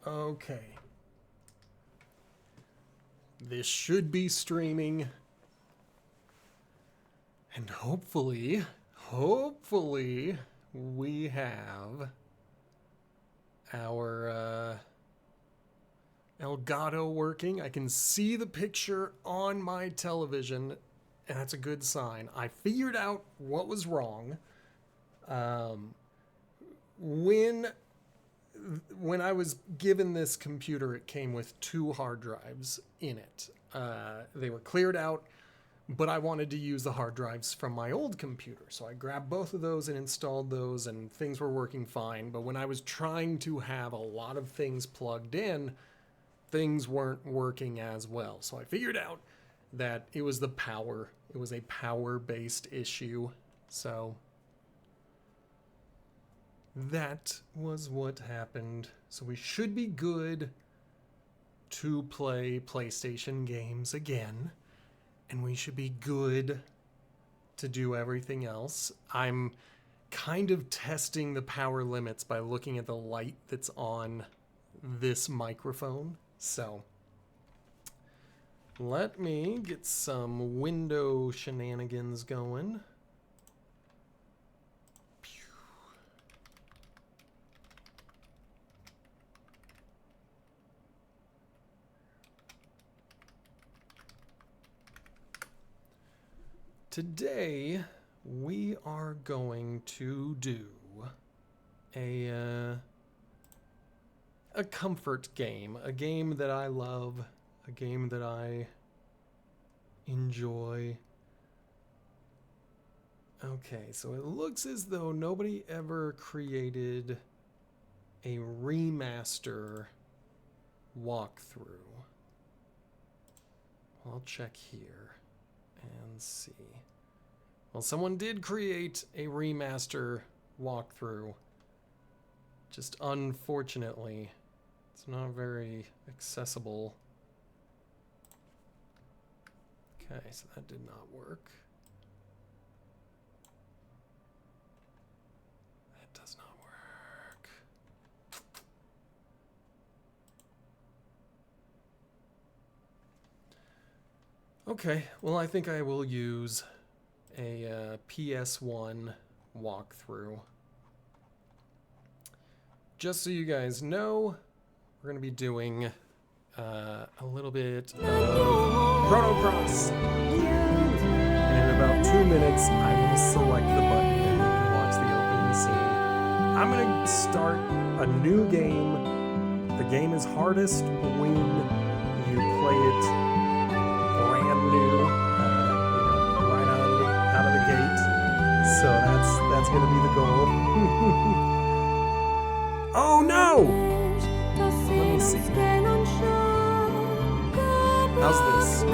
Okay. This should be streaming. And hopefully, we have our Elgato working. I can see the picture on my television, and that's a good sign. I figured out what was wrong. When I was given this computer, it came with 2 hard drives in it. They were cleared out, but I wanted to use the hard drives from my old computer. So I grabbed both of those and installed those, and things were working fine. But when I was trying to have a lot of things plugged in, things weren't working as well. So I figured out that it was the power. It was a power-based issue. So that was what happened. So we should be good to play PlayStation games again. And we should be good to do everything else. I'm kind of testing the power limits by looking at the light that's on this microphone. So let me get some window shenanigans going. Today, we are going to do a comfort game, a game that I love, a game that I enjoy. Okay, so it looks as though nobody ever created a remaster walkthrough. I'll check here and see. Well, someone did create a remaster walkthrough. Just unfortunately, it's not very accessible. Okay, so that did not work. That does not work. Okay, well, I think I will use a PS1 walkthrough. Just so you guys know, we're going to be doing a little bit of Chrono Cross. And in about 2 minutes, I will select the button and you can watch the opening scene. I'm going to start a new game. The game is hardest when you play it brand new, right out of the gate. So that's going to be the goal. Oh no! Let me see. How's this? Come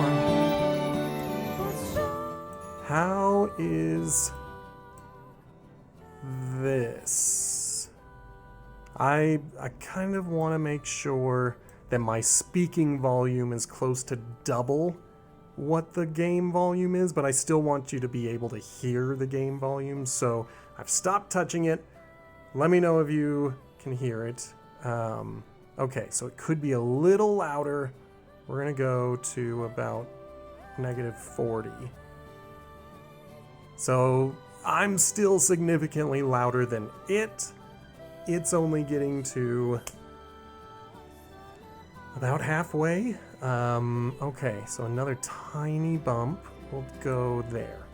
on. How is this? I kind of want to make sure that my speaking volume is close to double what the game volume is, but I still want you to be able to hear the game volume, so I've stopped touching it. Let me know if you can hear it. Okay, so it could be a little louder. We're gonna go to about -40. So I'm still significantly louder than it. It's only getting to about halfway. Okay, so another tiny bump. We'll go there.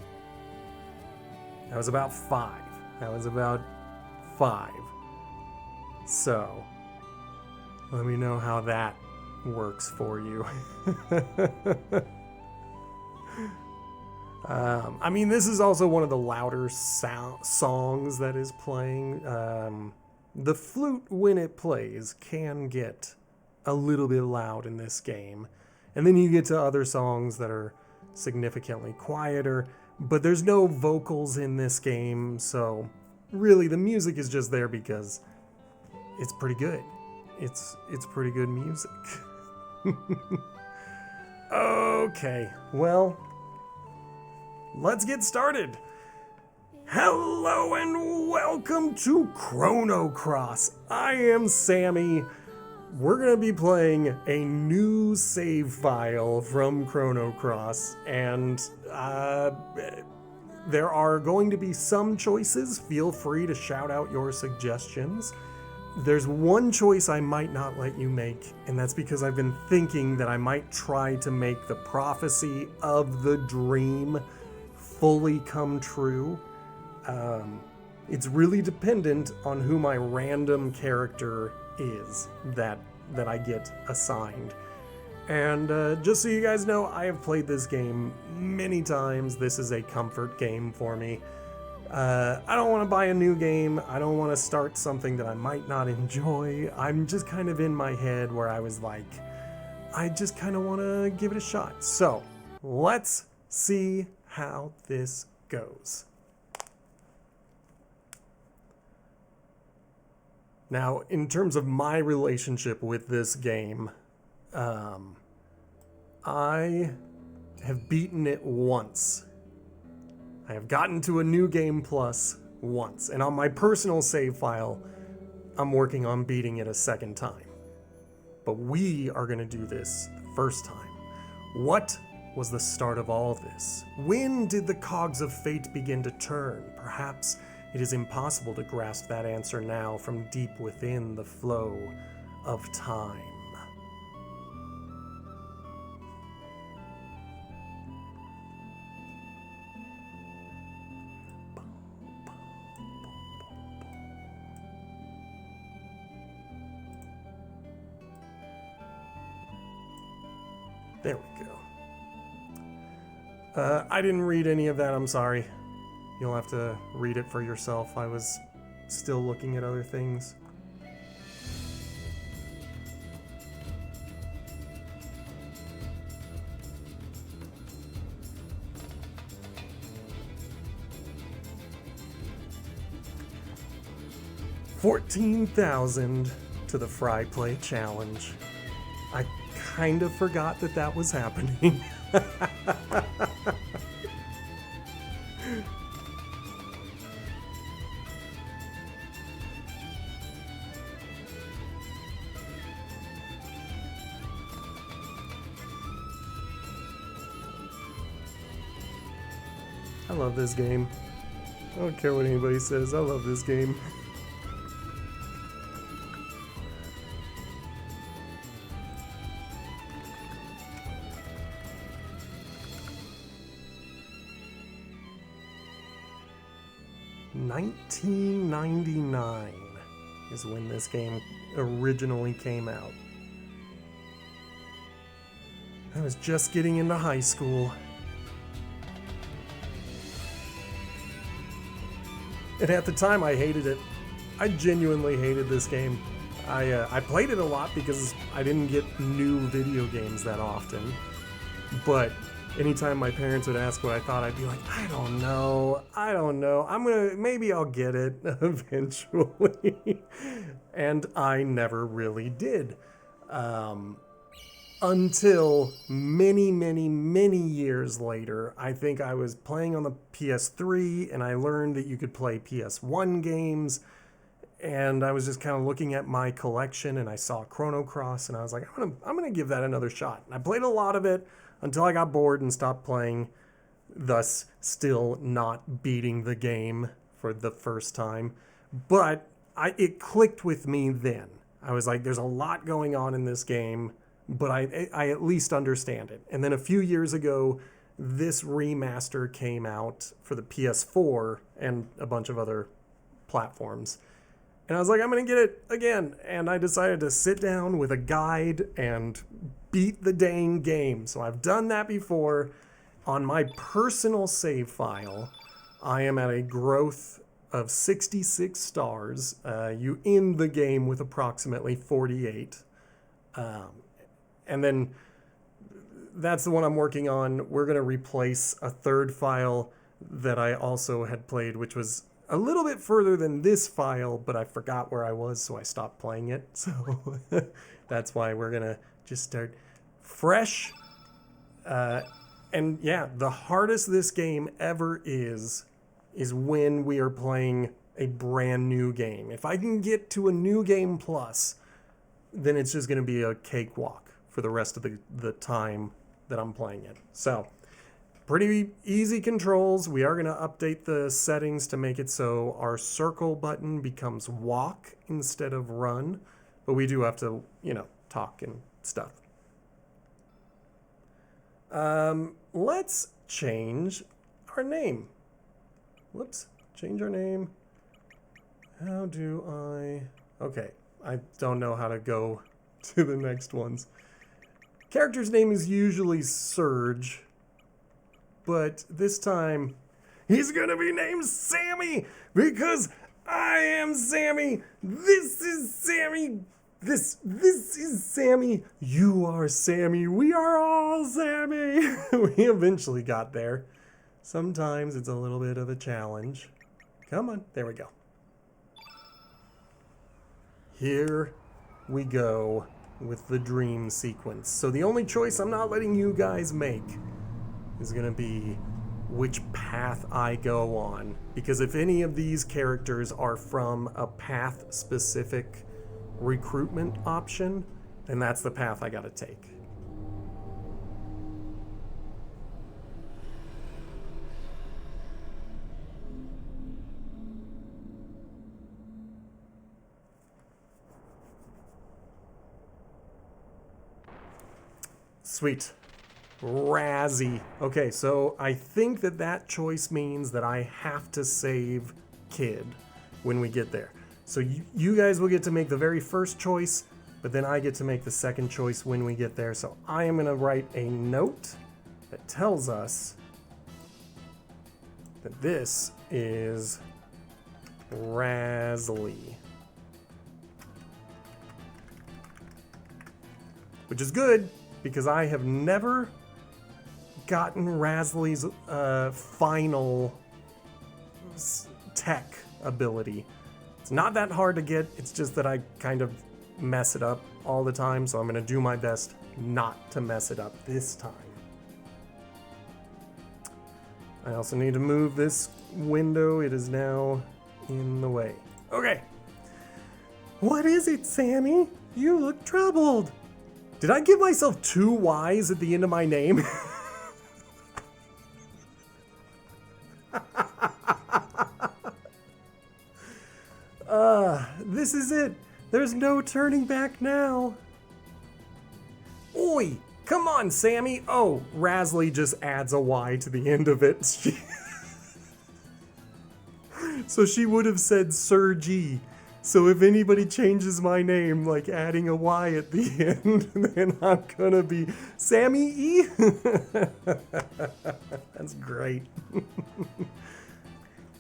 That was about 5. So, let me know how that works for you. I mean, this is also one of the louder songs that is playing. The flute, when it plays, can get a little bit loud in this game. And then you get to other songs that are significantly quieter, but there's no vocals in this game, so really the music is just there because it's pretty good. It's pretty good music. Okay, well, let's get started. Hello and welcome to Chrono Cross. I am Sammy. We're going to be playing a new save file from Chrono Cross, and there are going to be some choices. Feel free to shout out your suggestions. There's one choice I might not let you make, and that's because I've been thinking that I might try to make the prophecy of the dream fully come true. It's really dependent on who my random character is that I get assigned. And just so you guys know, I have played this game many times. This is a comfort game for me. I don't want to buy a new game. I don't want to start something that I might not enjoy. I'm just kind of in my head where I was like, I just kind of want to give it a shot. So let's see how this goes. Now, in terms of my relationship with this game, I have beaten it once. I have gotten to a new game plus once, and on my personal save file, I'm working on beating it a second time. But we are going to do this the first time. What was the start of all this? When did the cogs of fate begin to turn? Perhaps it is impossible to grasp that answer now from deep within the flow of time. There we go. I didn't read any of that, I'm sorry. You'll have to read it for yourself. I was still looking at other things. $14,000 to the Fry Play Challenge. I kind of forgot that that was happening. I love this game. I don't care what anybody says, I love this game. $19.99 is when this game originally came out. I was just getting into high school. And at the time, I hated it. I genuinely hated this game. I played it a lot because I didn't get new video games that often. But anytime my parents would ask what I thought, I'd be like, I don't know. Maybe I'll get it eventually. And I never really did. Until many years later, I think I was playing on the PS3 and I learned that you could play PS1 games, and I was just kind of looking at my collection and I saw Chrono Cross and I was like, I'm gonna give that another shot. And I played a lot of it until I got bored and stopped playing, thus still not beating the game for the first time. But it clicked with me then. I was like, there's a lot going on in this game, but I at least understand it. And then a few years ago, this remaster came out for the PS4 and a bunch of other platforms. And I was like, I'm going to get it again. And I decided to sit down with a guide and beat the dang game. So I've done that before. On my personal save file, I am at a growth of 66 stars. You end the game with approximately 48. And then that's the one I'm working on. We're going to replace a third file that I also had played, which was a little bit further than this file, but I forgot where I was, so I stopped playing it. So that's why we're going to just start fresh. And yeah, the hardest this game ever is when we are playing a brand new game. If I can get to a new game plus, then it's just going to be a cakewalk for the rest of the time that I'm playing it. So, pretty easy controls. We are going to update the settings to make it so our circle button becomes walk instead of run. But we do have to, talk and stuff. Let's change our name. Whoops, change our name. How do I... Okay, I don't know how to go to the next ones. Character's name is usually Surge, but this time he's gonna be named Sammy because I am Sammy. This is Sammy. This is Sammy. You are Sammy. We are all Sammy. We eventually got there. Sometimes it's a little bit of a challenge. Come on. There we go. Here we go with the dream sequence. So the only choice I'm not letting you guys make is going to be which path I go on. Because if any of these characters are from a path-specific recruitment option, then that's the path I gotta take. Sweet. Razzie. Okay, so I think that choice means that I have to save Kid when we get there. So you guys will get to make the very first choice, but then I get to make the second choice when we get there. So I am going to write a note that tells us that this is Razzie. Which is good, because I have never gotten Razzly's final tech ability. It's not that hard to get, it's just that I kind of mess it up all the time, so I'm going to do my best not to mess it up this time. I also need to move this window, it is now in the way. Okay. What is it, Sammy? You look troubled. Did I give myself 2 Y's at the end of my name? This is it. There's no turning back now. Oi, come on, Sammy. Oh, Razzie just adds a Y to the end of it. So she would have said Sir G. So if anybody changes my name, like adding a Y at the end, then I'm gonna be Sammy E. That's great.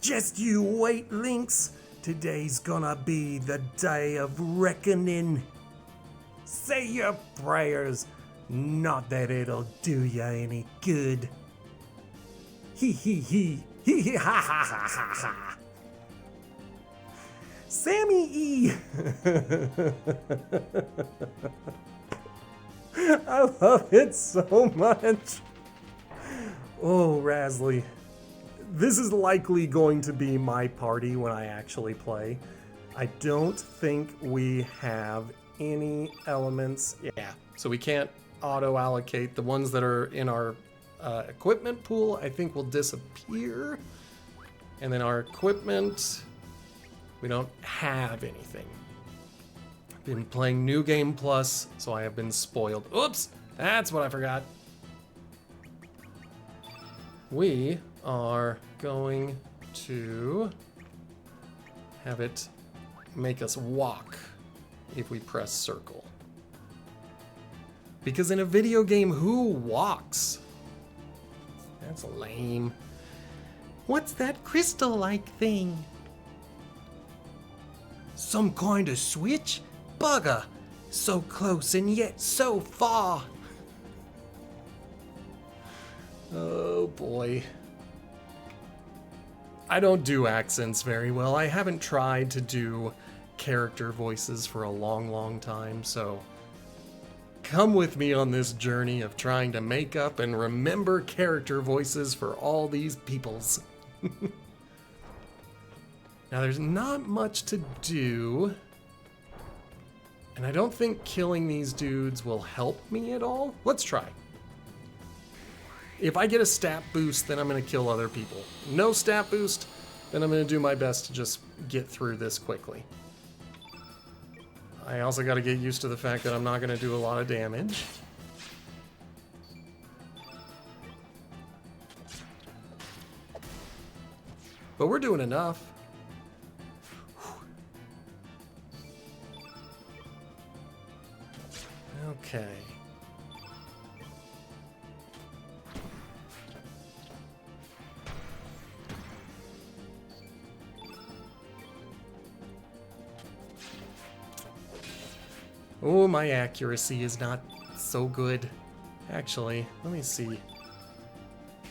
Just you wait, Lynx. Today's gonna be the day of reckoning. Say your prayers, not that it'll do ya any good. Hee hee hee, hee hee ha ha ha ha ha. Sammy E. I love it so much. Oh, Razzie. This is likely going to be my party when I actually play. I don't think we have any elements. Yeah, so we can't auto-allocate. The ones that are in our equipment pool, I think, will disappear. And then our equipment, we don't have anything. I've been playing New Game Plus, so I have been spoiled. Oops, that's what I forgot. We are going to have it make us walk if we press circle. Because in a video game, who walks? That's lame. What's that crystal-like thing? Some kind of switch? Bugger! So close and yet so far! Oh boy. I don't do accents very well. I haven't tried to do character voices for a long, long time, so come with me on this journey of trying to make up and remember character voices for all these peoples. Now, there's not much to do, and I don't think killing these dudes will help me at all. Let's try. If I get a stat boost, then I'm going to kill other people. No stat boost, then I'm going to do my best to just get through this quickly. I also got to get used to the fact that I'm not going to do a lot of damage. But we're doing enough. Okay. Oh, my accuracy is not so good. Actually, let me see.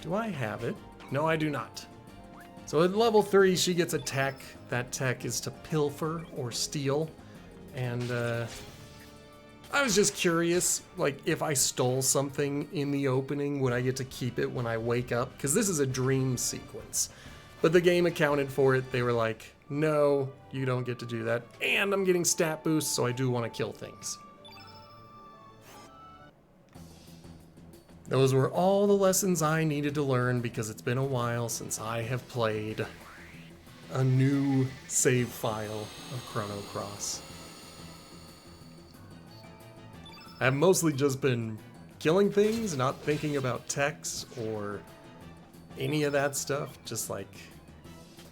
Do I have it? No, I do not. So at level 3, she gets a tech. That tech is to pilfer or steal. And I was just curious, like, if I stole something in the opening, would I get to keep it when I wake up? Because this is a dream sequence. But the game accounted for it. They were like, no, you don't get to do that. And I'm getting stat boosts, so I do want to kill things. Those were all the lessons I needed to learn because it's been a while since I have played a new save file of Chrono Cross. I've mostly just been killing things, not thinking about techs or any of that stuff. Just like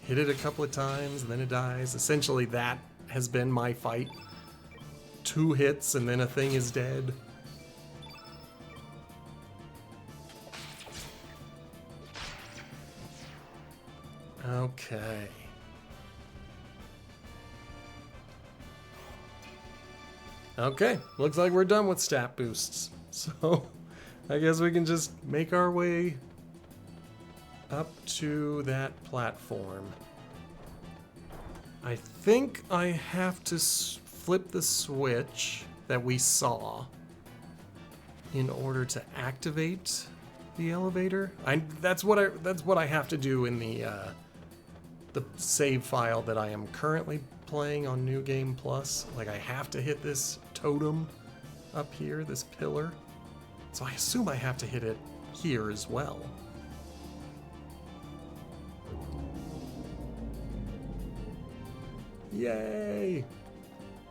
hit it a couple of times and then it dies. Essentially that has been my fight. 2 hits and then a thing is dead. Okay. Okay, looks like we're done with stat boosts. So, I guess we can just make our way up to that platform. I think I have to flip the switch that we saw in order to activate the elevator. That's what I have to do in the save file that I am currently playing on New Game Plus. Like, I have to hit this totem up here, this pillar. So I assume I have to hit it here as well. Yay!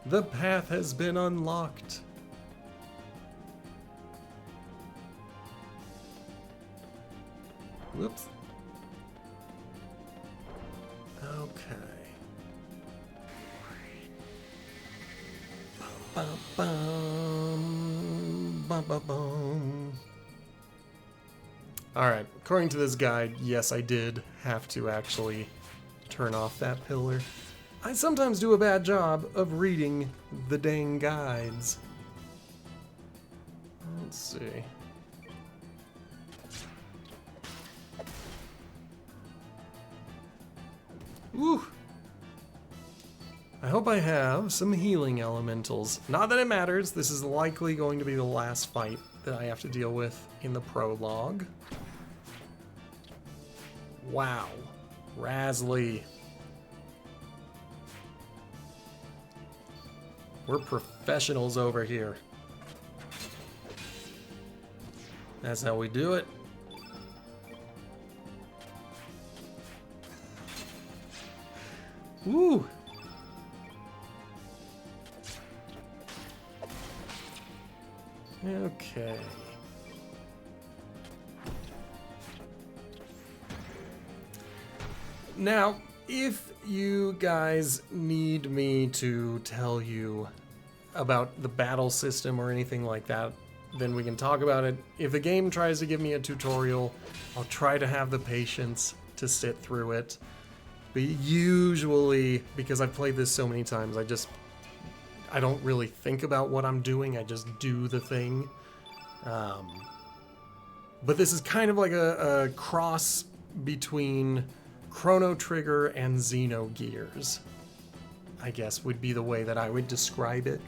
The path has been unlocked. Whoops. Okay. Bum, bum, bum, bum, bum. All right, according to this guide, yes, I did have to actually turn off that pillar. I sometimes do a bad job of reading the dang guides. Let's see. Woo! I hope I have some healing elementals. Not that it matters, this is likely going to be the last fight that I have to deal with in the prologue. Wow. Razzly. We're professionals over here. That's how we do it. Woo! Okay. Now, if you guys need me to tell you about the battle system or anything like that, then we can talk about it. If the game tries to give me a tutorial, I'll try to have the patience to sit through it. But usually, because I've played this so many times, I don't really think about what I'm doing, I just do the thing. But this is kind of like a cross between Chrono Trigger and Xenogears, I guess would be the way that I would describe it.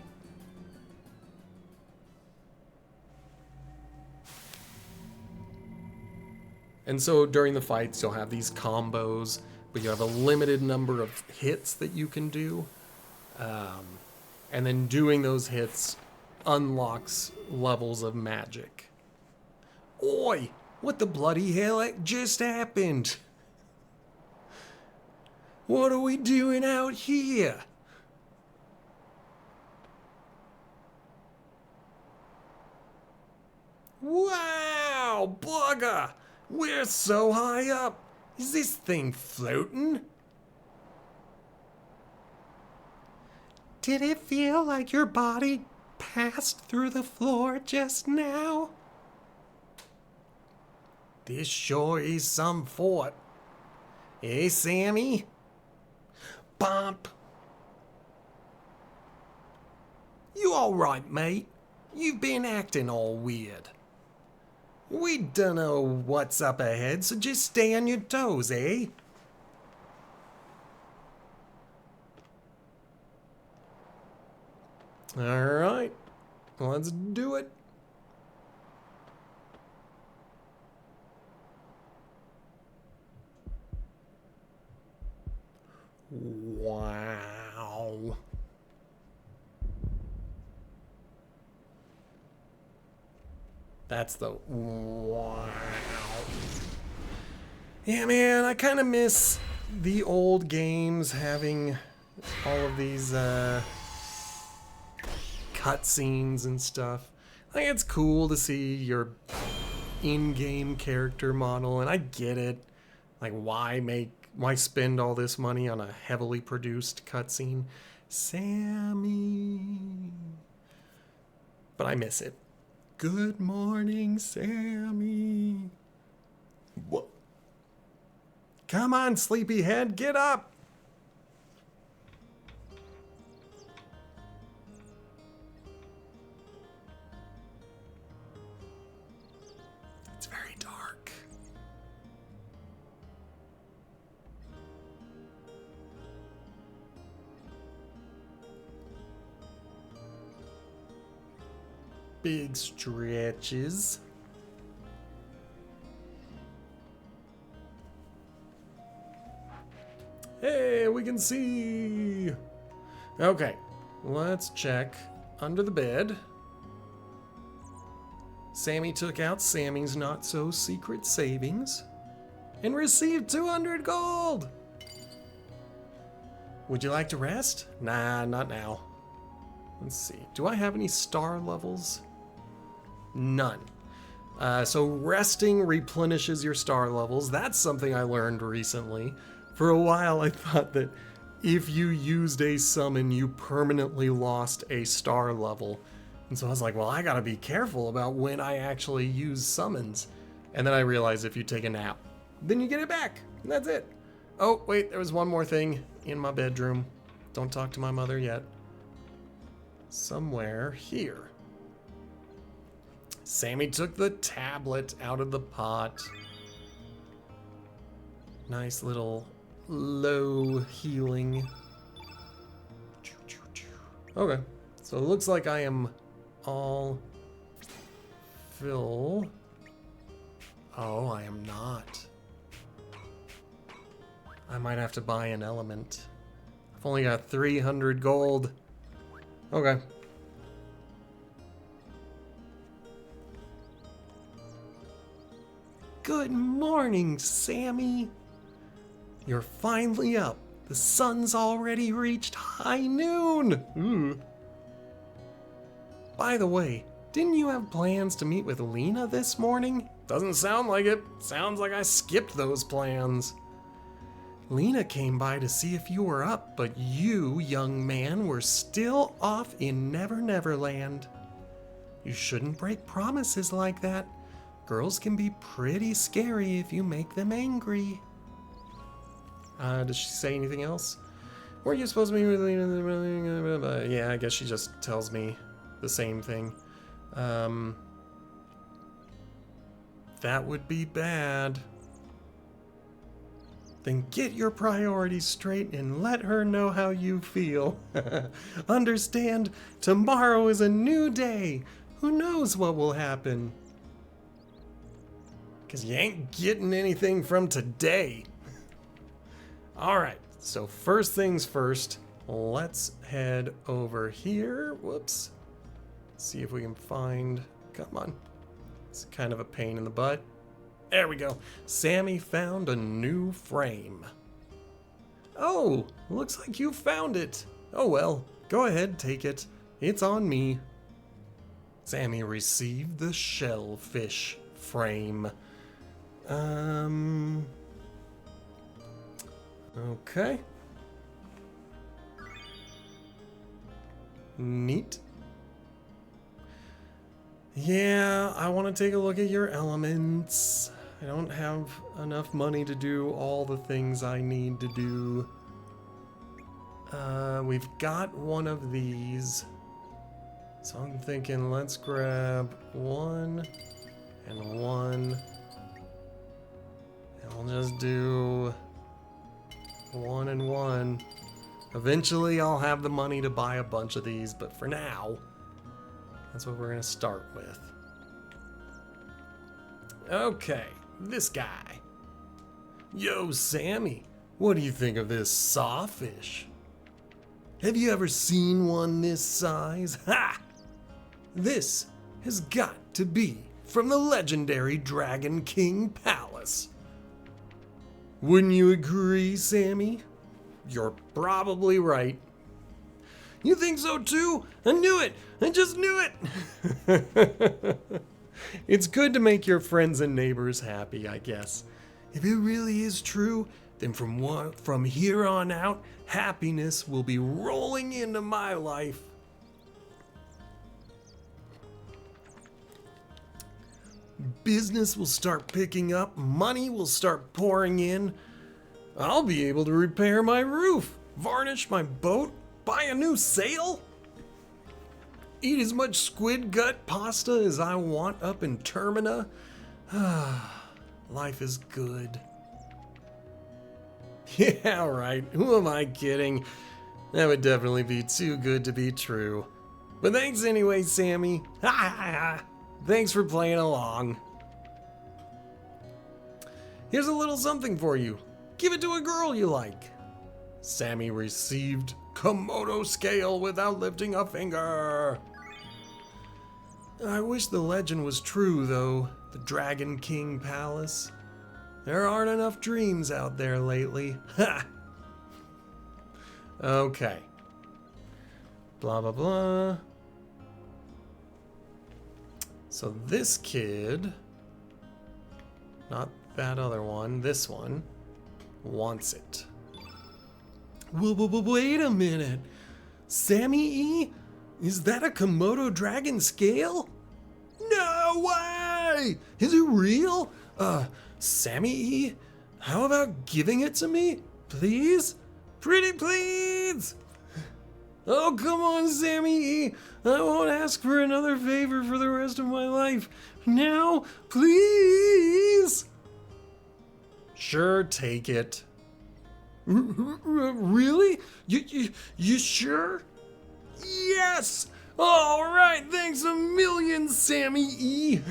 And so during the fights, you'll have these combos, but you have a limited number of hits that you can do. And then doing those hits unlocks levels of magic. Oi! What the bloody hell just happened? What are we doing out here? Wow, bugger! We're so high up! Is this thing floating? Did it feel like your body passed through the floor just now? This sure is some fort. Hey, Sammy? Bump! You alright, mate? You've been acting all weird. We don't know what's up ahead, so just stay on your toes, eh? Alright, let's do it. Wow. That's the wow. Yeah, man, I kind of miss the old games having all of these cutscenes and stuff. I think it's cool to see your in-game character model, and I get it. Like, why spend all this money on a heavily produced cutscene? Sammy. But I miss it. Good morning, Sammy. What? Come on, sleepyhead, get up. It's very dark. Big stretches. Hey, we can see. Okay, let's check under the bed. Sammy took out Sammy's not-so-secret savings and received 200 gold. Would you like to rest? Nah, not now. Let's see. Do I have any star levels? None. So resting replenishes your star levels. That's something I learned recently. For a while, I thought that if you used a summon, you permanently lost a star level. And so I was like, well, I gotta be careful about when I actually use summons. And then I realized if you take a nap, then you get it back. And that's it. Oh, wait, there was one more thing in my bedroom. Don't talk to my mother yet. Somewhere here. Sammy took the tablet out of the pot. Nice little low healing. Okay, so it looks like I am all fill. Oh, I am not. I might have to buy an element. I've only got 300 gold. Okay. Good morning, Sammy. You're finally up. The sun's already reached high noon. Ooh. By the way, didn't you have plans to meet with Lena this morning? Doesn't sound like it. Sounds like I skipped those plans. Lena came by to see if you were up, but you, young man, were still off in Never Never Land. You shouldn't break promises like that. Girls can be pretty scary if you make them angry. Does she say anything else? Were you supposed to be with Lena? Yeah, I guess she just tells me the same thing. That would be bad. Then get your priorities straight and let her know how you feel. Understand, tomorrow is a new day. Who knows what will happen? Because you ain't getting anything from today. Alright, so first things first, let's head over here. Whoops. See if we can find... Come on. It's kind of a pain in the butt. There we go. Sammy found a new frame. Oh, looks like you found it. Oh well, go ahead, take it. It's on me. Sammy received the shellfish frame. Okay. Neat. Yeah, I want to take a look at your elements. I don't have enough money to do all the things I need to do. We've got one of these. So I'm thinking let's grab 1 and 1. And we'll just do 1 and 1. Eventually I'll have the money to buy a bunch of these, but for now, that's what we're gonna start with. Okay, this guy. Yo, Sammy, what do you think of this sawfish? Have you ever seen one this size? Ha! This has got to be from the legendary Dragon King Palace. Wouldn't you agree, Sammy? You're probably right. You think so too? I knew it! I just knew it! It's good to make your friends and neighbors happy, I guess. If it really is true, then from here on out, happiness will be rolling into my life. Business will start picking up, money will start pouring in. I'll be able to repair my roof, varnish my boat, buy a new sail, eat as much squid gut pasta as I want up in Termina. Life is good. Yeah, right. Who am I kidding? That would definitely be too good to be true. But thanks anyway, Sammy. Thanks for playing along. Here's a little something for you. Give it to a girl you like. Sammy received Komodo scale without lifting a finger. I wish the legend was true, though. The Dragon King Palace. There aren't enough dreams out there lately. Ha! Okay. Blah, blah, blah. So this kid, not that other one, this one, wants it. Wait a minute. Sammy E? Is that a Komodo dragon scale? No way! Is it real? Sammy E? How about giving it to me? Please? Pretty please! Oh, come on, Sammy E. I won't ask for another favor for the rest of my life. Now, please! Sure, take it. Really? You sure? Yes! All right, thanks a million, Sammy E.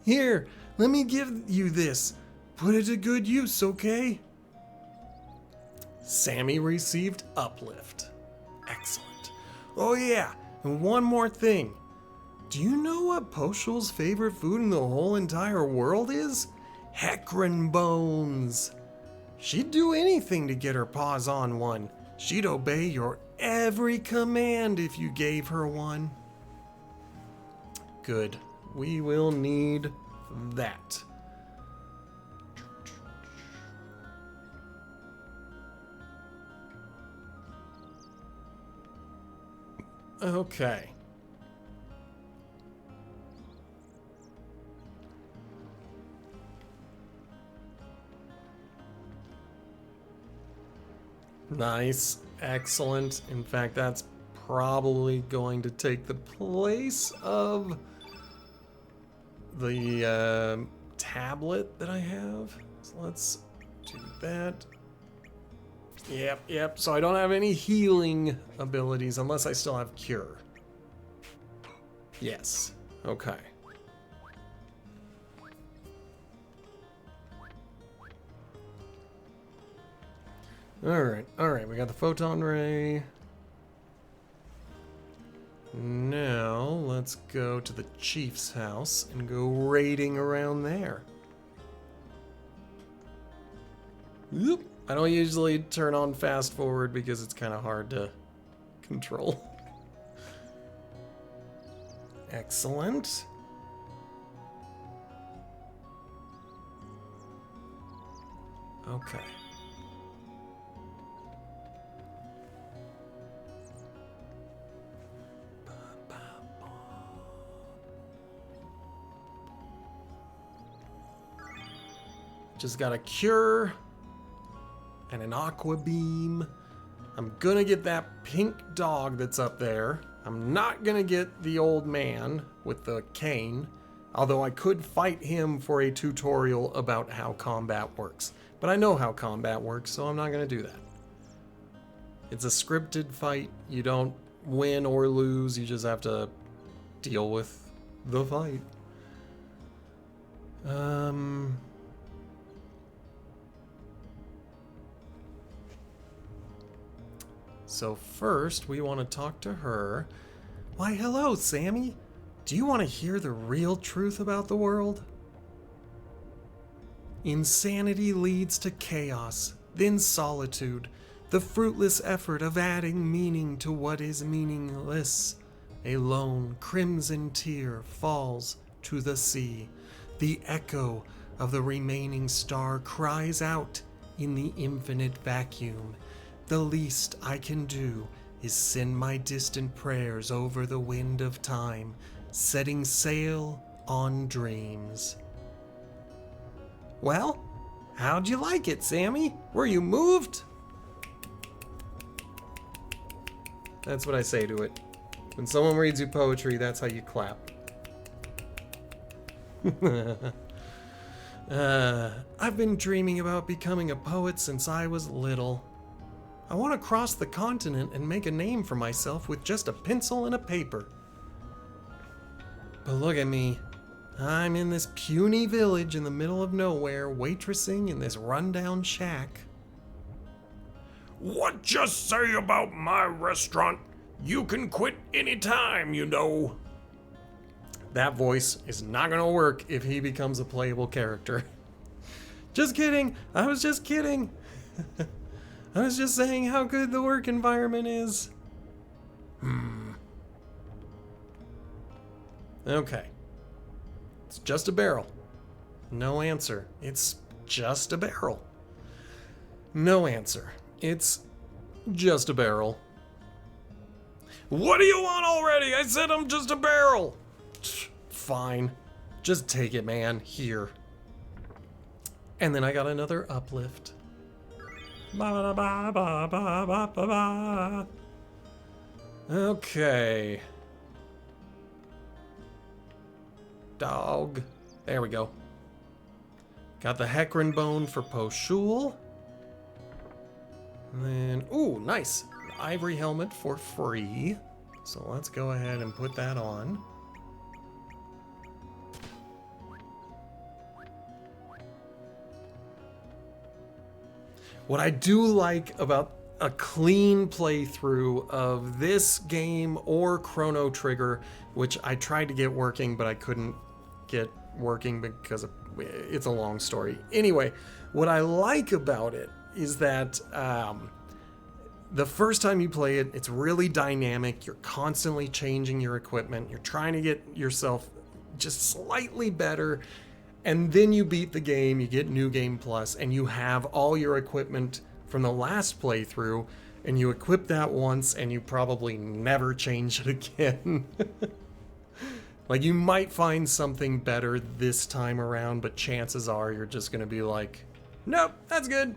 Here, let me give you this. Put it to good use, okay? Sammy received uplift. Excellent. Oh yeah, and one more thing. Do you know what Poshul's favorite food in the whole entire world is? Hecarim bones. She'd do anything to get her paws on one. She'd obey your every command if you gave her one. Good. We will need that. Okay. Nice. Excellent. In fact, that's probably going to take the place of the tablet that I have. So let's do that. Yep. So I don't have any healing abilities unless I still have cure. Yes. Okay. Alright, we got the photon ray. Now, let's go to the chief's house and go raiding around there. Oop. I don't usually turn on fast forward because it's kind of hard to control. Excellent. Okay. Just got a cure and an aqua beam. I'm gonna get that pink dog that's up there. I'm not gonna get the old man with the cane, although I could fight him for a tutorial about how combat works. But I know how combat works, so I'm not gonna do that. It's a scripted fight. You don't win or lose, you just have to deal with the fight. So first, we want to talk to her. Why, hello, Sammy. Do you want to hear the real truth about the world? Insanity leads to chaos, then solitude, the fruitless effort of adding meaning to what is meaningless. A lone crimson tear falls to the sea. The echo of the remaining star cries out in the infinite vacuum. The least I can do is send my distant prayers over the wind of time, setting sail on dreams. Well, how'd you like it, Sammy? Were you moved? That's what I say to it. When someone reads you poetry, that's how you clap. I've been dreaming about becoming a poet since I was little. I want to cross the continent and make a name for myself with just a pencil and a paper. But look at me. I'm in this puny village in the middle of nowhere, waitressing in this rundown shack. What you say about my restaurant? You can quit anytime, you know. That voice is not gonna work if he becomes a playable character. Just kidding. I was just kidding. I was just saying how good the work environment is. Okay. It's just a barrel. No answer. It's just a barrel. No answer. It's just a barrel. What do you want already? I said I'm just a barrel. Fine. Just take it, man. Here. And then I got another uplift. Okay. Dog. There we go. Got the Hecarim bone for Poshul. And then, ooh, nice. Ivory helmet for free. So let's go ahead and put that on. What I do like about a clean playthrough of this game or Chrono Trigger, which I tried to get working, but I couldn't get working because it's a long story. Anyway, what I like about it is that the first time you play it, it's really dynamic. You're constantly changing your equipment. You're trying to get yourself just slightly better. And then you beat the game, you get New Game Plus, and you have all your equipment from the last playthrough, and you equip that once, and you probably never change it again. Like, you might find something better this time around, but chances are you're just gonna be like, nope, that's good.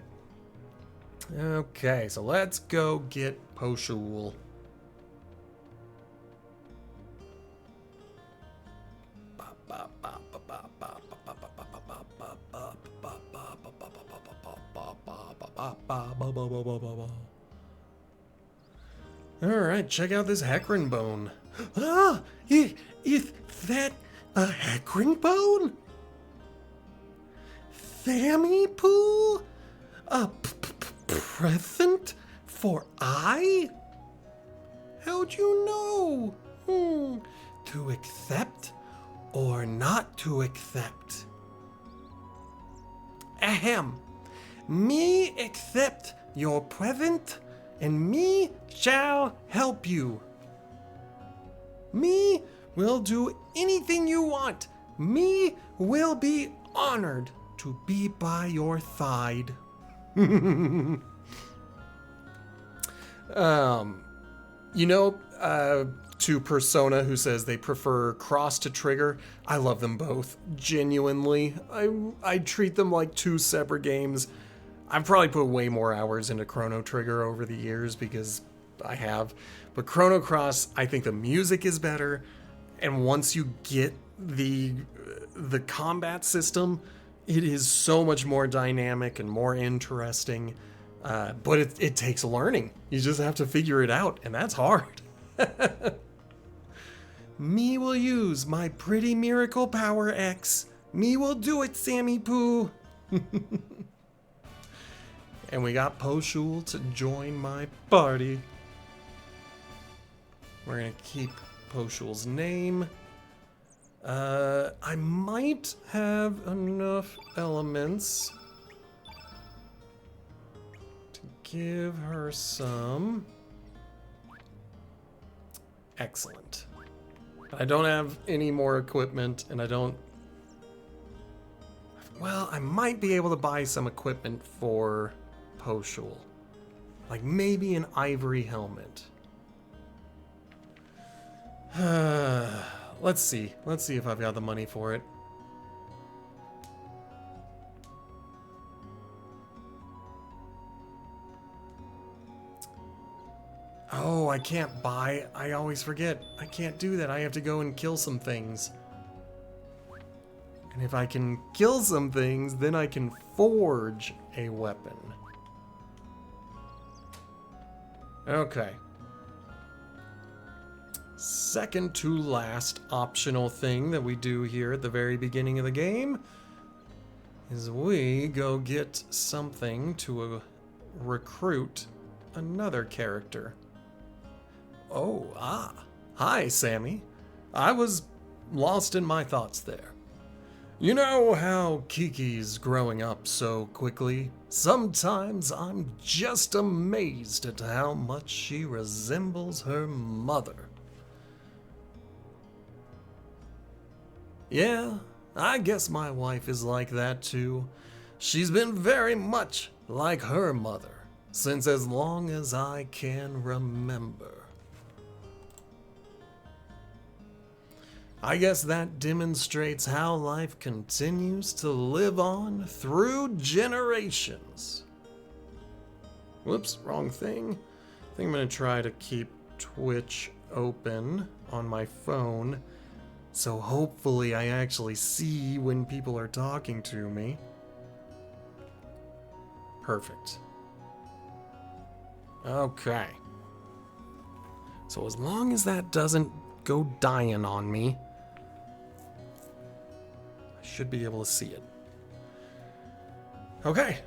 Okay, so let's go get Poshul. Alright, check out this Hecarim bone. Ah! Is that a Hecarim bone? Fammy poo? present for I? How'd you know? To accept or not to accept? Ahem. Me accept your present, and me shall help you. Me will do anything you want. Me will be honored to be by your side. To Persona, who says they prefer Cross to Trigger, I love them both, genuinely. I treat them like two separate games. I've probably put way more hours into Chrono Trigger over the years because I have. But Chrono Cross, I think the music is better. And once you get the combat system, it is so much more dynamic and more interesting. But it takes learning. You just have to figure it out, and that's hard. Me will use my pretty miracle power X. Me will do it, Sammy Poo. And we got Poshul to join my party. We're gonna keep Poshul's name. I might have enough elements to give her some. Excellent. I don't have any more equipment, and I don't... Well, I might be able to buy some equipment for Poshul. Like maybe an ivory helmet. Let's see. Let's see if I've got the money for it. Oh, I can't buy. I always forget. I can't do that. I have to go and kill some things. And if I can kill some things, then I can forge a weapon. Okay. Second to last optional thing that we do here at the very beginning of the game is we go get something to recruit another character. Oh, hi, Sammy. I was lost in my thoughts there. You know how Kiki's growing up so quickly? Sometimes I'm just amazed at how much she resembles her mother. Yeah, I guess my wife is like that too. She's been very much like her mother since as long as I can remember. I guess that demonstrates how life continues to live on through generations. Whoops, wrong thing. I think I'm gonna try to keep Twitch open on my phone, so hopefully I actually see when people are talking to me. Perfect. Okay. So as long as that doesn't go dying on me, I should be able to see it. Okay.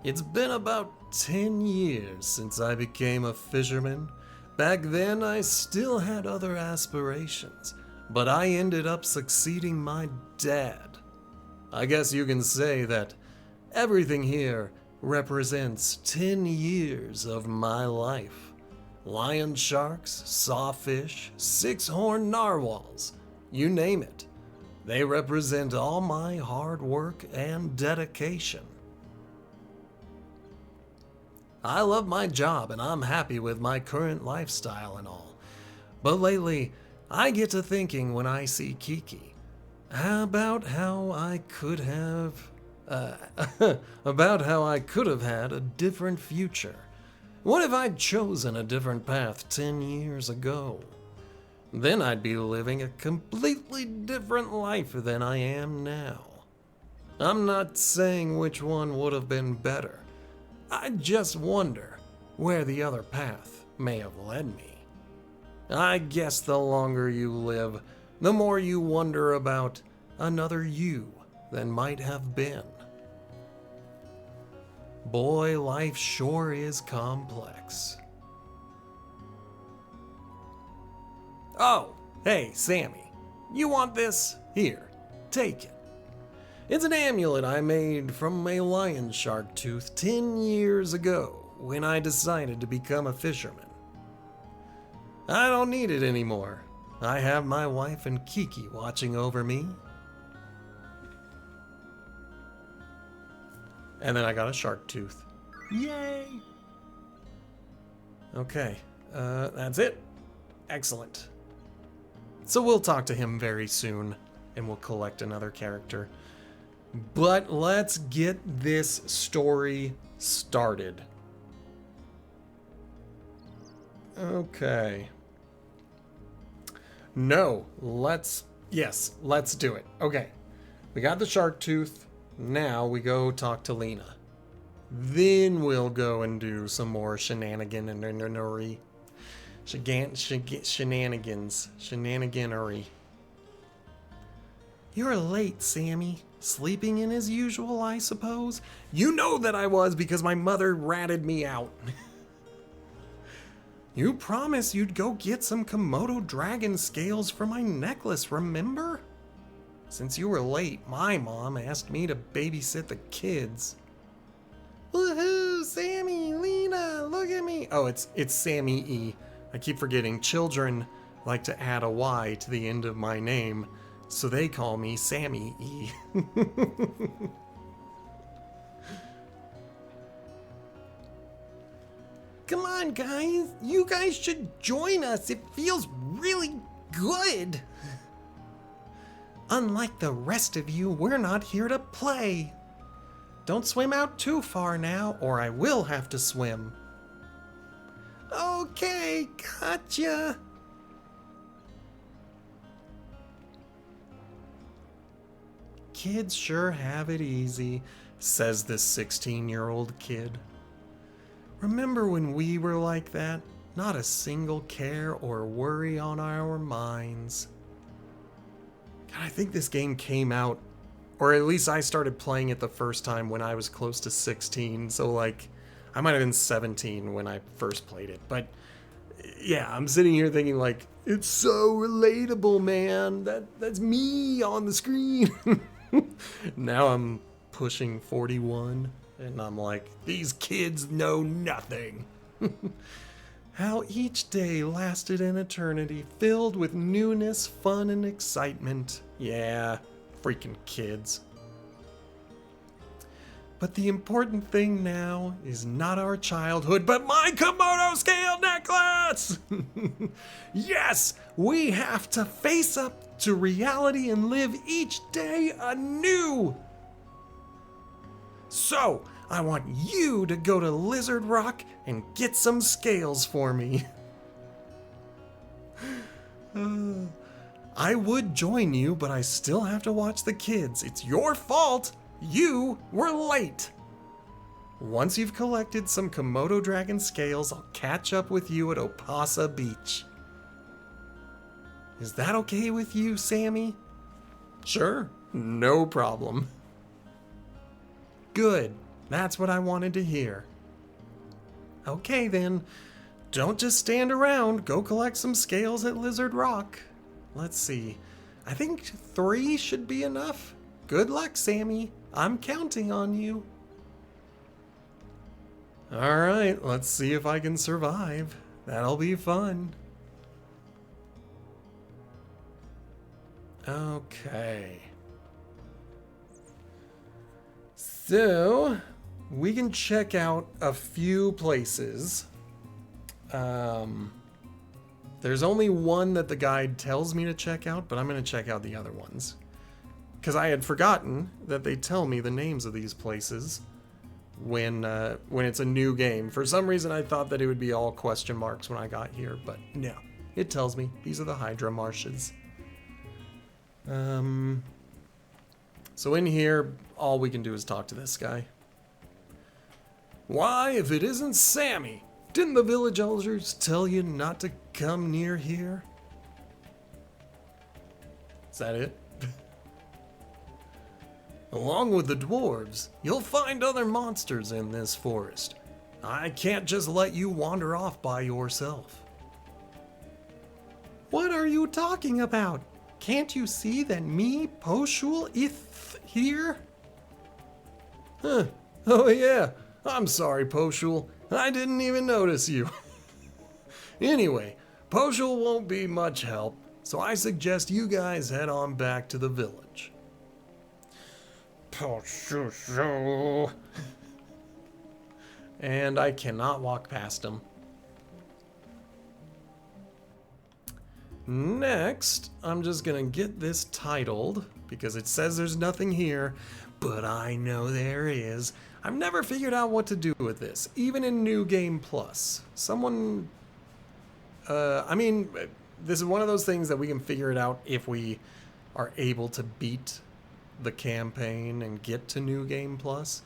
It's been about 10 years since I became a fisherman. Back then, I still had other aspirations, but I ended up succeeding my dad. I guess you can say that everything here represents 10 years of my life. Lion sharks, sawfish, six-horned narwhals, you name it. They represent all my hard work and dedication. I love my job and I'm happy with my current lifestyle and all. But lately, I get to thinking when I see Kiki about how I could have had a different future. What if I'd chosen a different path 10 years ago? Then I'd be living a completely different life than I am now. I'm not saying which one would have been better. I just wonder where the other path may have led me. I guess the longer you live, the more you wonder about another you that might have been. Boy, life sure is complex. Oh, hey, Sammy. You want this? Here, take it. It's an amulet I made from a lion shark tooth 10 years ago when I decided to become a fisherman. I don't need it anymore. I have my wife and Kiki watching over me. And then I got a shark tooth. Yay! Okay, that's it. Excellent. So we'll talk to him very soon, and we'll collect another character. But let's get this story started. Okay. No, let's do it. Okay. We got the shark tooth. Now we go talk to Lena. Then we'll go and do some more shenaniganery. Shenaniganery. You're late, Sammy. Sleeping in as usual, I suppose? You know that I was because my mother ratted me out. You promised you'd go get some Komodo dragon scales for my necklace, remember? Since you were late, my mom asked me to babysit the kids. Woohoo, Sammy, Lena, look at me. Oh, it's Sammy E. I keep forgetting children like to add a Y to the end of my name, so they call me Sammy E. Come on, guys. You guys should join us. It feels really good. Unlike the rest of you, we're not here to play. Don't swim out too far now, or I will have to swim. Okay, gotcha. Kids sure have it easy, says this 16-year-old kid. Remember when we were like that? Not a single care or worry on our minds. God, I think this game came out, or at least I started playing it the first time when I was close to 16, so like, I might have been 17 when I first played it, but yeah, I'm sitting here thinking like, it's so relatable, man. That's me on the screen. Now I'm pushing 41, and I'm like, these kids know nothing. How each day lasted an eternity, filled with newness, fun, and excitement. Yeah, freaking kids. But the important thing now is not our childhood, but my Komodo scale necklace! Yes, we have to face up to reality and live each day anew. So, I want you to go to Lizard Rock and get some scales for me. I would join you, but I still have to watch the kids. It's your fault. You were late. Once you've collected some Komodo dragon scales, I'll catch up with you at Opasa Beach. Is that okay with you, Sammy? Sure, no problem. Good, that's what I wanted to hear. Okay then, don't just stand around, go collect some scales at Lizard Rock. Let's see, I think 3 should be enough. Good luck, Sammy. I'm counting on you. Alright, let's see if I can survive. That'll be fun. Okay. So, we can check out a few places. There's only one that the guide tells me to check out, but I'm going to check out the other ones. Because I had forgotten that they tell me the names of these places when it's a new game. For some reason, I thought that it would be all question marks when I got here, but no. It tells me these are the Hydra Marshes. So in here, all we can do is talk to this guy. Why, if it isn't Sammy, didn't the village elders tell you not to come near here? Is that it? Along with the dwarves, you'll find other monsters in this forest. I can't just let you wander off by yourself. What are you talking about? Can't you see that me, Poshul, ith here? Huh. Oh yeah, I'm sorry, Poshul. I didn't even notice you. Anyway, Poshul won't be much help, so I suggest you guys head on back to the village. Poshul. And I cannot walk past him. Next, I'm just gonna get this titled, because it says there's nothing here, but I know there is. I've never figured out what to do with this, even in New Game Plus. Someone, this is one of those things that we can figure it out if we are able to beat the campaign and get to New Game Plus.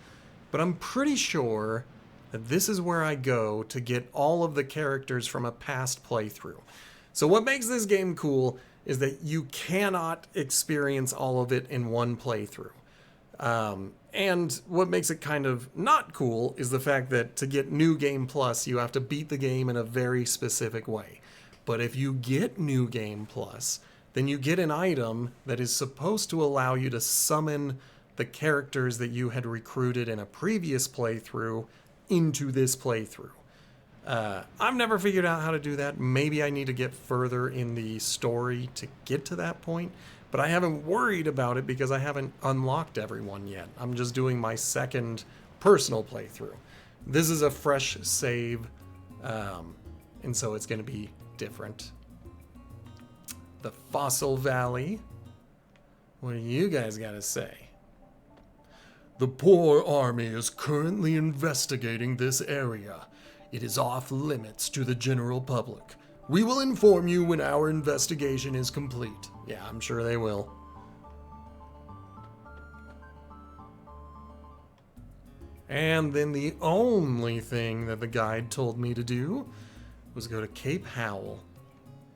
But I'm pretty sure that this is where I go to get all of the characters from a past playthrough. So what makes this game cool is that you cannot experience all of it in one playthrough. And what makes it kind of not cool is the fact that to get New Game Plus, you have to beat the game in a very specific way. But if you get New Game Plus, then you get an item that is supposed to allow you to summon the characters that you had recruited in a previous playthrough into this playthrough. I've never figured out how to do that. Maybe I need to get further in the story to get to that point, but I haven't worried about it because I haven't unlocked everyone yet. I'm just doing my second personal playthrough. This is a fresh save, and so it's going to be different. The Fossil Valley. What do you guys got to say? The Poor Army is currently investigating this area. It is off limits to the general public. We will inform you when our investigation is complete. Yeah, I'm sure they will. And then the only thing that the guide told me to do was go to Cape Howell.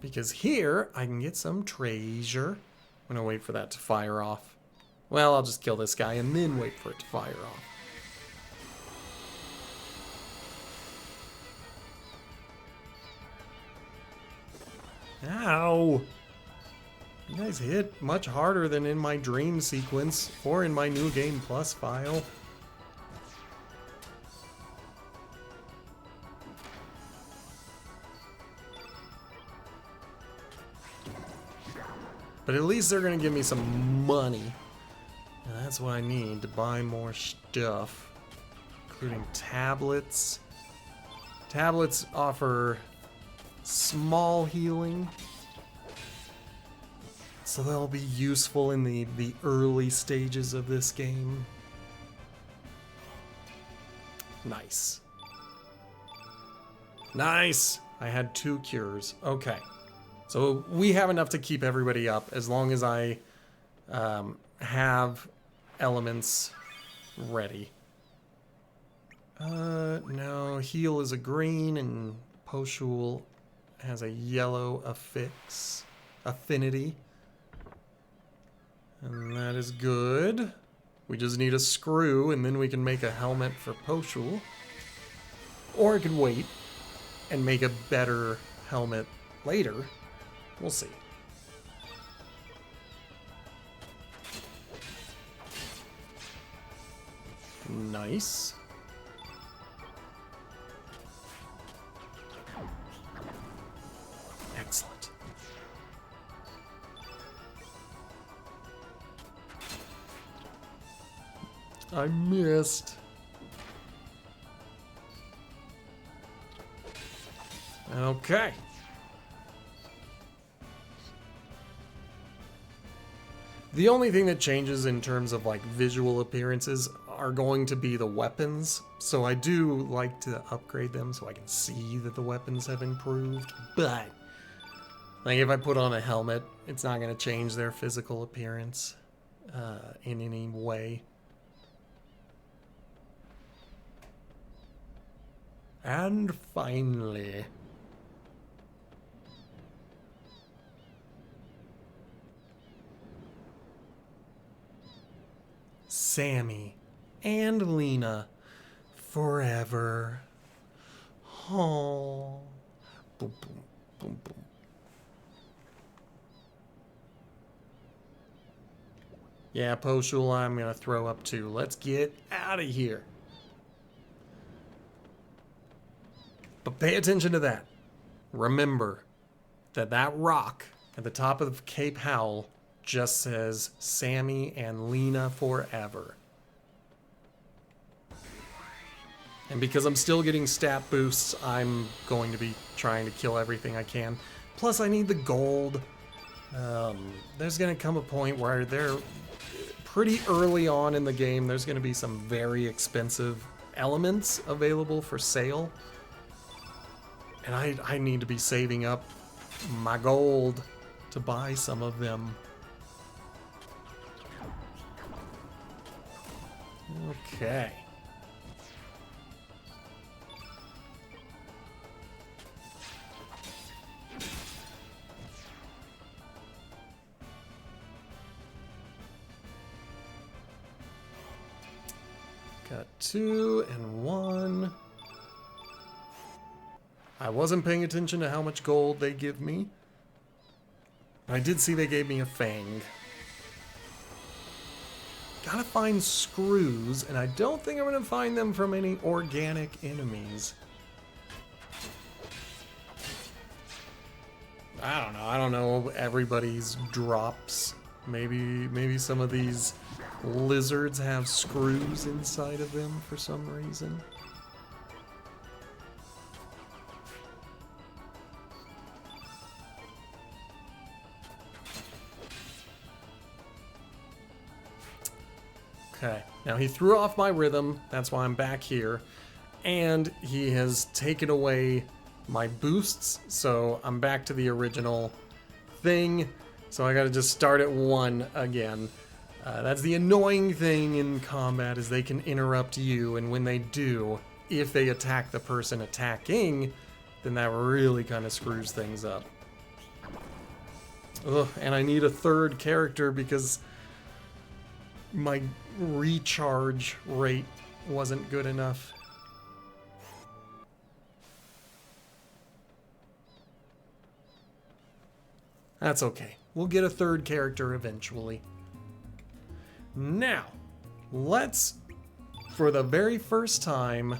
Because here I can get some treasure. I'm gonna wait for that to fire off. Well, I'll just kill this guy and then wait for it to fire off. Ow! You guys hit much harder than in my dream sequence or in my New Game Plus file. But at least they're gonna give me some money. And that's what I need to buy more stuff, including tablets. Tablets offer small healing, so they'll be useful in the early stages of this game. Nice. Nice! I had 2 cures. Okay. So we have enough to keep everybody up as long as I have elements ready. No, heal is a green and Poshul has a yellow affinity. And that is good. We just need a screw and then we can make a helmet for Poshul. Or I could wait and make a better helmet later. We'll see. Nice. Excellent. I missed. Okay. The only thing that changes in terms of like visual appearances are going to be the weapons. So I do like to upgrade them so I can see that the weapons have improved. But like if I put on a helmet, it's not going to change their physical appearance in any way. And finally, Sammy and Lena forever. Oh. Boom, boom, boom, boom. Yeah, Poshul, I'm gonna throw up too. Let's get out of here. But pay attention to that. Remember that that rock at the top of Cape Howell just says Sammy and Lena forever. And because I'm still getting stat boosts, I'm going to be trying to kill everything I can. Plus, I need the gold. There's going to come a point where they're pretty early on in the game. There's going to be some very expensive elements available for sale. And I need to be saving up my gold to buy some of them. Okay. Got 2 and 1. I wasn't paying attention to how much gold they give me. I did see they gave me a fang. Gotta find screws, and I don't think I'm gonna find them from any organic enemies. I don't know everybody's drops. Maybe some of these lizards have screws inside of them for some reason. Okay, now he threw off my rhythm, that's why I'm back here, and he has taken away my boosts, so I'm back to the original thing, so I gotta just start at 1 again. That's the annoying thing in combat, is they can interrupt you, and when they do, if they attack the person attacking, then that really kind of screws things up. Ugh, and I need a third character because my recharge rate wasn't good enough. That's okay. We'll get a third character eventually. Now, let's, for the very first time,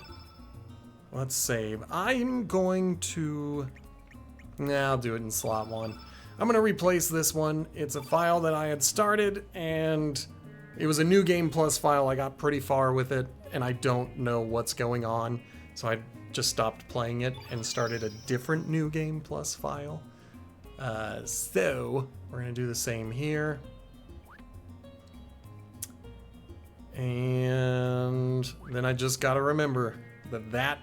let's save. I'm going to, I'll do it in slot 1. I'm gonna replace this one. It's a file that I had started, and it was a new game plus file. I got pretty far with it, and I don't know what's going on, so I just stopped playing it and started a different new game plus file. So we're gonna do the same here. And then I just gotta remember that that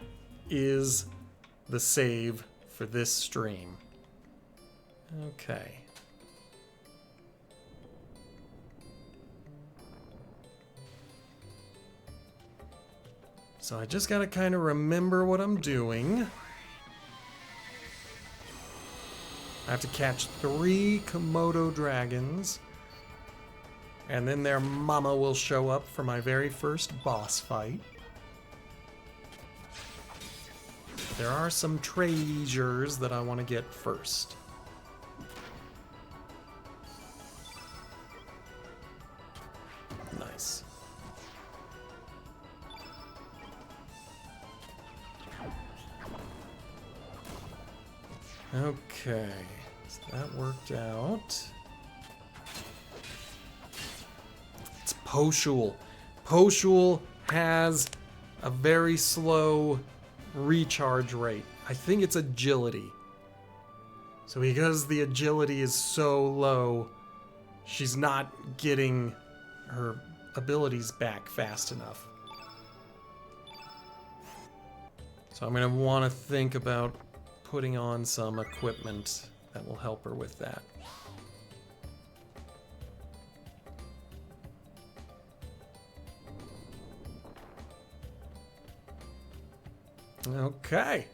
is the save for this stream. Okay. So I just gotta kind of remember what I'm doing. I have to catch 3 Komodo dragons. And then their mama will show up for my very first boss fight. There are some treasures that I want to get first. Nice. Okay, so that worked out. It's Poshul. Poshul has a very slow recharge rate. I think it's agility. So because the agility is so low, she's not getting her abilities back fast enough. So I'm going to want to think about putting on some equipment that will help her with that. Okay.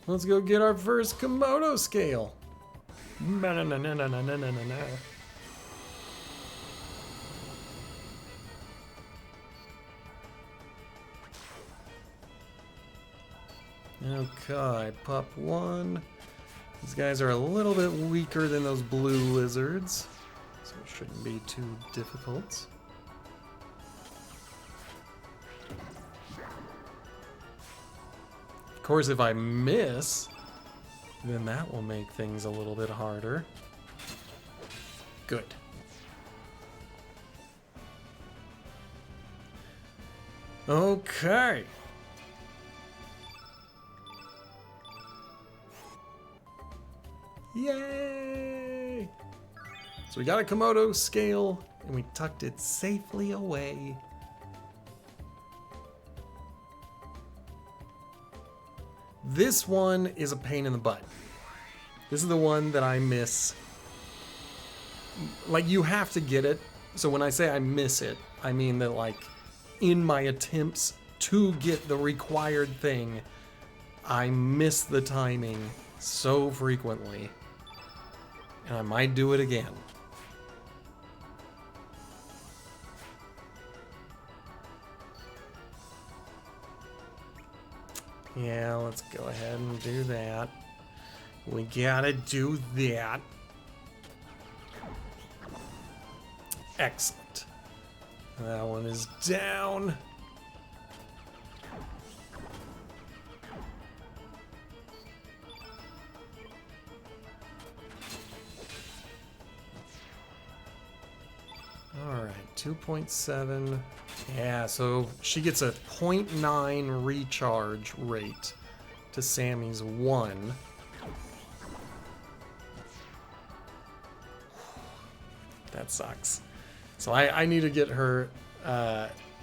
Let's go get our first Komodo scale. Okay, pup 1. These guys are a little bit weaker than those blue lizards, so it shouldn't be too difficult. Of course, if I miss, then that will make things a little bit harder. Good. Okay. Yay! So we got a Komodo scale, and we tucked it safely away. This one is a pain in the butt. This is the one that I miss. Like, you have to get it. So when I say I miss it, I mean that, like, in my attempts to get the required thing, I miss the timing so frequently. And I might do it again. Yeah, let's go ahead and do that. We gotta do that. Excellent. That one is down. Alright, 2.7. Yeah, so she gets a 0.9 recharge rate to Sammy's 1. That sucks. So I need to get her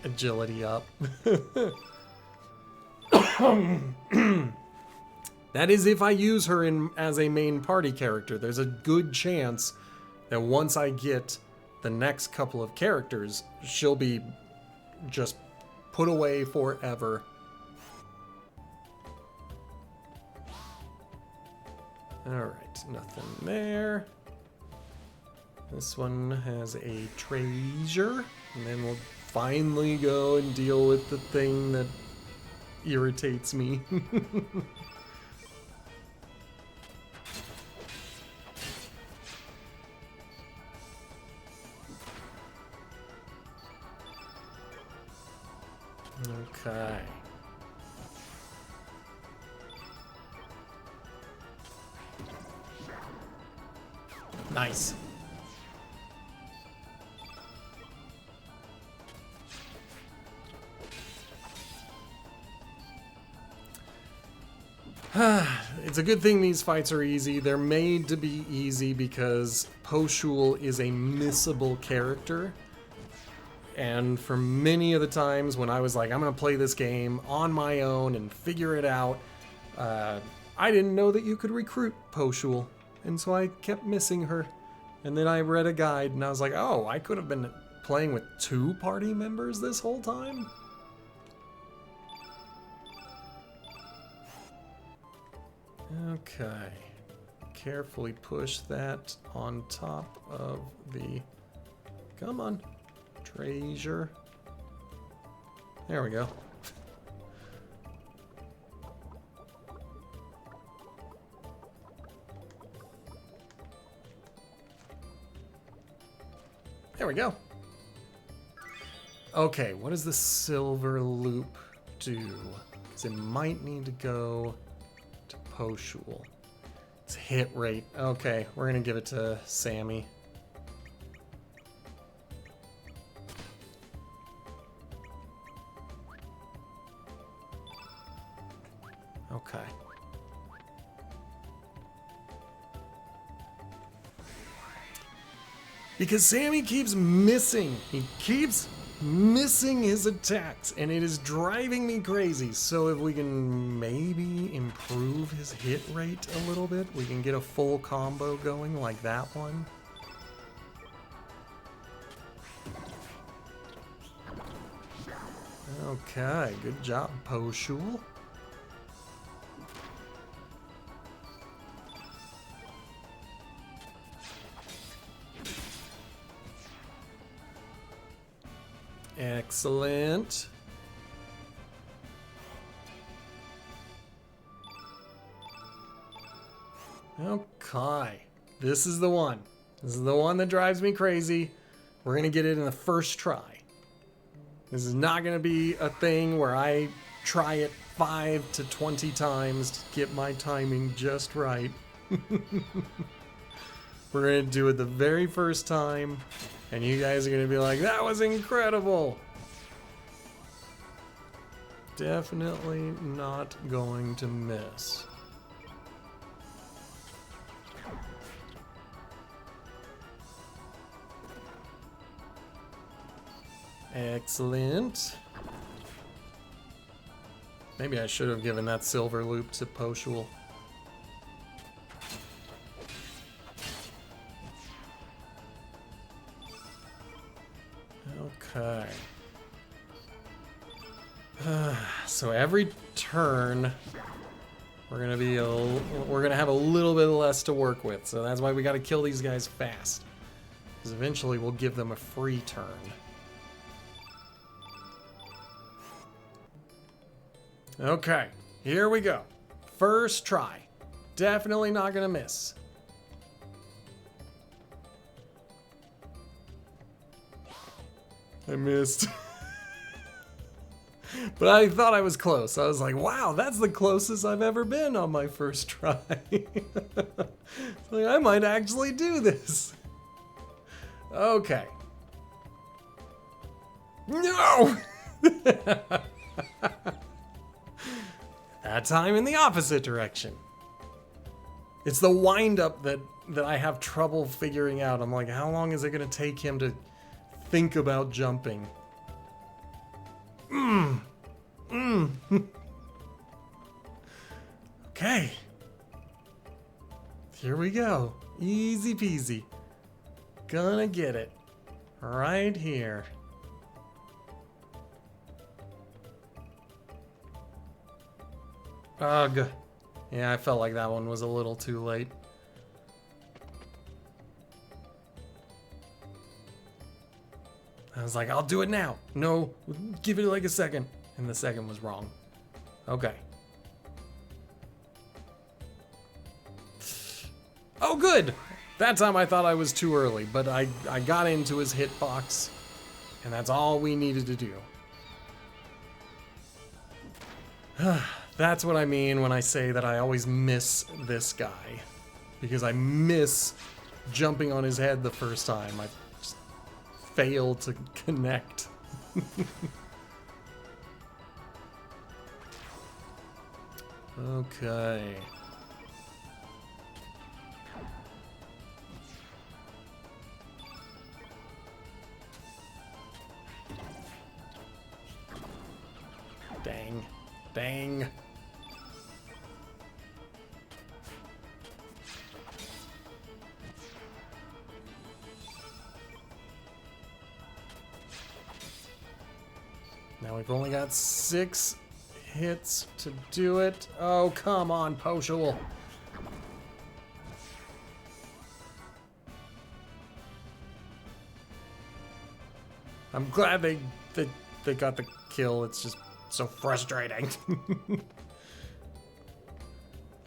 agility up. That is if I use her as a main party character. There's a good chance that once I get the next couple of characters, she'll be just put away forever. Alright, nothing there. This one has a treasure, and then we'll finally go and deal with the thing that irritates me. Okay. Nice. It's a good thing these fights are easy. They're made to be easy because Poshul is a missable character. And for many of the times when I was like, I'm going to play this game on my own and figure it out, I didn't know that you could recruit Poshul. And so I kept missing her. And then I read a guide and I was like, oh, I could have been playing with 2 party members this whole time? Okay. Carefully push that on top of the... Come on. Treasure. There we go. There we go. Okay, what does the silver loop do? Because it might need to go to Poshul. It's hit rate. Okay, we're gonna give it to Sammy. Okay. Because Sammy keeps missing. He keeps missing his attacks, and it is driving me crazy. So if we can maybe improve his hit rate a little bit, we can get a full combo going like that one. Okay, good job, Poshul. Excellent. Okay. This is the one. This is the one that drives me crazy. We're going to get it in the first try. This is not going to be a thing where I try it 5 to 20 times to get my timing just right. We're going to do it the very first time, and you guys are going to be like, that was incredible. Definitely not going to miss. Excellent. Maybe I should have given that silver loop to Poshul. Okay. So every turn we're gonna have a little bit less to work with. So that's why we got to kill these guys fast, because eventually we'll give them a free turn. Okay, here we go. First try. Definitely not gonna miss. I missed. But I thought I was close. I was like, wow, that's the closest I've ever been on my first try. Like, I might actually do this. Okay. No! That time in the opposite direction. It's the wind-up that I have trouble figuring out. I'm like, how long is it going to take him to think about jumping? Okay. Here we go. Easy peasy. Gonna get it. Right here. Ugh. Yeah, I felt like that one was a little too late. I was like, I'll do it now. No, give it like a second. And the second was wrong. Okay. Oh, good. That time I thought I was too early, but I got into his hitbox, and that's all we needed to do. That's what I mean when I say that I always miss this guy. Because I miss jumping on his head the first time. I just fail to connect. Okay. Dang. Dang. Now we've only got 6 hits to do it. Oh, come on, Poshul. I'm glad they got the kill. It's just so frustrating.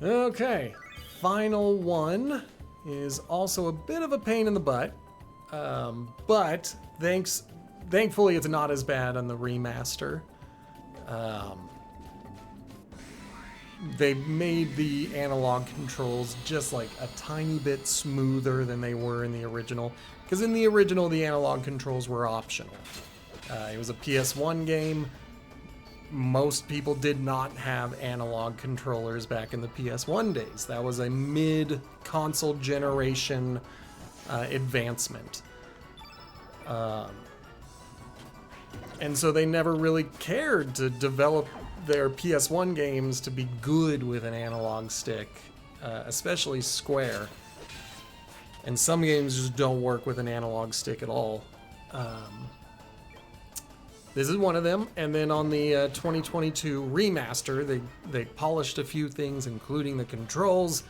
Okay, final one is also a bit of a pain in the butt, but thankfully it's not as bad on the remaster. They made the analog controls just like a tiny bit smoother than they were in the original, because in the original the analog controls were optional. It was a PS1 game. Most people did not have analog controllers back in the PS1 days. That was a mid-console generation advancement. And so they never really cared to develop their PS1 games to be good with an analog stick, especially Square. And some games just don't work with an analog stick at all. This is one of them, and then on the 2022 remaster, they polished a few things, including the controls,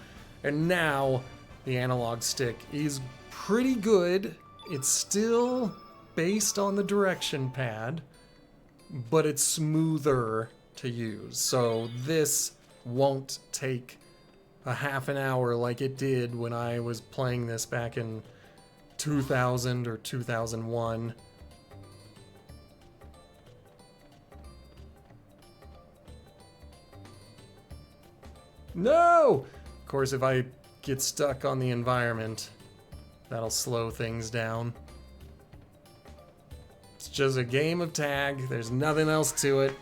and now the analog stick is pretty good. It's still based on the direction pad, but it's smoother to use. So this won't take a half an hour like it did when I was playing this back in 2000 or 2001. No! Of course, if I get stuck on the environment, that'll slow things down. It's just a game of tag. There's nothing else to it.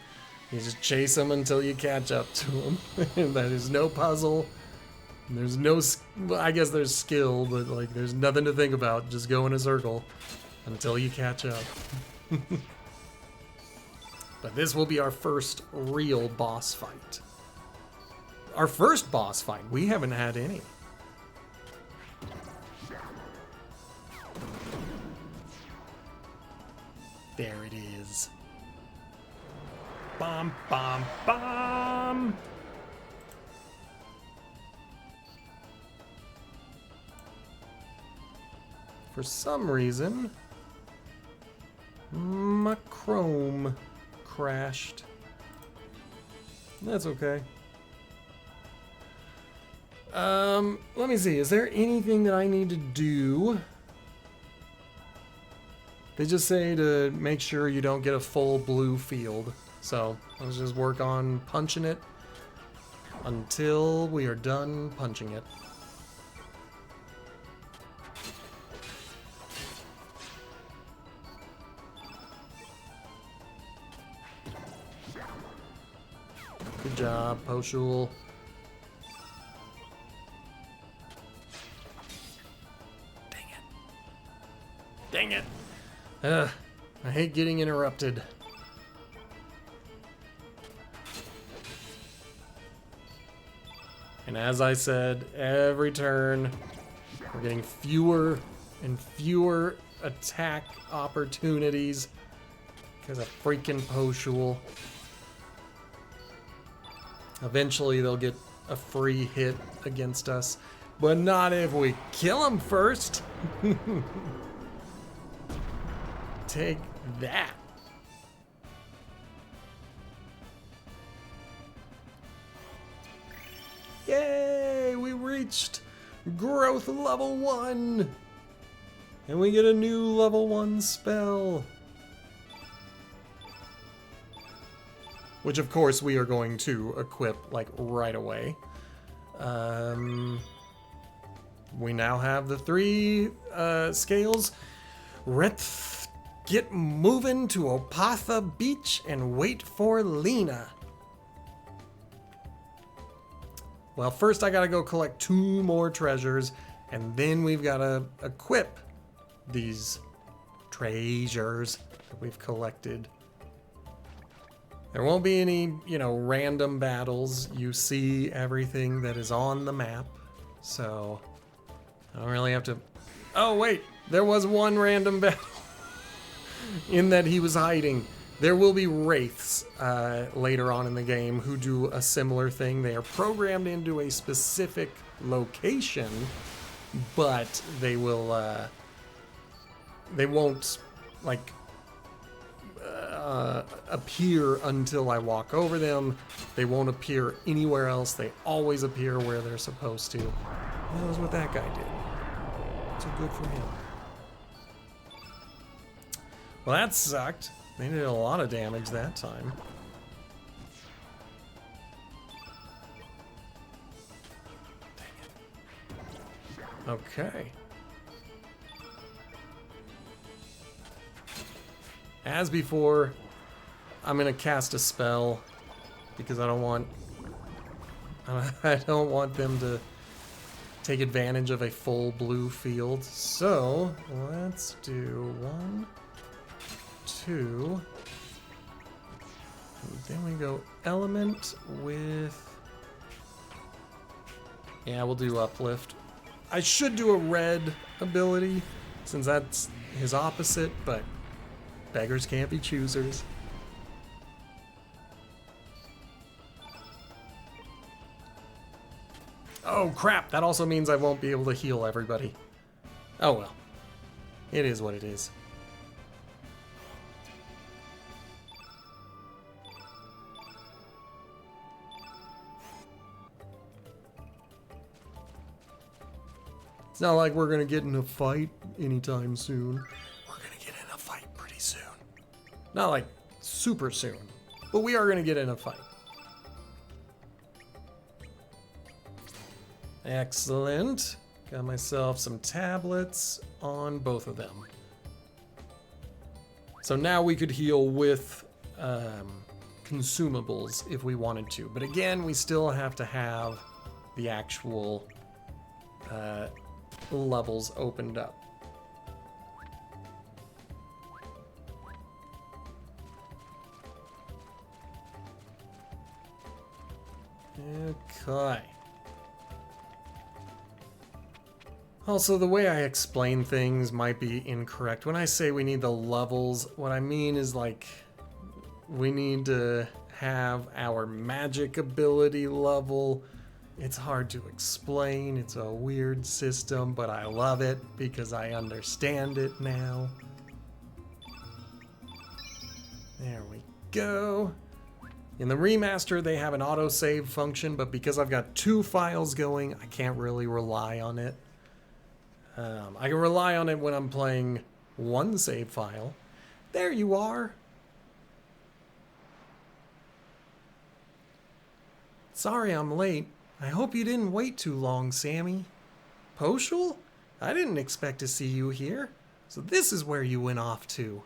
You just chase them until you catch up to them. There's no puzzle. There's no... Well, I guess there's skill, but like there's nothing to think about. Just go in a circle until you catch up. But this will be our first real boss fight. Our first boss fight. We haven't had any. There it is. Bom, bom, bom! For some reason, my Chrome crashed. That's okay. Let me see. Is there anything that I need to do? They just say to make sure you don't get a full blue field. So let's just work on punching it until we are done punching it. Good job, Poshul. Dang it. Dang it. I hate getting interrupted. And as I said, every turn, we're getting fewer and fewer attack opportunities because of freaking Poshul. Eventually they'll get a free hit against us, but not if we kill them first. Take that. Yay! We reached growth level 1! And we get a new level 1 spell. Which of course we are going to equip like right away. We now have the 3 scales. Let's get moving to Opatha Beach and wait for Lena. Well, first I gotta go collect 2 more treasures, and then we've gotta equip these treasures that we've collected. There won't be any, you know, random battles. You see everything that is on the map, so I don't really have to... Oh, wait, there was one random battle in that he was hiding. There will be wraiths later on in the game who do a similar thing. They are programmed into a specific location, but they will, they won't, like, appear until I walk over them. They won't appear anywhere else. They always appear where they're supposed to. That was what that guy did. So good for him. Well, that sucked. They did a lot of damage that time. Dang it. Okay. As before, I'm gonna cast a spell because I don't want them to take advantage of a full blue field. So let's do 1, 2, and then we go element with, yeah, we'll do uplift. I should do a red ability since that's his opposite, but beggars can't be choosers. Oh crap, that also means I won't be able to heal everybody. Oh well, it is what it is. It's not like we're gonna get in a fight anytime soon. We're gonna get in a fight pretty soon. Not like super soon, but we are gonna get in a fight. Excellent. Got myself some tablets on both of them. So now we could heal with consumables if we wanted to. But again, we still have to have the actual levels opened up. Okay. Also, the way I explain things might be incorrect. When I say we need the levels, what I mean is like we need to have our magic ability level. It's hard to explain. It's a weird system, but I love it because I understand it now. There we go. In the remaster, they have an autosave function, but because I've got 2 files going, I can't really rely on it. I can rely on it when I'm playing 1 save file. There you are. Sorry I'm late. I hope you didn't wait too long, Sammy. Poshul? I didn't expect to see you here. So this is where you went off to.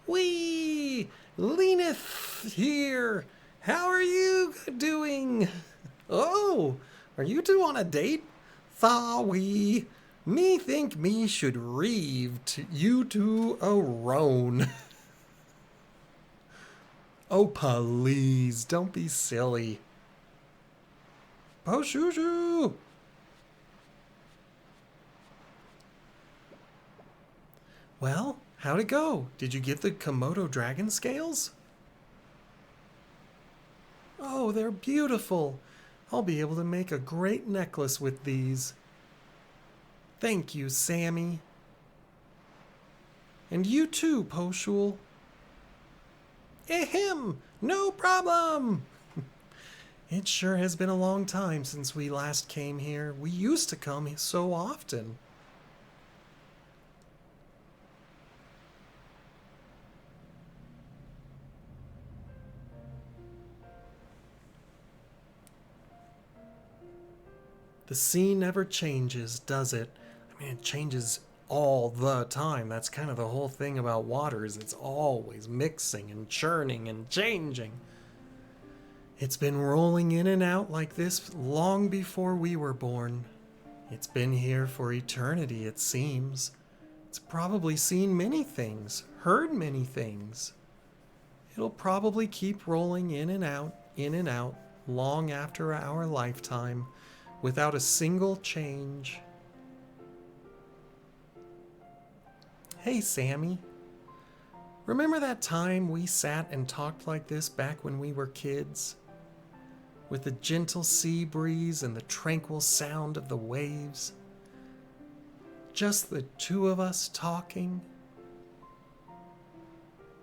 Wee! Leaneth here. How are you doing? Oh, are you two on a date? Thaw we. Me think me should reeve to you two a roan. Oh, please, don't be silly. Poshushu! Well, how'd it go? Did you get the Komodo dragon scales? Oh, they're beautiful. I'll be able to make a great necklace with these. Thank you, Sammy. And you too, Poshul. Ahem, no problem. It sure has been a long time since we last came here. We used to come so often. The sea never changes, does it? I mean, it changes all the time. That's kind of the whole thing about water, is it's always mixing and churning and changing. It's been rolling in and out like this long before we were born. It's been here for eternity, it seems. It's probably seen many things, heard many things. It'll probably keep rolling in and out, long after our lifetime, without a single change. Hey, Sammy. Remember that time we sat and talked like this back when we were kids? With the gentle sea breeze and the tranquil sound of the waves? Just the 2 of us talking?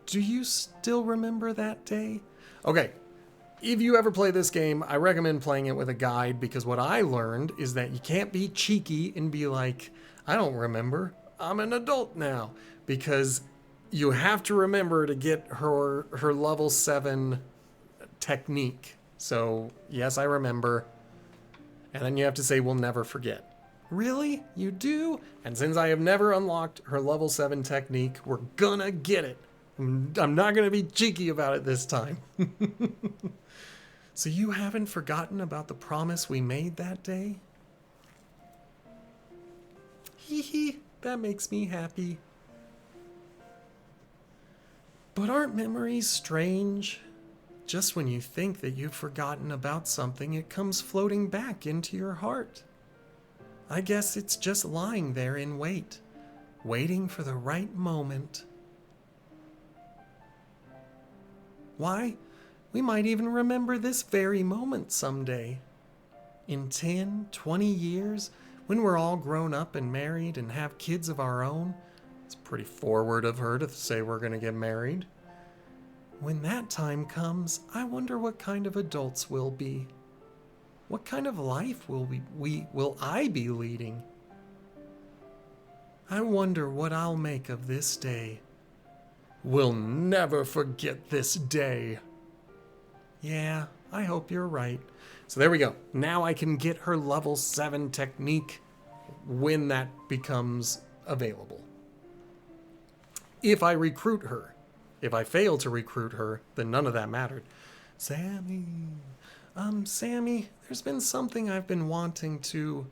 Do you still remember that day? Okay. If you ever play this game, I recommend playing it with a guide, because what I learned is that you can't be cheeky and be like, I don't remember, I'm an adult now, because you have to remember to get her level 7 technique. So, yes, I remember. And then you have to say, we'll never forget. Really? You do? And since I have never unlocked her level 7 technique, we're gonna get it. I'm not gonna be cheeky about it this time. So you haven't forgotten about the promise we made that day? Hee hee, that makes me happy. But aren't memories strange? Just when you think that you've forgotten about something, it comes floating back into your heart. I guess it's just lying there in wait, waiting for the right moment. Why? We might even remember this very moment someday. In 10, 20 years, when we're all grown up and married and have kids of our own. It's pretty forward of her to say we're going to get married. When that time comes, I wonder what kind of adults we'll be. What kind of life will I be leading? I wonder what I'll make of this day. We'll never forget this day. Yeah, I hope you're right. So there we go. Now I can get her level 7 technique when that becomes available. If I recruit her. If I fail to recruit her, then none of that mattered. Sammy. Sammy, there's been something I've been wanting to...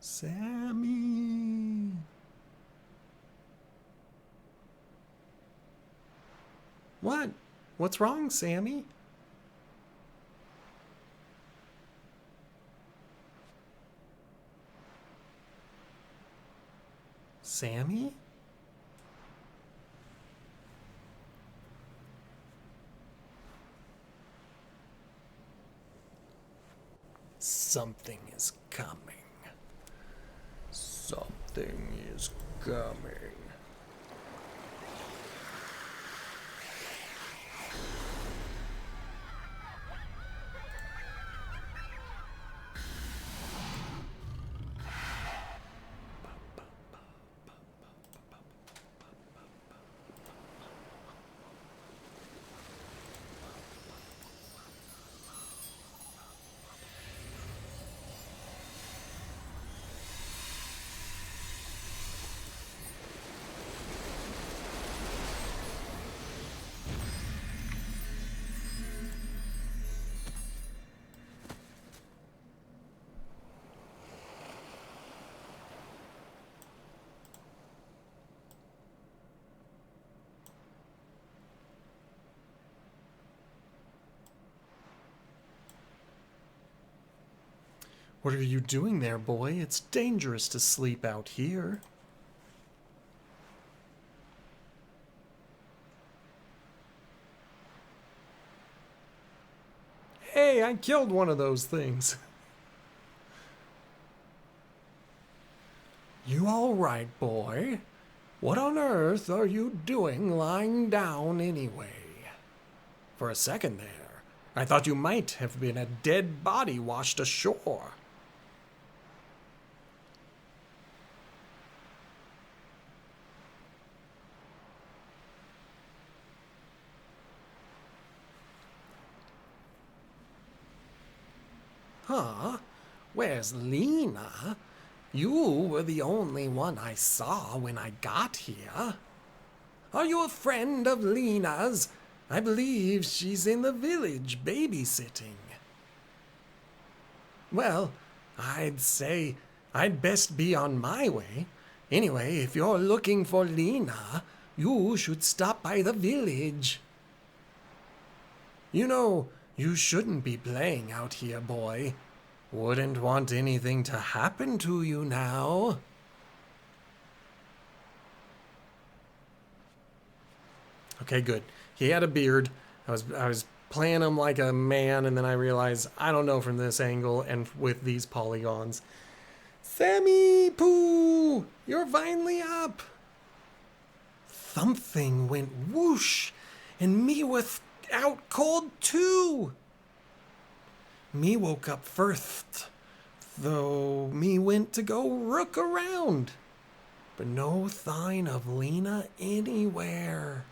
Sammy. What? What's wrong, Sammy? Sammy? Something is coming. Something is coming. What are you doing there, boy? It's dangerous to sleep out here. Hey, I killed one of those things. You all right, boy? What on earth are you doing lying down anyway? For a second there, I thought you might have been a dead body washed ashore. Huh? Where's Lena? You were the only one I saw when I got here. Are you a friend of Lena's? I believe she's in the village babysitting. Well, I'd say I'd best be on my way. Anyway, if you're looking for Lena, you should stop by the village. You know, you shouldn't be playing out here, boy. Wouldn't want anything to happen to you now. Okay, good. He had a beard. I was playing him like a man, and then I realized I don't know from this angle and with these polygons. Sammy Poo, you're finally up. Something went whoosh, and me was out cold too. Me woke up first, though me went to go rook around, but no sign of Lena anywhere.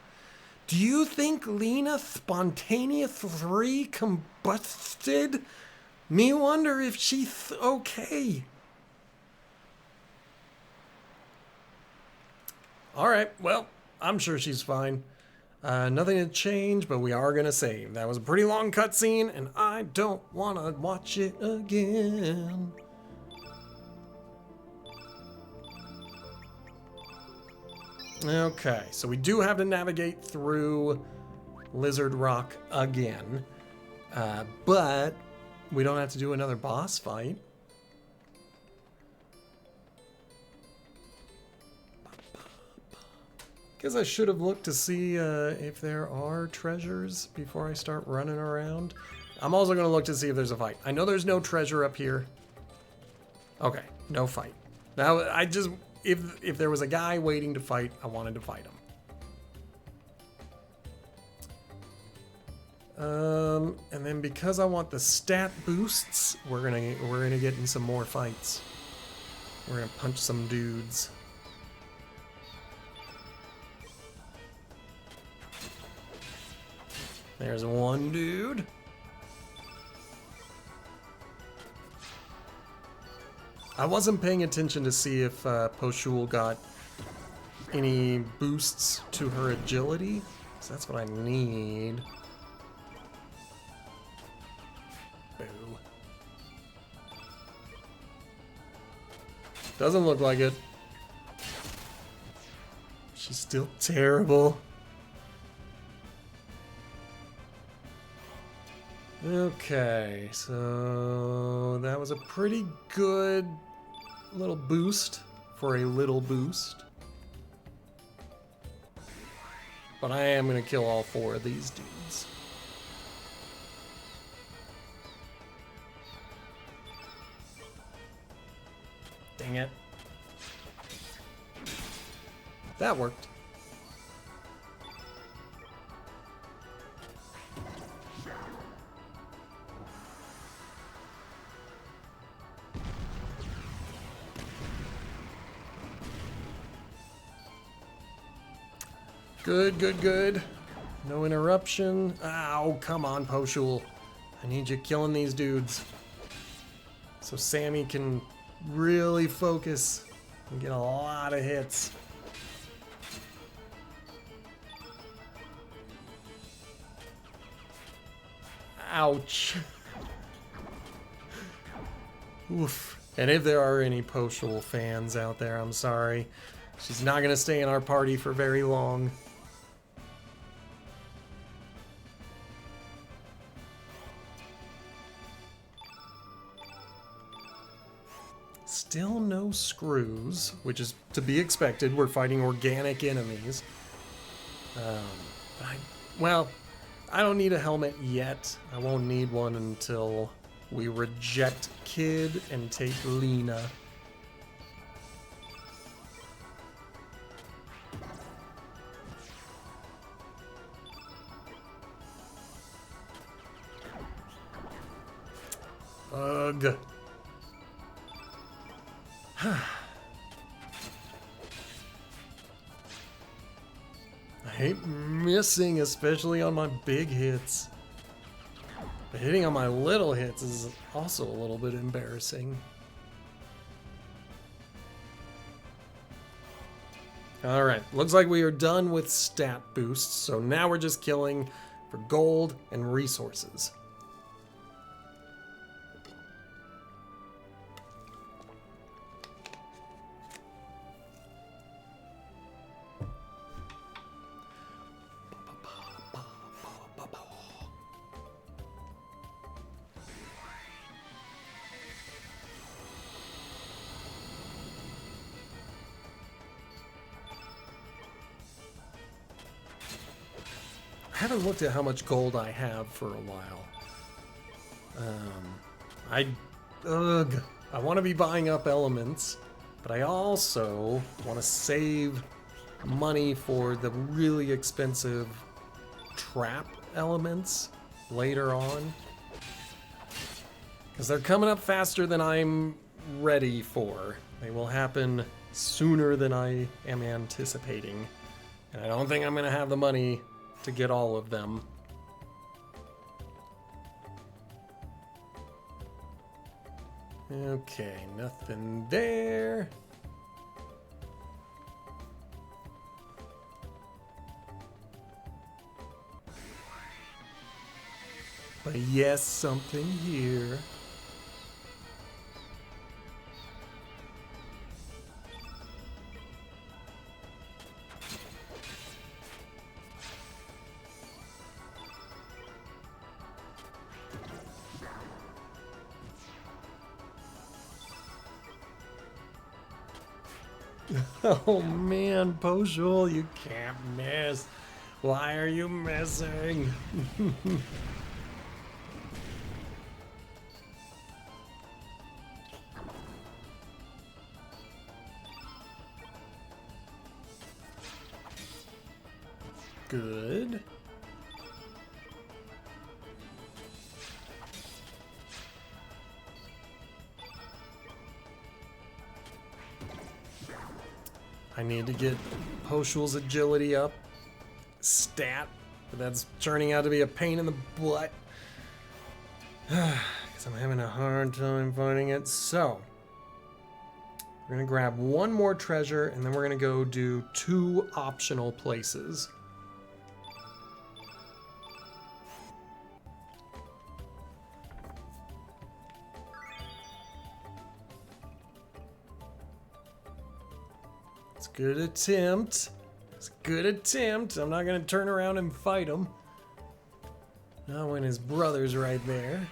Do you think Lena spontaneously combusted? Me wonder if she's okay. All right, well, I'm sure she's fine. Nothing to change, but we are going to save. That was a pretty long cutscene, and I don't want to watch it again. Okay, so we do have to navigate through Lizard Rock again, but we don't have to do another boss fight. Guess I should have looked to see if there are treasures before I start running around. I'm also going to look to see if there's a fight. I know there's no treasure up here. Okay, no fight. Now, I just... If there was a guy waiting to fight, I wanted to fight him. And then because I want the stat boosts, we're gonna get in some more fights. We're gonna punch some dudes. There's one dude. I wasn't paying attention to see if Poshul got any boosts to her agility, so that's what I need. Boo. Doesn't look like it. She's still terrible. Okay, so that was a pretty good little boost for a little boost. But I am going to kill all 4 of these dudes. Dang it. That worked. Good, good, good. No interruption. Ow, come on, Poshul. I need you killing these dudes. So Sammy can really focus and get a lot of hits. Ouch. Oof. And if there are any Poshul fans out there, I'm sorry. She's not gonna stay in our party for very long. Still no screws, which is to be expected. We're fighting organic enemies. Well, I don't need a helmet yet. I won't need one until we reject Kid and take Lena. Ugh. I hate missing, especially on my big hits. But hitting on my little hits is also a little bit embarrassing. Alright, looks like we are done with stat boosts, so now we're just killing for gold and resources. I haven't looked at how much gold I have for a while. I want to be buying up elements, but I also want to save money for the really expensive trap elements later on. Because they're coming up faster than I'm ready for. They will happen sooner than I am anticipating. And I don't think I'm going to have the money to get all of them. Okay, nothing there. But yes, something here. Oh man, Poshul, you can't miss. Why are you missing? Good. I need to get Poshul's agility up. Stat. But that's turning out to be a pain in the butt. Because I'm having a hard time finding it. So, we're going to grab one more treasure, and then we're going to go do 2 optional places. It's a good attempt. It's a good attempt. I'm not going to turn around and fight him. Not when his brother's right there.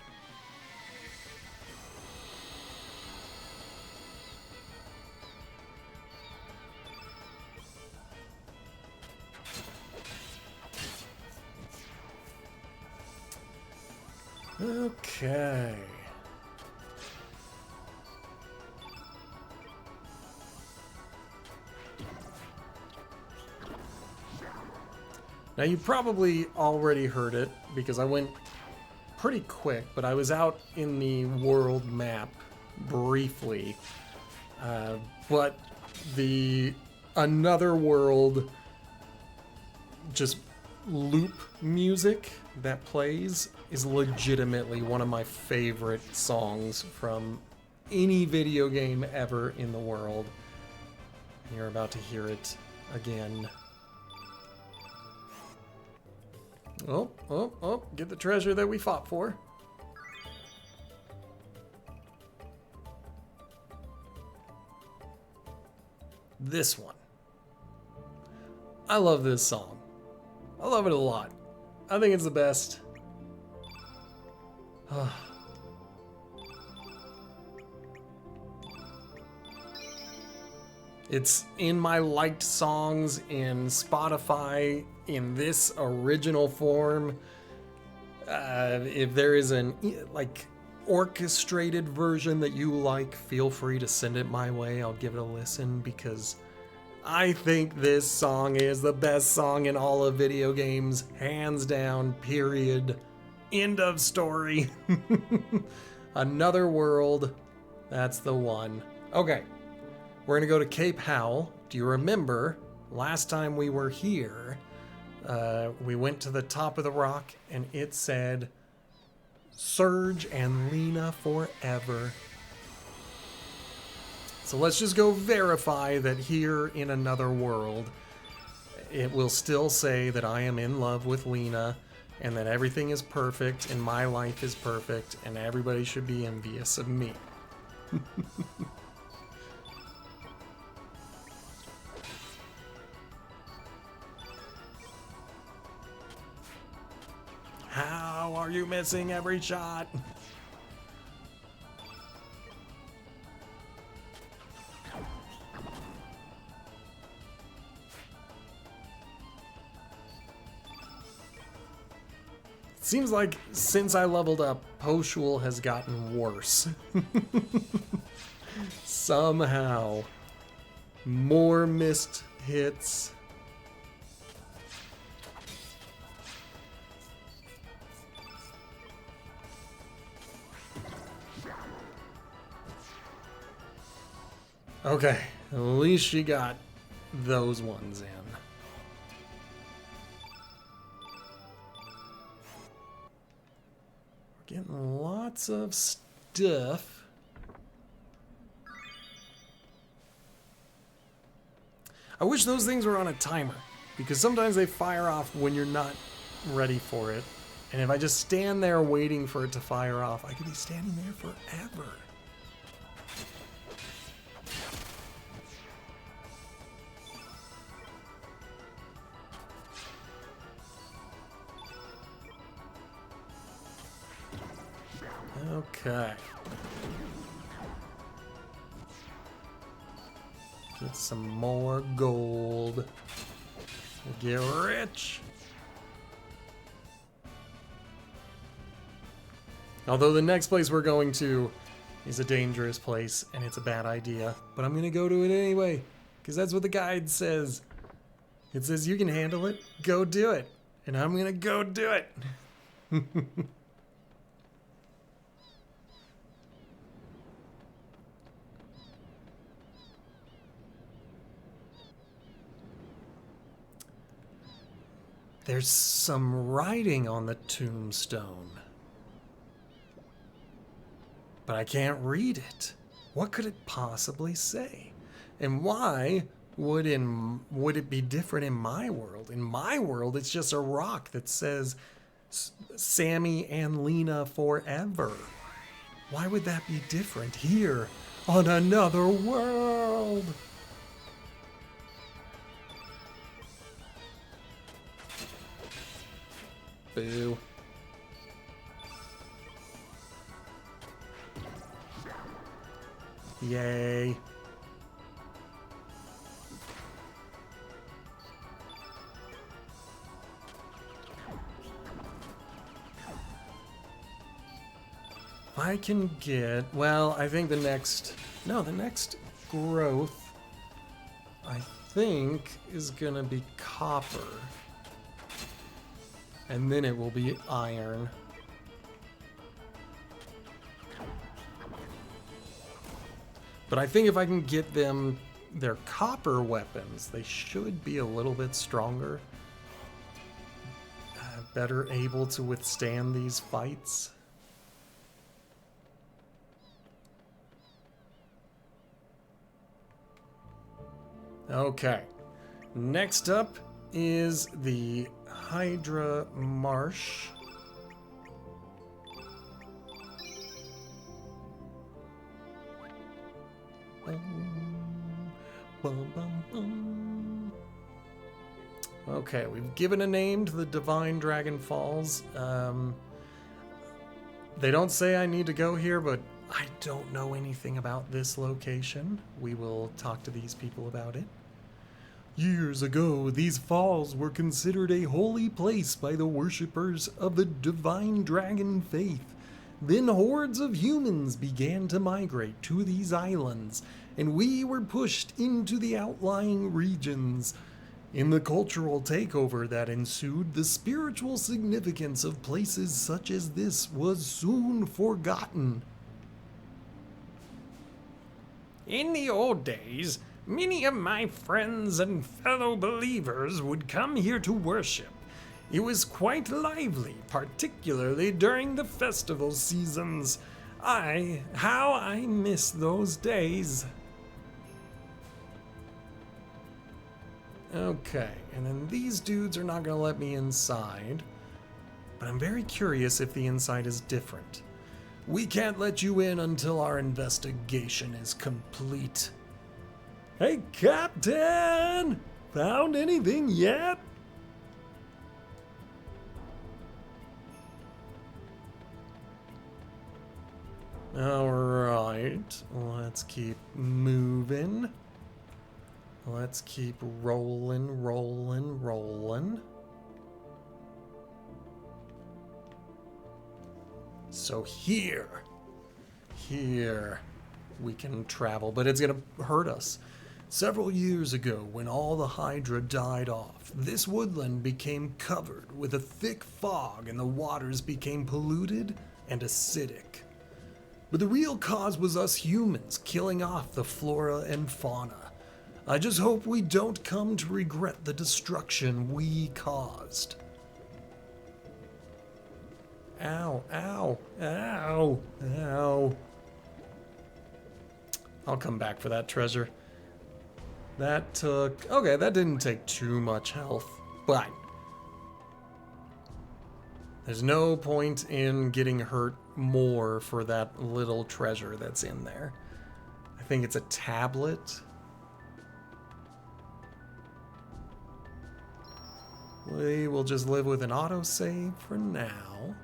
Okay. Now you probably already heard it because I went pretty quick, but I was out in the world map briefly. But the Another World just loop music that plays is legitimately one of my favorite songs from any video game ever in the world. You're about to hear it again. Oh, oh, oh, get the treasure that we fought for. This one. I love this song. I love it a lot. I think it's the best. It's in my liked songs in Spotify in this original form. If there is an orchestrated version that you like, feel free to send it my way. I'll give it a listen because I think this song is the best song in all of video games, hands down, period. End of story. Another World, that's the one. Okay, we're gonna go to Cape Howell. Do you remember last time we were here, we went to the top of the rock and it said, Surge and Lena forever. So let's just go verify that here in Another World, it will still say that I am in love with Lena and that everything is perfect and my life is perfect and everybody should be envious of me. How are you missing every shot? Seems like since I leveled up, Poshul has gotten worse. Somehow. More missed hits. Okay, at least she got those ones in. Getting lots of stuff. I wish those things were on a timer, because sometimes they fire off when you're not ready for it. And if I just stand there waiting for it to fire off, I could be standing there forever. Okay. Get some more gold. Get rich. Although the next place we're going to is a dangerous place and it's a bad idea, but I'm gonna go to it anyway, because that's what the guide says. It says you can handle it, go do it. And I'm gonna go do it. There's some writing on the tombstone, but I can't read it. What could it possibly say? And why would it be different in my world? In my world, it's just a rock that says Sammy and Lena forever. Why would that be different here on another world? Boo. Yay. If I can get, well, I think the next growth, I think, is gonna be copper. And then it will be iron. But I think if I can get them their copper weapons, they should be a little bit stronger. Better able to withstand these fights. Okay. Next up is the Hydra Marsh. Okay, we've given a name to the Divine Dragon Falls. They don't say I need to go here, but I don't know anything about this location. We will talk to these people about it. Years ago, these falls were considered a holy place by the worshippers of the Divine Dragon faith. Then hordes of humans began to migrate to these islands, and we were pushed into the outlying regions. In the cultural takeover that ensued, the spiritual significance of places such as this was soon forgotten. In the old days, many of my friends and fellow believers would come here to worship. It was quite lively, particularly during the festival seasons. How I miss those days. Okay, and then these dudes are not going to let me inside, but I'm very curious if the inside is different. We can't let you in until our investigation is complete. Hey, Captain! Found anything yet? Alright, let's keep moving. Let's keep rolling. So here we can travel, but it's gonna hurt us. Several years ago, when all the Hydra died off, this woodland became covered with a thick fog and the waters became polluted and acidic. But the real cause was us humans killing off the flora and fauna. I just hope we don't come to regret the destruction we caused. Ow, ow, ow, ow. I'll come back for that treasure. That took... Okay, that didn't take too much health, but there's no point in getting hurt more for that little treasure that's in there. I think it's a tablet. We will just live with an autosave for now.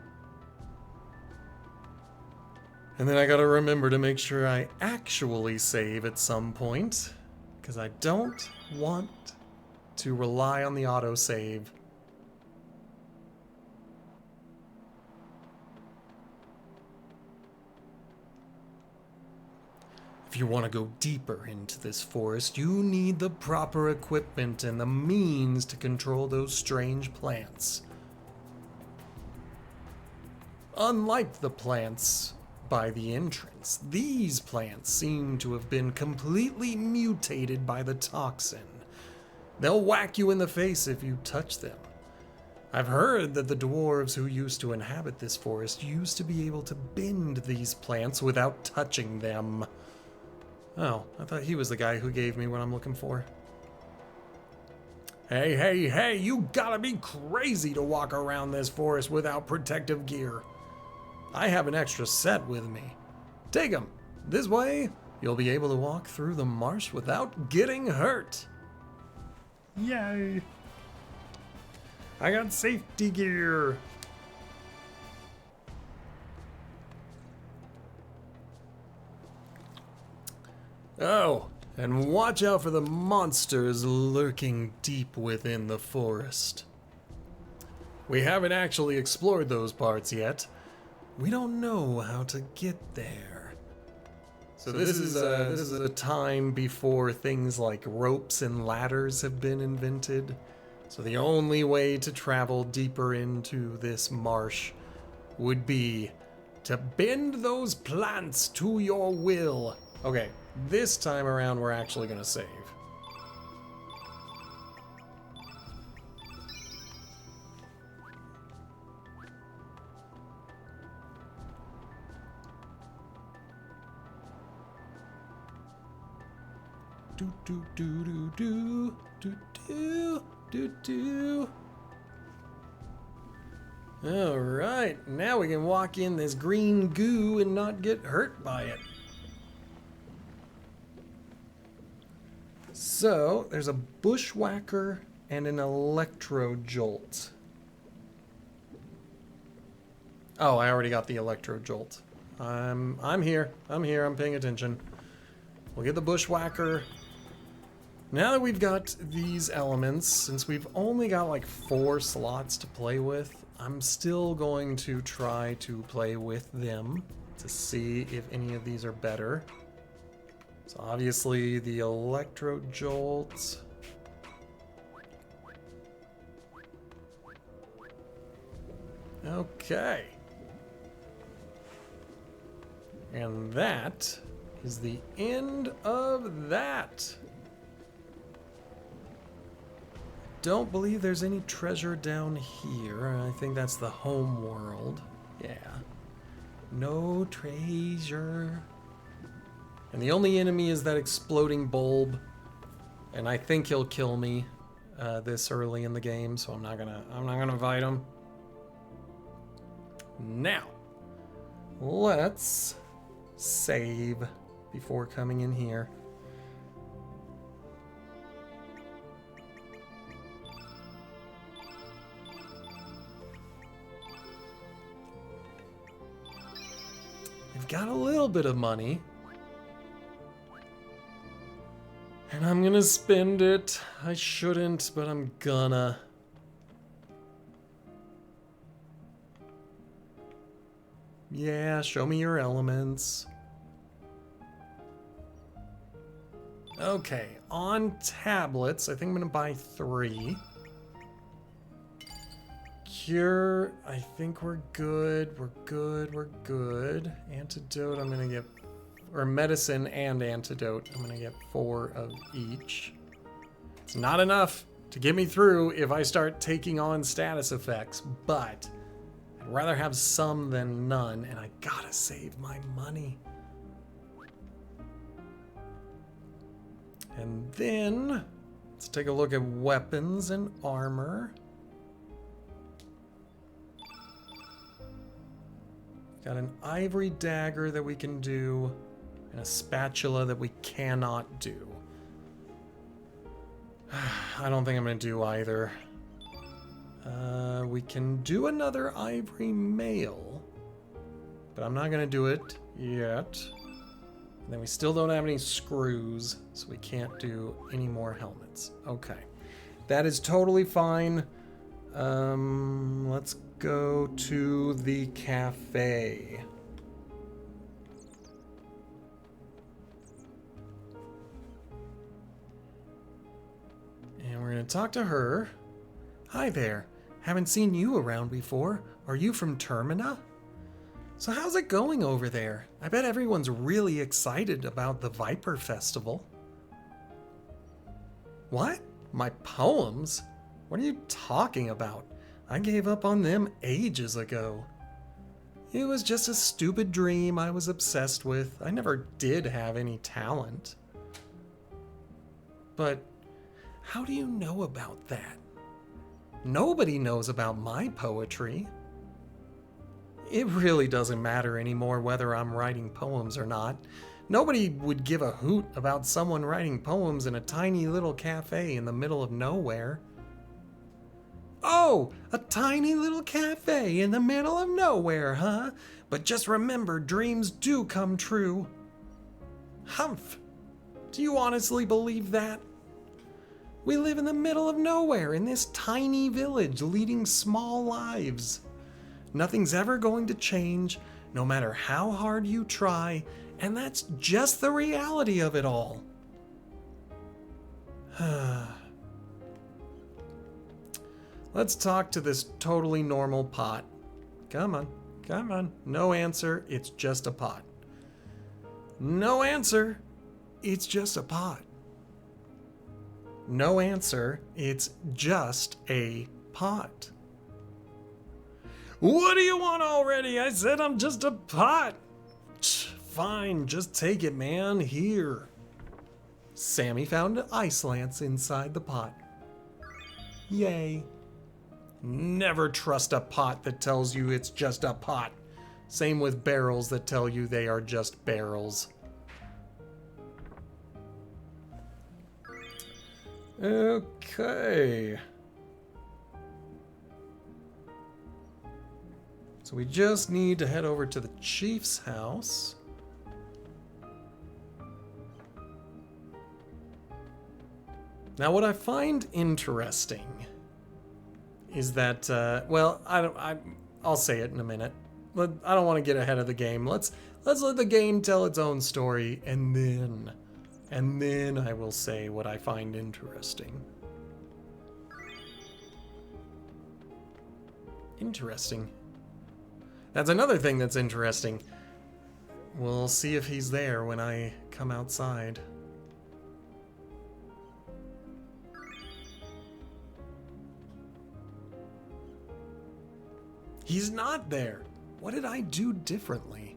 And then I gotta remember to make sure I actually save at some point, because I don't want to rely on the autosave. If you want to go deeper into this forest, you need the proper equipment and the means to control those strange plants. Unlike the plants by the entrance, these plants seem to have been completely mutated by the toxin. They'll whack you in the face if you touch them. I've heard that the dwarves who used to inhabit this forest used to be able to bend these plants without touching them. Oh, I thought he was the guy who gave me what I'm looking for. Hey, hey, hey, you gotta be crazy to walk around this forest without protective gear. I have an extra set with me. Take 'em. This way, you'll be able to walk through the marsh without getting hurt. Yay! I got safety gear. Oh, and watch out for the monsters lurking deep within the forest. We haven't actually explored those parts yet. We don't know how to get there. So this is a time before things like ropes and ladders have been invented. So the only way to travel deeper into this marsh would be to bend those plants to your will. Okay, this time around we're actually gonna save. Do do do do do do do do do. All right, now we can walk in this green goo and not get hurt by it. So there's a bushwhacker and an electro jolt. Oh, I already got the electro jolt. I'm here. I'm paying attention. We'll get the bushwhacker. Now that we've got these elements, since we've only got like 4 slots to play with, I'm still going to try to play with them to see if any of these are better. So obviously the electro jolt. Okay. And that is the end of that. Don't believe there's any treasure down here. I think that's the home world. Yeah. No treasure. And the only enemy is that exploding bulb. And I think he'll kill me this early in the game, so I'm not gonna fight him. Now, let's save before coming in here. We've got a little bit of money. And I'm gonna spend it. I shouldn't, but I'm gonna. Yeah, show me your elements. Okay, on tablets, I think I'm gonna buy 3. Cure, I think we're good. We're good. Antidote, I'm gonna get, or medicine and antidote, I'm gonna get 4 of each. It's not enough to get me through if I start taking on status effects, but I'd rather have some than none, and I gotta save my money. And then, let's take a look at weapons and armor. Got an ivory dagger that we can do, and a spatula that we cannot do. I don't think I'm going to do either. We can do another ivory mail, but I'm not going to do it yet. And then we still don't have any screws, so we can't do any more helmets. Okay. That is totally fine. Let's go to the cafe. And we're going to talk to her. Hi there. Haven't seen you around before. Are you from Termina? So how's it going over there? I bet everyone's really excited about the Viper Festival. What? My poems? What are you talking about? I gave up on them ages ago. It was just a stupid dream I was obsessed with. I never did have any talent. But how do you know about that? Nobody knows about my poetry. It really doesn't matter anymore whether I'm writing poems or not. Nobody would give a hoot about someone writing poems in a tiny little cafe in the middle of nowhere. Oh, a tiny little cafe in the middle of nowhere, huh? But just remember, dreams do come true. Humph! Do you honestly believe that? We live in the middle of nowhere in this tiny village leading small lives. Nothing's ever going to change, no matter how hard you try, and that's just the reality of it all. Let's talk to this totally normal pot. Come on, come on. No answer, it's just a pot. No answer, it's just a pot. No answer, it's just a pot. What do you want already? I said I'm just a pot. Fine, just take it, man. Here. Sammy found ice lance inside the pot. Yay. Never trust a pot that tells you it's just a pot. Same with barrels that tell you they are just barrels. Okay. So we just need to head over to the chief's house. Now, what I find interesting is that, well, I'll say it in a minute. I don't want to get ahead of the game. Let's let the game tell its own story, and then I will say what I find interesting. Interesting. That's another thing that's interesting. We'll see if he's there when I come outside. He's not there. What did I do differently?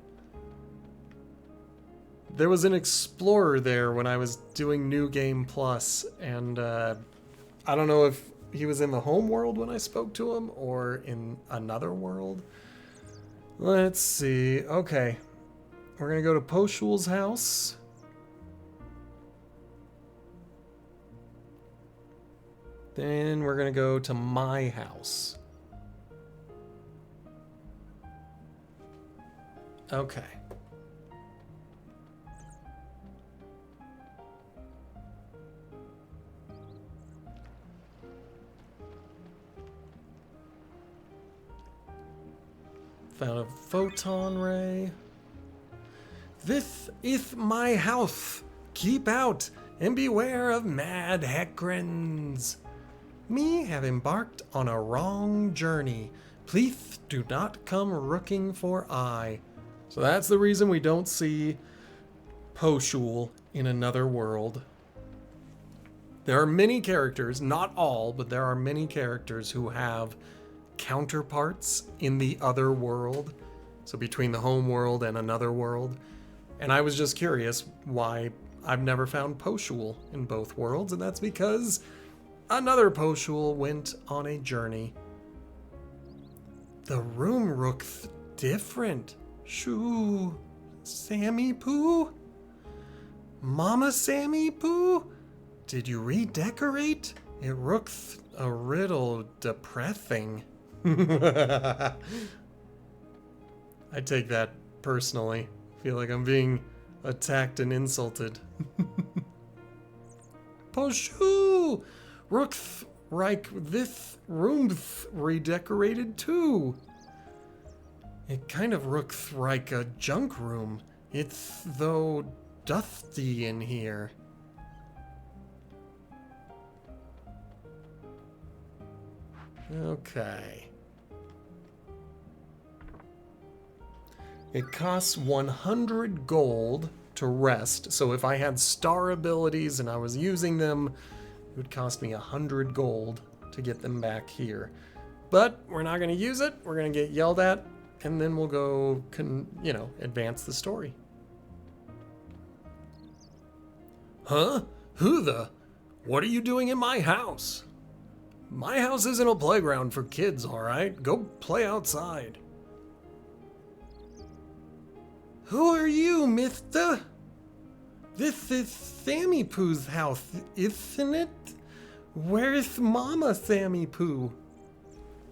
There was an explorer there when I was doing New Game Plus, and I don't know if he was in the home world when I spoke to him or in another world. Let's see. Okay. We're going to go to Poshul's house. Then we're going to go to my house. Okay. Found a photon ray. This is my house. Keep out and beware of mad Hekrans. Me have embarked on a wrong journey. Please do not come looking for I. So that's the reason we don't see Poshul in another world. There are many characters, not all, but there are many characters who have counterparts in the other world. So between the home world and another world. And I was just curious why I've never found Poshul in both worlds, and that's because another Poshul went on a journey. The room looks different. Shoo, Sammy Poo? Mama Sammy Poo? Did you redecorate? It looks a little depressing. I take that personally. Feel like I'm being attacked and insulted. Poshoo! Looks like this room's redecorated too. It kind of looks like a junk room. It's though dusty in here. Okay. It costs 100 gold to rest, so if I had star abilities and I was using them, it would cost me 100 gold to get them back here. But we're not going to use it. We're going to get yelled at, and then we'll go, advance the story. Huh? Who the? What are you doing in my house? My house isn't a playground for kids, all right? Go play outside. Who are you, mister? This is Sammy Pooh's house, isn't it? Where's Mama Sammy Pooh?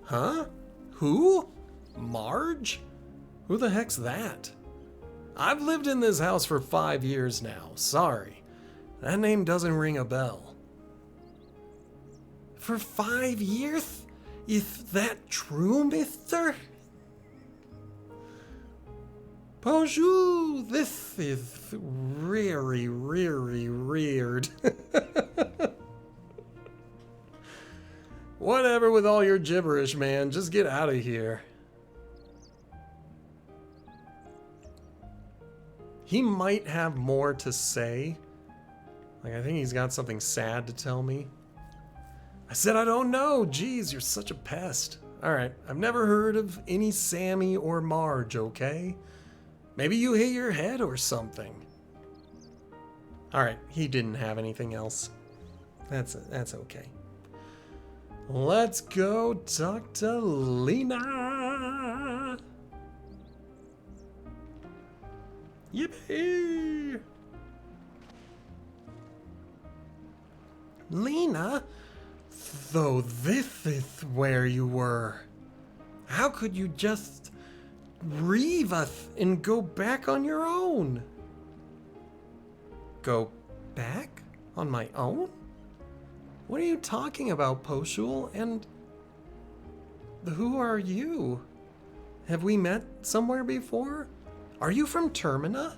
Huh? Who? Marge? Who the heck's that? I've lived in this house for 5 years now. Sorry. That name doesn't ring a bell. For 5 years? Is that true, mister? Bonjour, this is really, really weird. Whatever with all your gibberish, man. Just get out of here. He might have more to say. Like, I think he's got something sad to tell me. I said I don't know. Jeez, you're such a pest. Alright, I've never heard of any Sammy or Marge, okay? Maybe you hit your head or something. Alright, he didn't have anything else. That's okay. Let's go talk to Lena. Yippee! Lena? So this is where you were. How could you just leave us and go back on your own? Go back on my own? What are you talking about, Poshul? And who are you? Have we met somewhere before? Are you from Termina?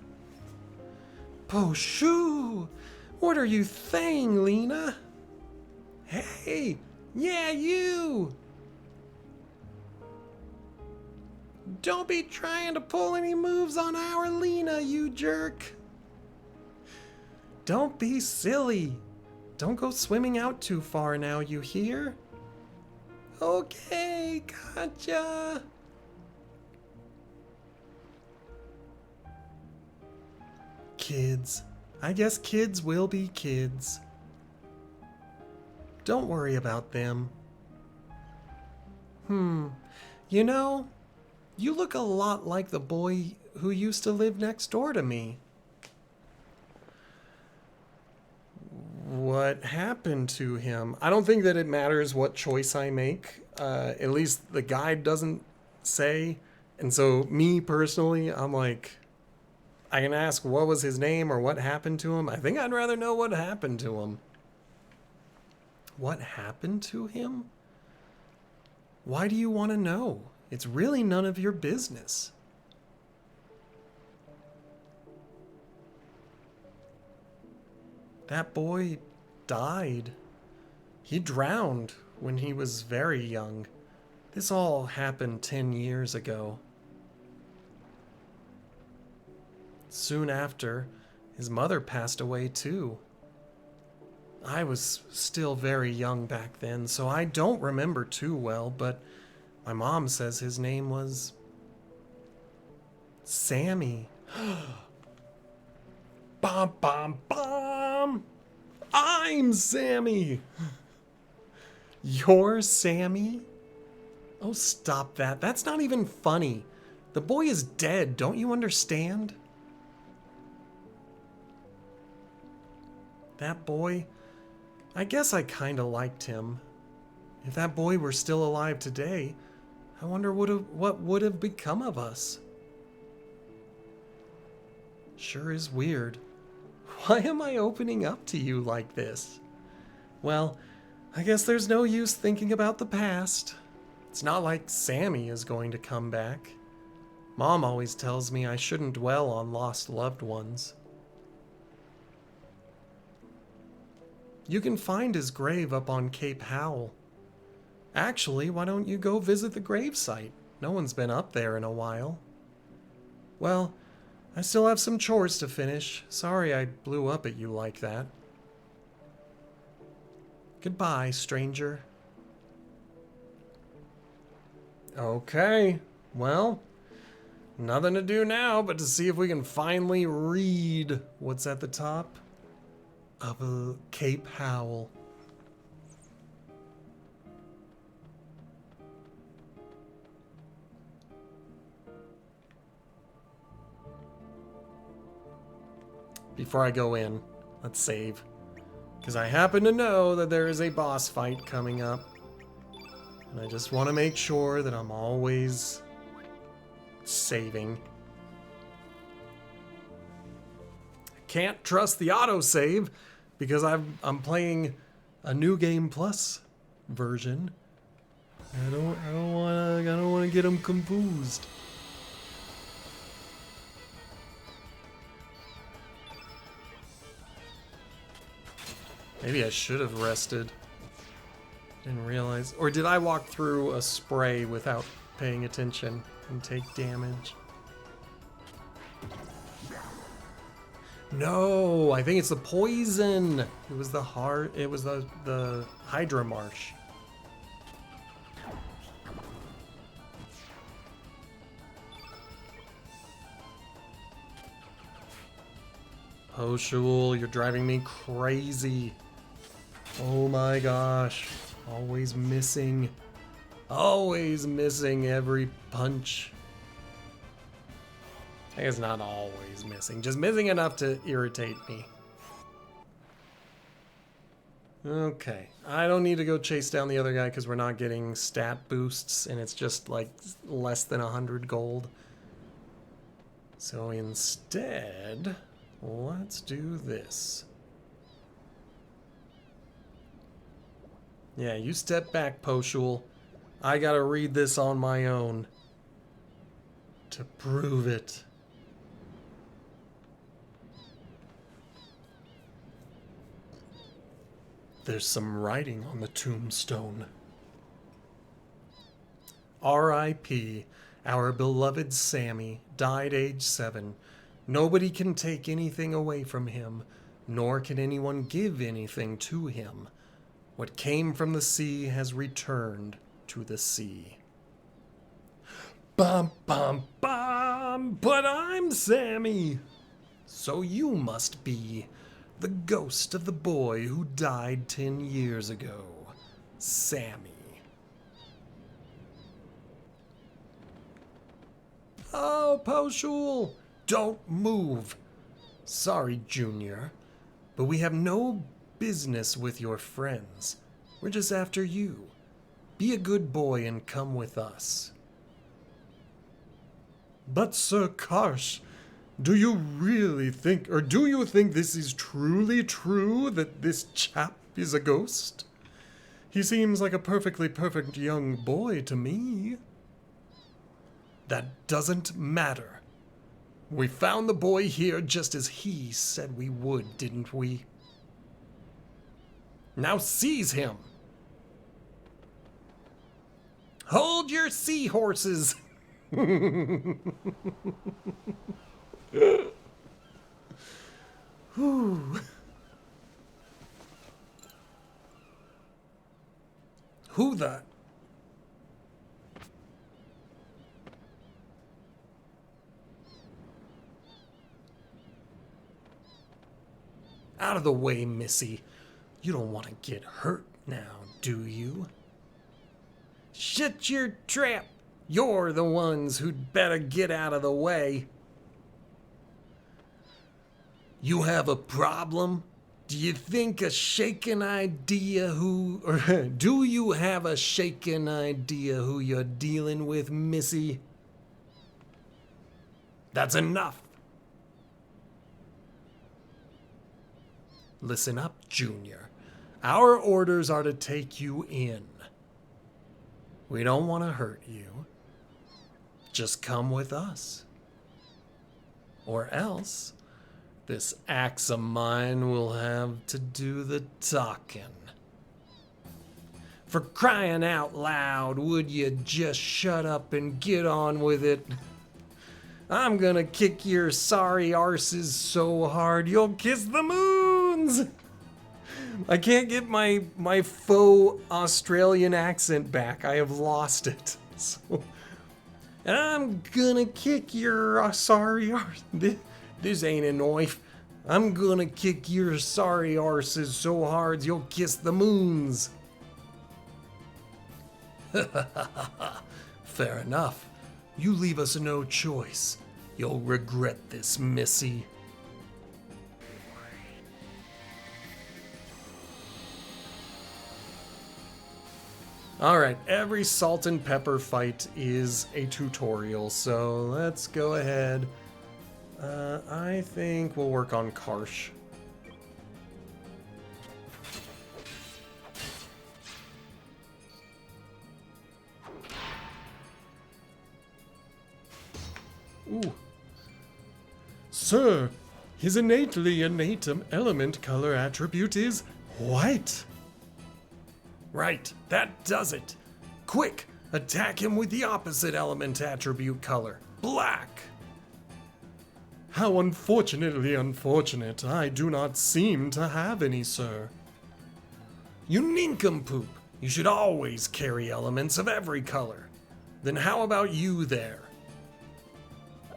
Poshul! What are you saying, Lena? Hey! Yeah, you! Don't be trying to pull any moves on our Lena, you jerk! Don't be silly! Don't go swimming out too far now, you hear? Okay, gotcha! Kids. I guess kids will be kids. Don't worry about them. You know, you look a lot like the boy who used to live next door to me. What happened to him? I don't think that it matters what choice I make. At least the guide doesn't say. And so me personally, I'm like, I can ask what was his name or what happened to him. I think I'd rather know what happened to him. What happened to him? Why do you want to know? It's really none of your business. That boy died. He drowned when he was very young. This all happened 10 years ago. Soon after, his mother passed away too. I was still very young back then, so I don't remember too well, but my mom says his name was Sammy. Bom, bom, bom! I'm Sammy! You're Sammy? Oh, stop that. That's not even funny. The boy is dead, don't you understand? That boy, I guess I kinda liked him. If that boy were still alive today, I wonder what would have become of us. Sure is weird. Why am I opening up to you like this? Well, I guess there's no use thinking about the past. It's not like Sammy is going to come back. Mom always tells me I shouldn't dwell on lost loved ones. You can find his grave up on Cape Howell. Actually, why don't you go visit the gravesite? No one's been up there in a while. Well, I still have some chores to finish. Sorry I blew up at you like that. Goodbye, stranger. Okay, well, nothing to do now but to see if we can finally read what's at the top of Cape Howell. Before I go in, let's save. Because I happen to know that there is a boss fight coming up. And I just want to make sure that I'm always saving. I can't trust the autosave because I'm playing a New Game Plus version. I don't want to get them confused. Maybe I should have rested. Didn't realize. Or did I walk through a spray without paying attention and take damage? No, I think it's the poison. It was the Hydra Marsh. Poshul, you're driving me crazy. Oh my gosh. Always missing. Always missing every punch. I guess not always missing. Just missing enough to irritate me. Okay. I don't need to go chase down the other guy because we're not getting stat boosts and it's just like less than 100 gold. So instead, let's do this. Yeah, you step back, Poshul. I gotta read this on my own to prove it. There's some writing on the tombstone. R.I.P. Our beloved Sammy died age 7. Nobody can take anything away from him, nor can anyone give anything to him. What came from the sea has returned to the sea. Bum, bum, bum, but I'm Sammy. So you must be the ghost of the boy who died 10 years ago, Sammy. Oh, Poshul, don't move. Sorry, Junior, but we have no business with your friends. We're just after you. Be a good boy and come with us. But Sir Karsh, do you really think, or do you think this is truly true that this chap is a ghost? He seems like a perfectly perfect young boy to me. That doesn't matter. We found the boy here just as he said we would, didn't we? Now seize him! Hold your seahorses! Whew. Who the... Out of the way, Missy. You don't want to get hurt now, do you? Shut your trap! You're the ones who'd better get out of the way. You have a problem? Do you think a shaken idea who... Or do you have a shaken idea who you're dealing with, Missy? That's enough. Listen up, Junior. Our orders are to take you in. We don't want to hurt you. Just come with us. Or else, this axe of mine will have to do the talking. For crying out loud, would you just shut up and get on with it? I'm gonna kick your sorry arses so hard you'll kiss the moons! I can't get my faux Australian accent back. I have lost it. So, I'm gonna kick your sorry arse. This ain't a knife. I'm gonna kick your sorry arses so hard you'll kiss the moons. Fair enough. You leave us no choice. You'll regret this, Missy. Alright, every salt and pepper fight is a tutorial, so let's go ahead. I think we'll work on Karsh. Ooh. Sir, his innate element color attribute is white. Right, that does it. Quick, attack him with the opposite element attribute color, black. How unfortunately unfortunate. I do not seem to have any, sir. You nincompoop. You should always carry elements of every color. Then how about you there?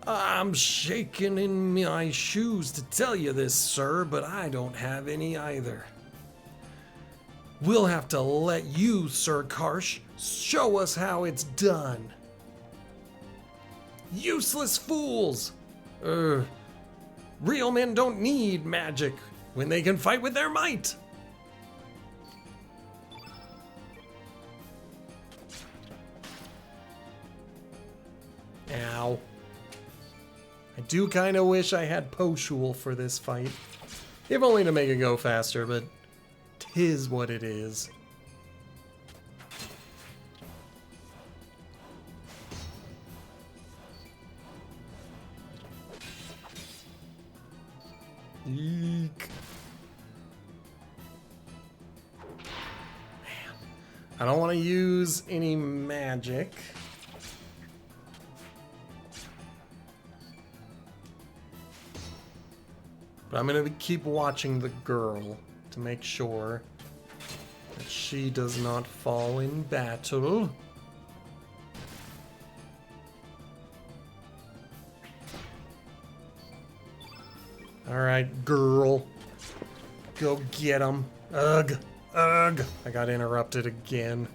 I'm shaking in my shoes to tell you this, sir, but I don't have any either. We'll have to let you, Sir Karsh, show us how it's done. Useless fools! Real men don't need magic when they can fight with their might. Ow. I do kind of wish I had Poshul for this fight. If only to make it go faster, but 'tis what it is. Eek. Man, I don't want to use any magic. But I'm going to keep watching the girl to make sure that she does not fall in battle. Alright, girl. Go get him. Ugh. Ugh. I got interrupted again.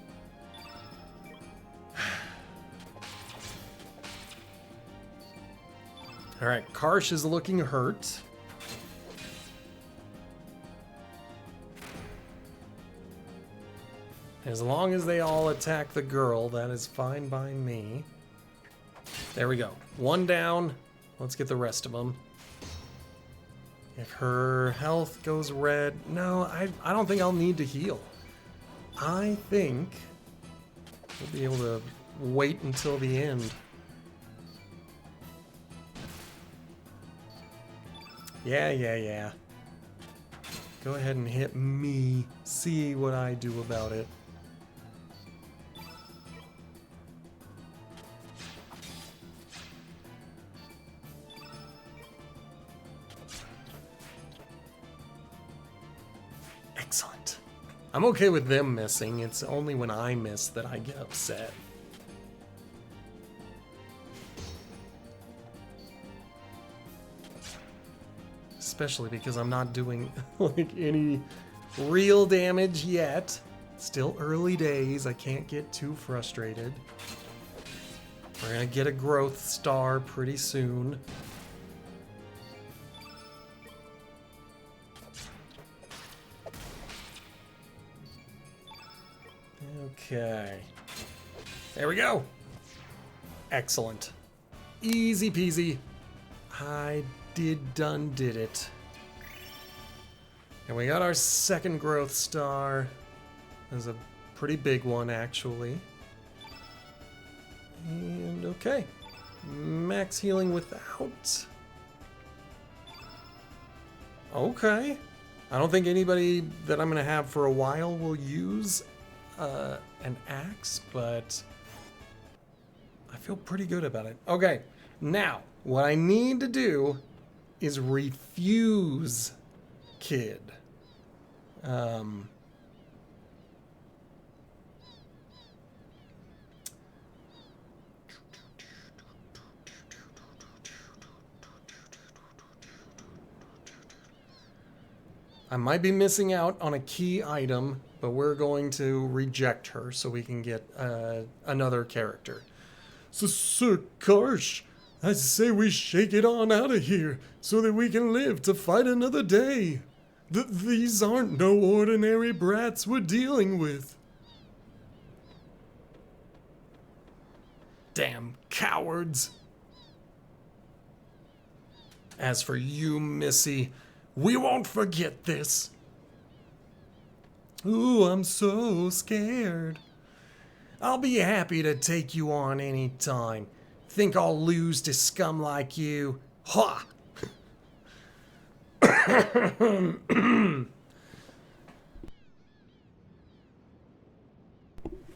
Alright, Karsh is looking hurt. As long as they all attack the girl, that is fine by me. There we go. One down. Let's get the rest of them. If her health goes red... No, I don't think I'll need to heal. I think we'll be able to wait until the end. Yeah. Go ahead and hit me. See what I do about it. Excellent. I'm okay with them missing. It's only when I miss that I get upset. Especially because I'm not doing like any real damage yet. Still early days. I can't get too frustrated. We're gonna get a growth star pretty soon. Okay. There we go. Excellent. Easy peasy. I did it. And we got our second growth star. There's a pretty big one, actually. And okay. Max healing without. Okay. I don't think anybody that I'm going to have for a while will use an axe, but I feel pretty good about it. Okay, now what I need to do is refuse Kid. I might be missing out on a key item, but we're going to reject her so we can get another character. Sir Karsh, I say we shake it on out of here so that we can live to fight another day. These aren't no ordinary brats we're dealing with. Damn cowards. As for you, Missy, we won't forget this. Ooh, I'm so scared. I'll be happy to take you on any time. Think I'll lose to scum like you? Ha!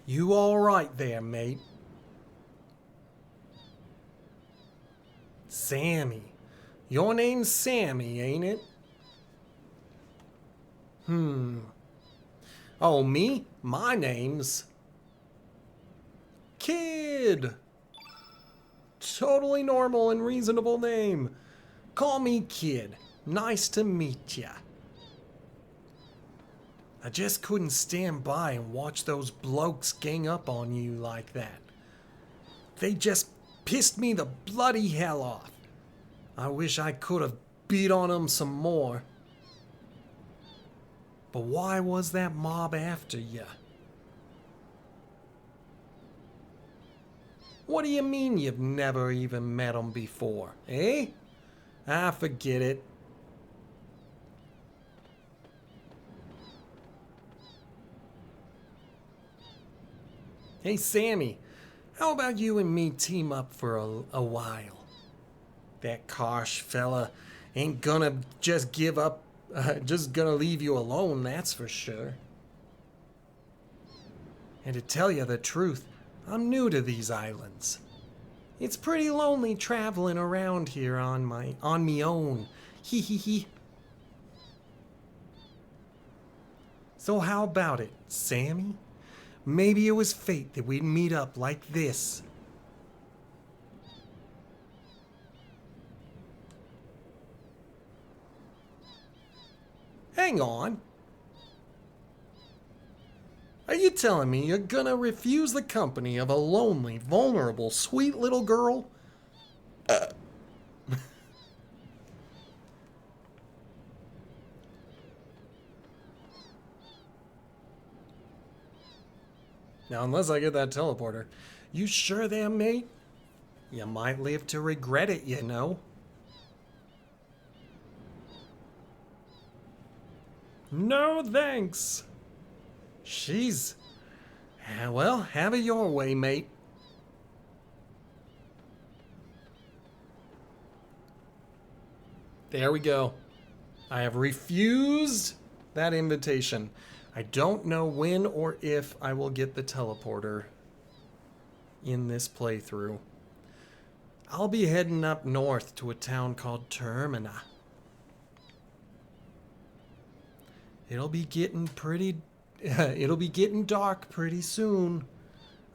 You all right there, mate? Sammy. Your name's Sammy, ain't it? Oh, me? My name's Kid. Totally normal and reasonable name. Call me Kid. Nice to meet ya. I just couldn't stand by and watch those blokes gang up on you like that. They just pissed me the bloody hell off. I wish I could have beat on them some more. But why was that mob after ya? What do you mean you've never even met them before, eh? Ah, forget it. Hey, Sammy, how about you and me team up for a while? That Karsh fella ain't gonna just give up, just gonna leave you alone, that's for sure. And to tell you the truth, I'm new to these islands. It's pretty lonely traveling around here on me own. Hee hee hee. So how about it, Sammy? Maybe it was fate that we'd meet up like this. Hang on. Are you telling me you're gonna refuse the company of a lonely, vulnerable, sweet little girl? Now, unless I get that teleporter. You sure there, mate? You might live to regret it, you know. No thanks. She's... well, have it your way, mate. There we go. I have refused that invitation. I don't know when or if I will get the teleporter in this playthrough. I'll be heading up north to a town called Termina. It'll be getting dark pretty soon.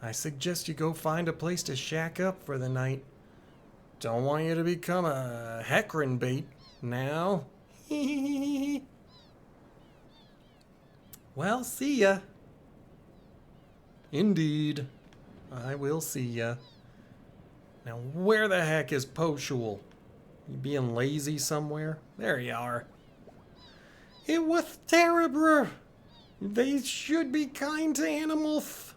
I suggest you go find a place to shack up for the night. Don't want you to become a heckrin' bait now. Well, see ya. Indeed, I will see ya. Now, where the heck is Poshul? You being lazy somewhere? There you are. It was terrible. They should be kind to animals.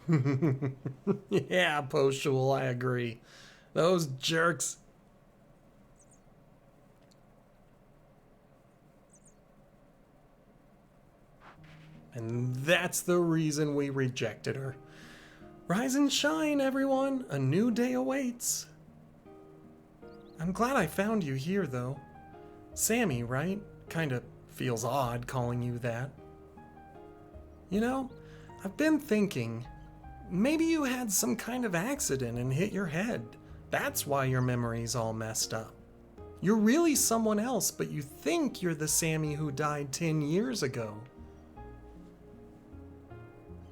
Yeah, Poshul, I agree. Those jerks. And that's the reason we rejected her. Rise and shine, everyone. A new day awaits. I'm glad I found you here, though. Sammy, right? Kinda feels odd calling you that. You know, I've been thinking, maybe you had some kind of accident and hit your head. That's why your memory's all messed up. You're really someone else, but you think you're the Sammy who died 10 years ago.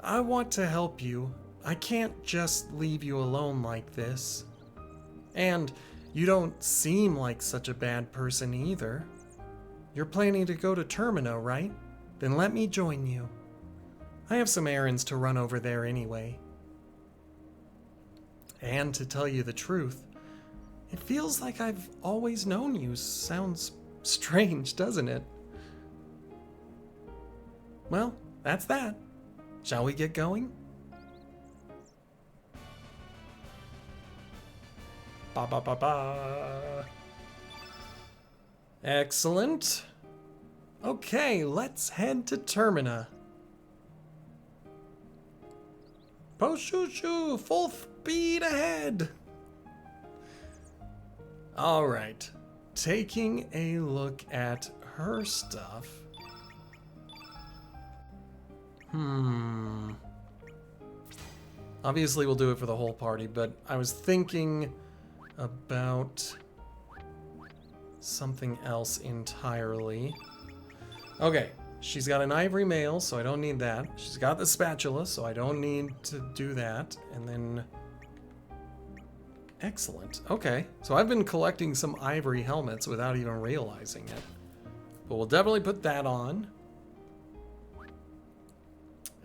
I want to help you. I can't just leave you alone like this. And you don't seem like such a bad person either. You're planning to go to Termino, right? Then let me join you. I have some errands to run over there anyway. And to tell you the truth, it feels like I've always known you. Sounds strange, doesn't it? Well, that's that. Shall we get going? Ba ba ba ba. Excellent. Okay, let's head to Termina. Post shoo shoo, full speed ahead. All right, taking a look at her stuff. Obviously we'll do it for the whole party, but I was thinking about something else entirely. Okay, she's got an ivory mail, so I don't need that. She's got the spatula, so I don't need to do that. And then... Excellent. Okay, so I've been collecting some ivory helmets without even realizing it. But we'll definitely put that on.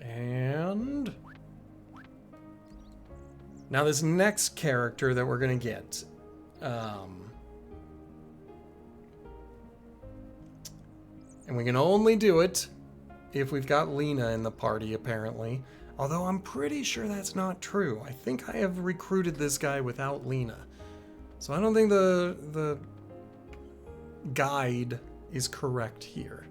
And... now this next character that we're gonna get. And we can only do it if we've got Lena in the party, apparently. Although I'm pretty sure that's not true. I think I have recruited this guy without Lena. So I don't think the guide is correct here.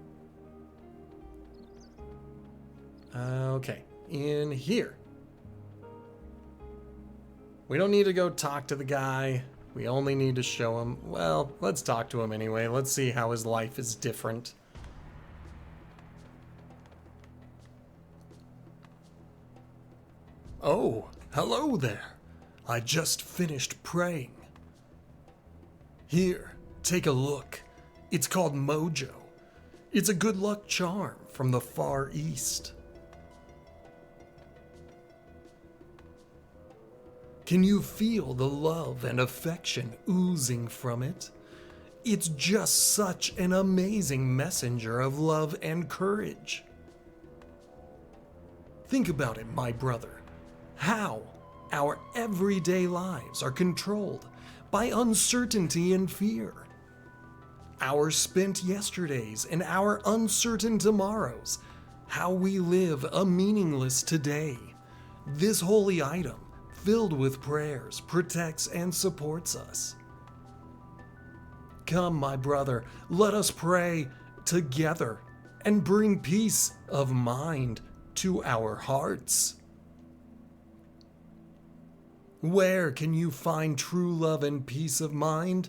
Okay, in here. We don't need to go talk to the guy. We only need to show him. Well, let's talk to him anyway. Let's see how his life is different. Oh, hello there. I just finished praying. Here, take a look. It's called Mojo. It's a good luck charm from the Far East. Can you feel the love and affection oozing from it? It's just such an amazing messenger of love and courage. Think about it, my brother. How our everyday lives are controlled by uncertainty and fear. Our spent yesterdays and our uncertain tomorrows. How we live a meaningless today. This holy item, filled with prayers, protects and supports us. Come, my brother, let us pray together and bring peace of mind to our hearts. Where can you find true love and peace of mind?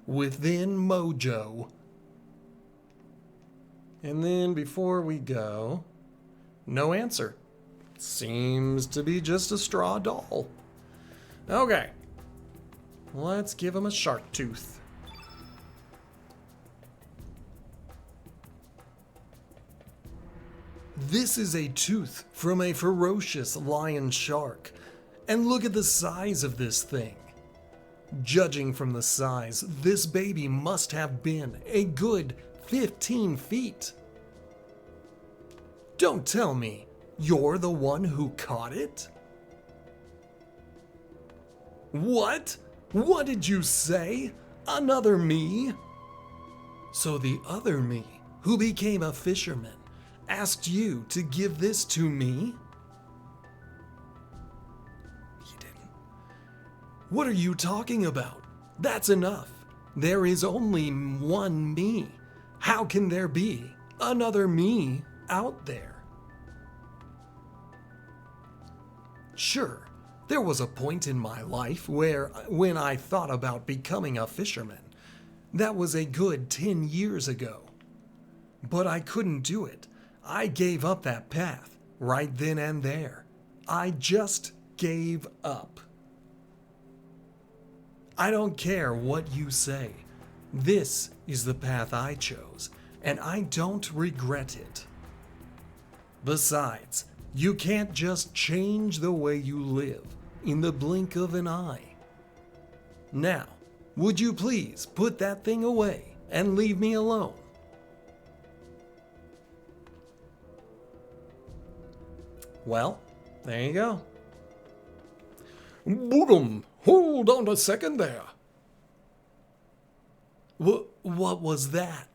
Within Mojo. And then before we go, no answer. Seems to be just a straw doll. Okay. Let's give him a shark tooth. This is a tooth from a ferocious lion shark. And look at the size of this thing. Judging from the size, this baby must have been a good 15 feet. Don't tell me you're the one who caught it? What? What did you say? Another me? So the other me, who became a fisherman, asked you to give this to me? He didn't. What are you talking about? That's enough. There is only one me. How can there be another me out there? Sure, there was a point in my life when I thought about becoming a fisherman. That was a good 10 years ago. But I couldn't do it. I gave up that path right then and there. I just gave up. I don't care what you say. This is the path I chose, and I don't regret it. Besides, you can't just change the way you live in the blink of an eye. Now, would you please put that thing away and leave me alone? Well, there you go. Boogum! Hold on a second there. What was that?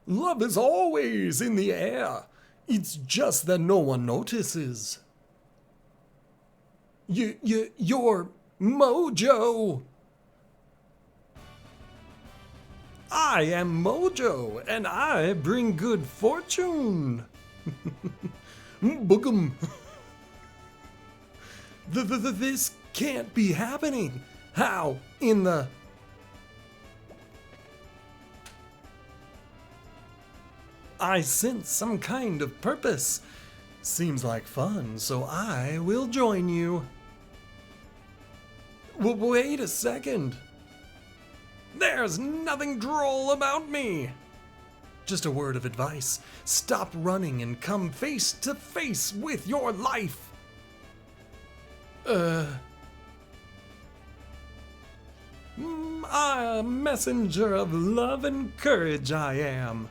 Love is always in the air. It's just that no one notices. You're Mojo. I am Mojo, and I bring good fortune. Boogum. This can't be happening. How in the... I sense some kind of purpose. Seems like fun, so I will join you. Wait a second. There's nothing droll about me. Just a word of advice. Stop running and come face to face with your life. I'm a messenger of love and courage, I am.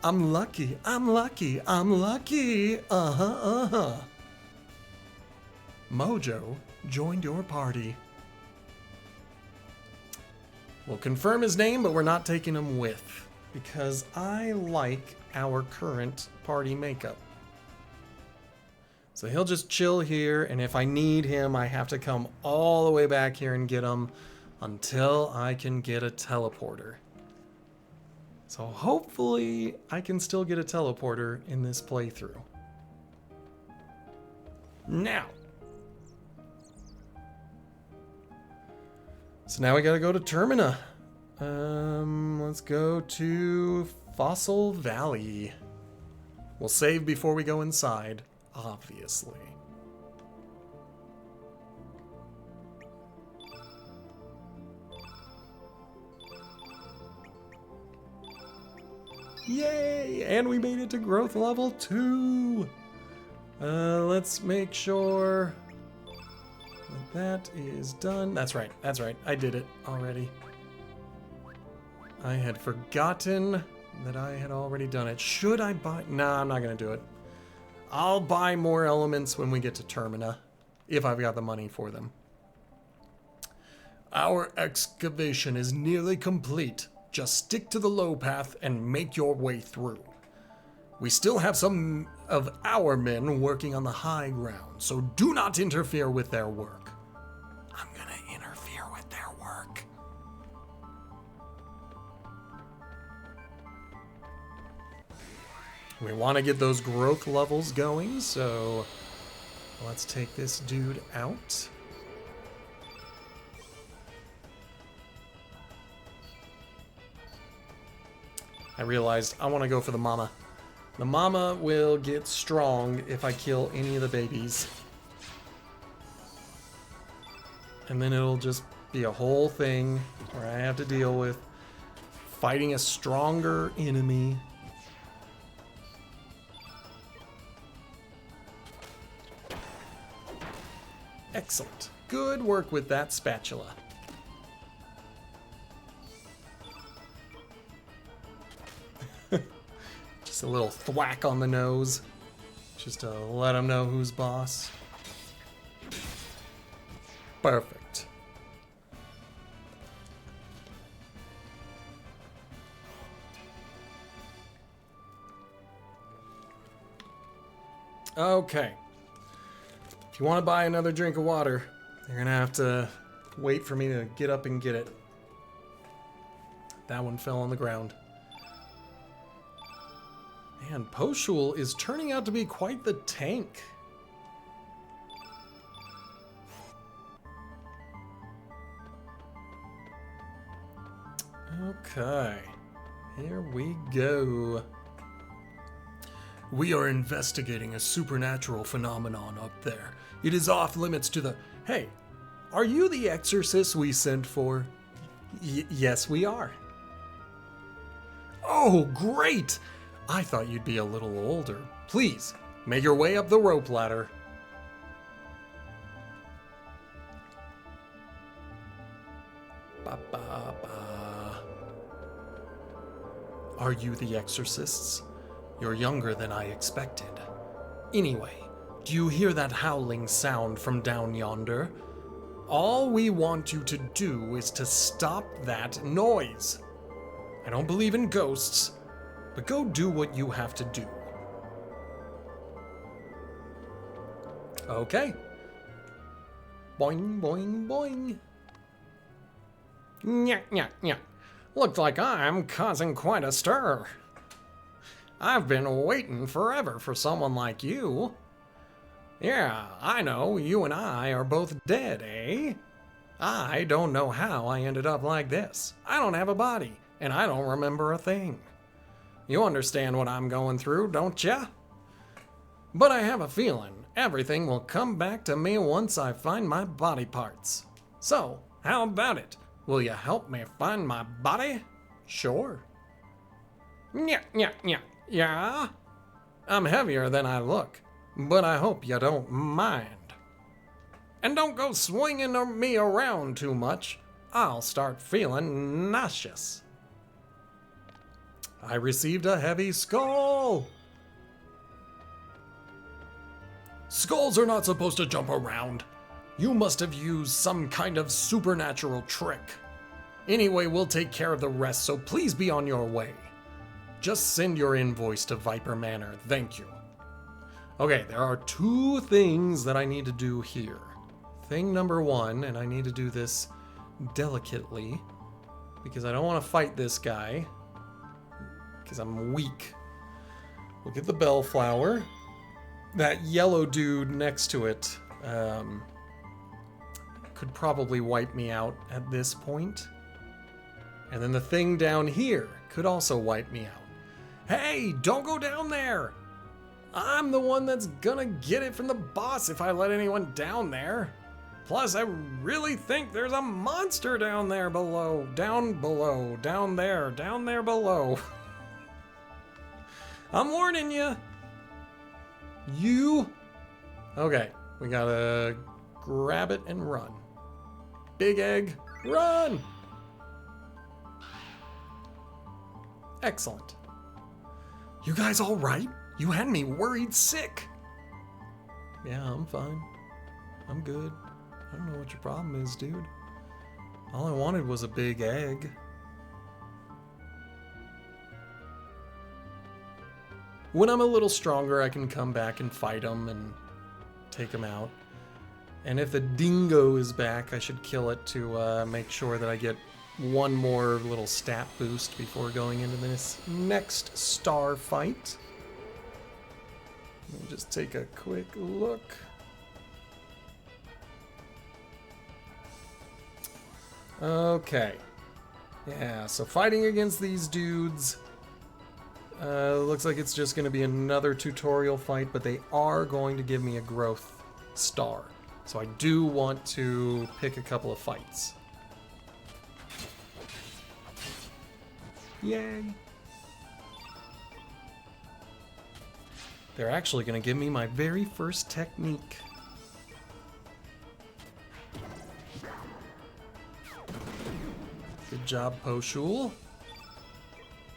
I'm lucky, I'm lucky, I'm lucky. Mojo joined your party. We'll confirm his name, but we're not taking him with, because I like our current party makeup. So he'll just chill here, and if I need him, I have to come all the way back here and get him until I can get a teleporter. So hopefully I can still get a teleporter in this playthrough. Now. So now we gotta go to Termina. Let's go to Fossil Valley. We'll save before we go inside, obviously. Yay! And we made it to growth level 2. Let's make sure that is done. That's right. I did it already. I had forgotten that I had already done it. Should I buy? Nah, I'm not gonna do it. I'll buy more elements when we get to Termina, if I've got the money for them. Our excavation is nearly complete. Just stick to the low path and make your way through. We still have some of our men working on the high ground, so do not interfere with their work. I'm gonna interfere with their work. We want to get those growth levels going, so let's take this dude out. I realized I want to go for the mama. The mama will get strong if I kill any of the babies. And then it'll just be a whole thing where I have to deal with fighting a stronger enemy. Excellent. Good work with that spatula. Just a little thwack on the nose, just to let him know who's boss. Perfect. Okay. If you want to buy another drink of water, you're gonna have to wait for me to get up and get it. That one fell on the ground. Man, Poshul is turning out to be quite the tank. Okay, here we go. We are investigating a supernatural phenomenon up there. It is off limits to the... Hey, are you the exorcist we sent for? Yes, we are. Oh, great! I thought you'd be a little older. Please, make your way up the rope ladder. Ba-ba-ba. Are you the exorcists? You're younger than I expected. Anyway, do you hear that howling sound from down yonder? All we want you to do is to stop that noise. I don't believe in ghosts, but go do what you have to do. Okay. Boing, boing, boing. Nyah, nyah, nyah. Looks like I'm causing quite a stir. I've been waiting forever for someone like you. Yeah, I know, you and I are both dead, eh? I don't know how I ended up like this. I don't have a body, and I don't remember a thing. You understand what I'm going through, don't ya? But I have a feeling everything will come back to me once I find my body parts. So, how about it? Will you help me find my body? Sure. Nyah, nyah, nyah. Yeah? I'm heavier than I look, but I hope you don't mind. And don't go swinging me around too much. I'll start feeling nauseous. I received a heavy skull. Skulls are not supposed to jump around. You must have used some kind of supernatural trick. Anyway, we'll take care of the rest, so please be on your way. Just send your invoice to Viper Manor, thank you. Okay, there are 2 things that I need to do here. Thing number 1, and I need to do this delicately, because I don't want to fight this guy, because I'm weak. We'll get the bellflower. That yellow dude next to it could probably wipe me out at this point. And then the thing down here could also wipe me out. Hey, don't go down there! I'm the one that's gonna get it from the boss if I let anyone down there. Plus, I really think there's a monster down there below. Down below. Down there below. I'm warning you. Okay, we gotta grab it and run. Big egg, run! Excellent. You guys all right? You had me worried sick. Yeah, I'm fine. I'm good. I don't know what your problem is, dude. All I wanted was a big egg. When I'm a little stronger, I can come back and fight them and take them out. And if the dingo is back, I should kill it to make sure that I get one more little stat boost before going into this next star fight. Let me just take a quick look. Okay. Yeah, so fighting against these dudes looks like it's just going to be another tutorial fight, but they are going to give me a growth star. So I do want to pick a couple of fights. Yay! They're actually going to give me my very first technique. Good job, Poshul.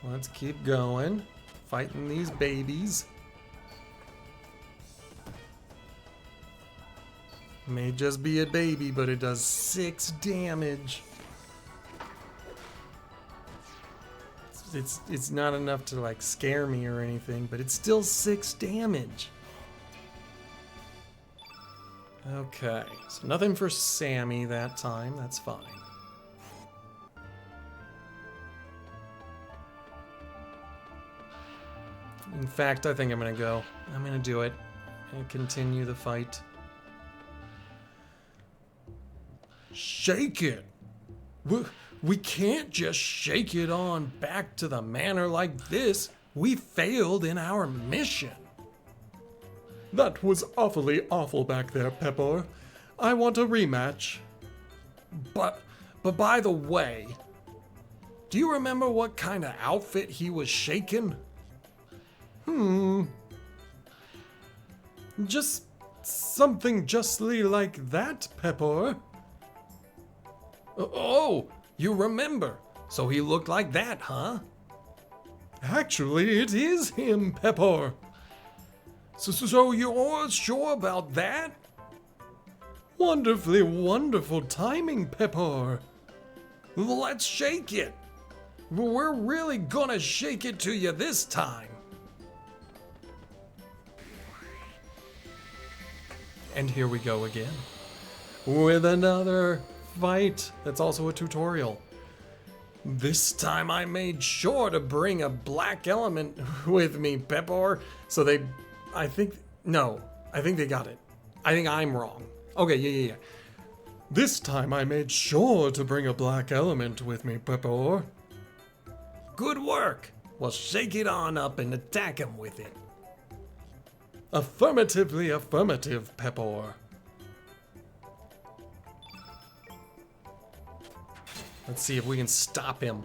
Let's keep going. Fighting these babies. May just be a baby, but it does 6 damage. It's not enough to like scare me or anything, but it's still 6 damage. Okay, so nothing for Sammy that time. That's fine. In fact, I think I'm gonna go. I'm gonna do it and continue the fight. Shake it! We can't just shake it on back to the manor like this. We failed in our mission. That was awfully awful back there, Pepper. I want a rematch. But by the way, do you remember what kind of outfit he was shaking? Just something justly like that, Pepper. Oh, you remember. So he looked like that, huh? Actually, it is him, Pepper. So you're sure about that? Wonderfully wonderful timing, Pepper. Let's shake it. We're really gonna shake it to you this time. And here we go again. With another fight that's also a tutorial. This time I made sure to bring a black element with me, Pepper. So I think they got it. I think I'm wrong. Okay, yeah. This time I made sure to bring a black element with me, Pepper. Good work. Well, shake it on up and attack him with it. Affirmatively affirmative, Pepper. Let's see if we can stop him.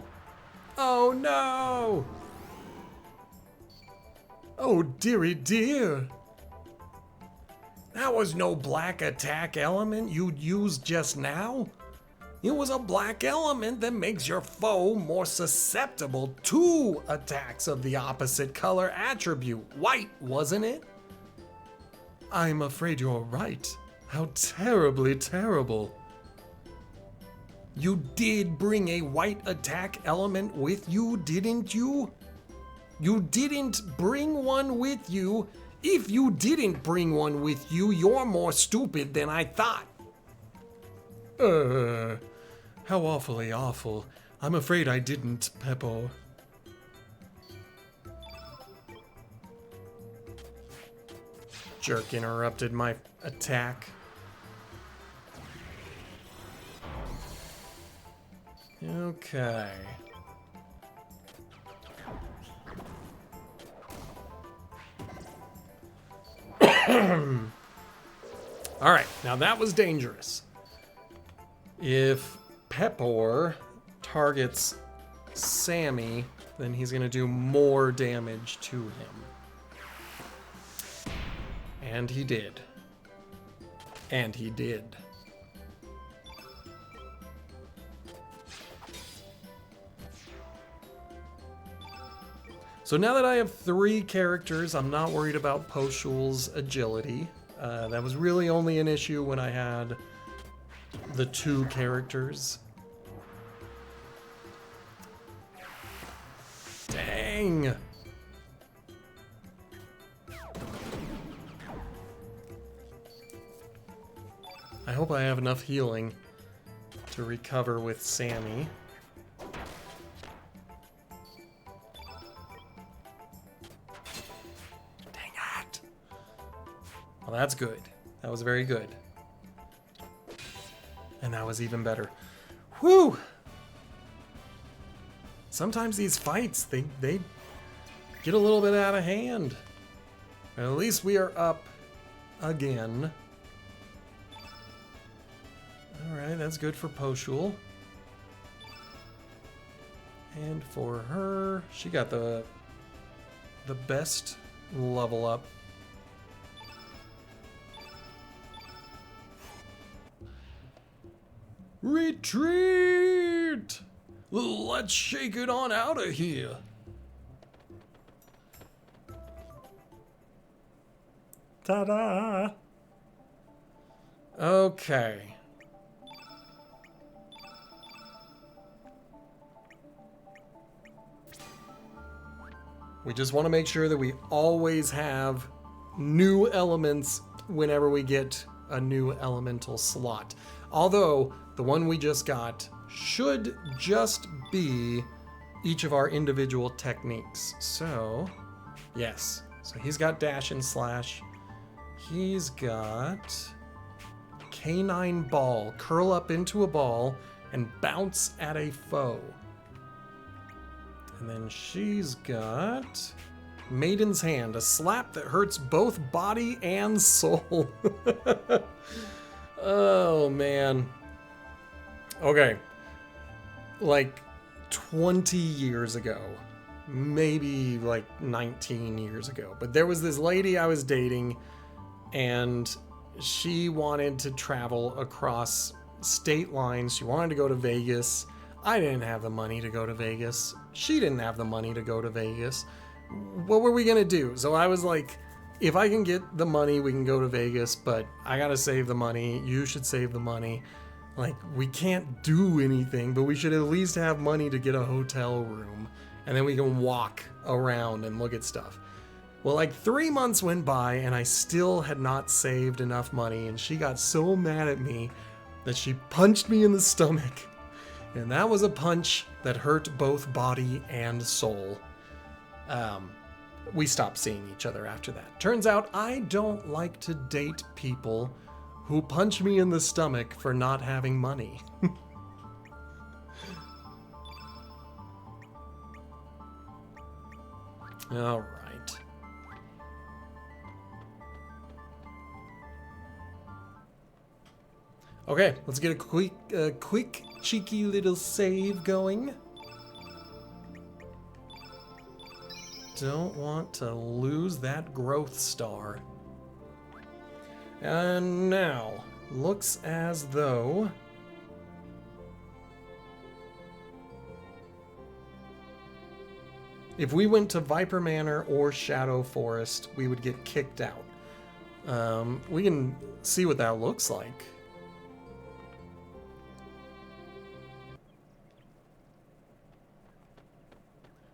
Oh no! Oh dearie dear. That was no black attack element you used just now. It was a black element that makes your foe more susceptible to attacks of the opposite color attribute. White, wasn't it? I'm afraid you're right. How terribly terrible. You did bring a white attack element with you, didn't you? You didn't bring one with you. If you didn't bring one with you, you're more stupid than I thought. How awfully awful. I'm afraid I didn't, Pepper. Jerk interrupted my attack. Okay. All right, now that was dangerous. If Pepper targets Sammy, then he's gonna do more damage to him. And he did. And he did. So now that I have 3 characters, I'm not worried about Poshul's agility. That was really only an issue when I had the 2 characters. Dang! I hope I have enough healing to recover with Sammy. Dang it! Well, that's good. That was very good. And that was even better. Whew! Sometimes these fights, they get a little bit out of hand. At least we are up again. Alright, that's good for Poshul. And for her, she got the best level up. Retreat! Let's shake it on out of here. Ta-da! Okay. We just want to make sure that we always have new elements whenever we get a new elemental slot. Although, the one we just got should just be each of our individual techniques. So, yes. So he's got dash and slash. He's got canine ball. Curl up into a ball and bounce at a foe. And then she's got Maiden's Hand, a slap that hurts both body and soul. Oh, man. Okay. Like 20 years ago, maybe like 19 years ago, but there was this lady I was dating, and she wanted to travel across state lines. She wanted to go to Vegas. I didn't have the money to go to Vegas. She didn't have the money to go to Vegas. What were we gonna do? So I was like, if I can get the money, we can go to Vegas, but I gotta save the money. You should save the money. Like, we can't do anything, but we should at least have money to get a hotel room, and then we can walk around and look at stuff. Well, like 3 months went by, and I still had not saved enough money, and she got so mad at me that she punched me in the stomach. And that was a punch that hurt both body and soul. We stopped seeing each other after that. Turns out I don't like to date people who punch me in the stomach for not having money. All right. Okay, let's get a quick, cheeky little save going. Don't want to lose that growth star. And now, looks as though if we went to Viper Manor or Shadow Forest, we would get kicked out. We can see what that looks like.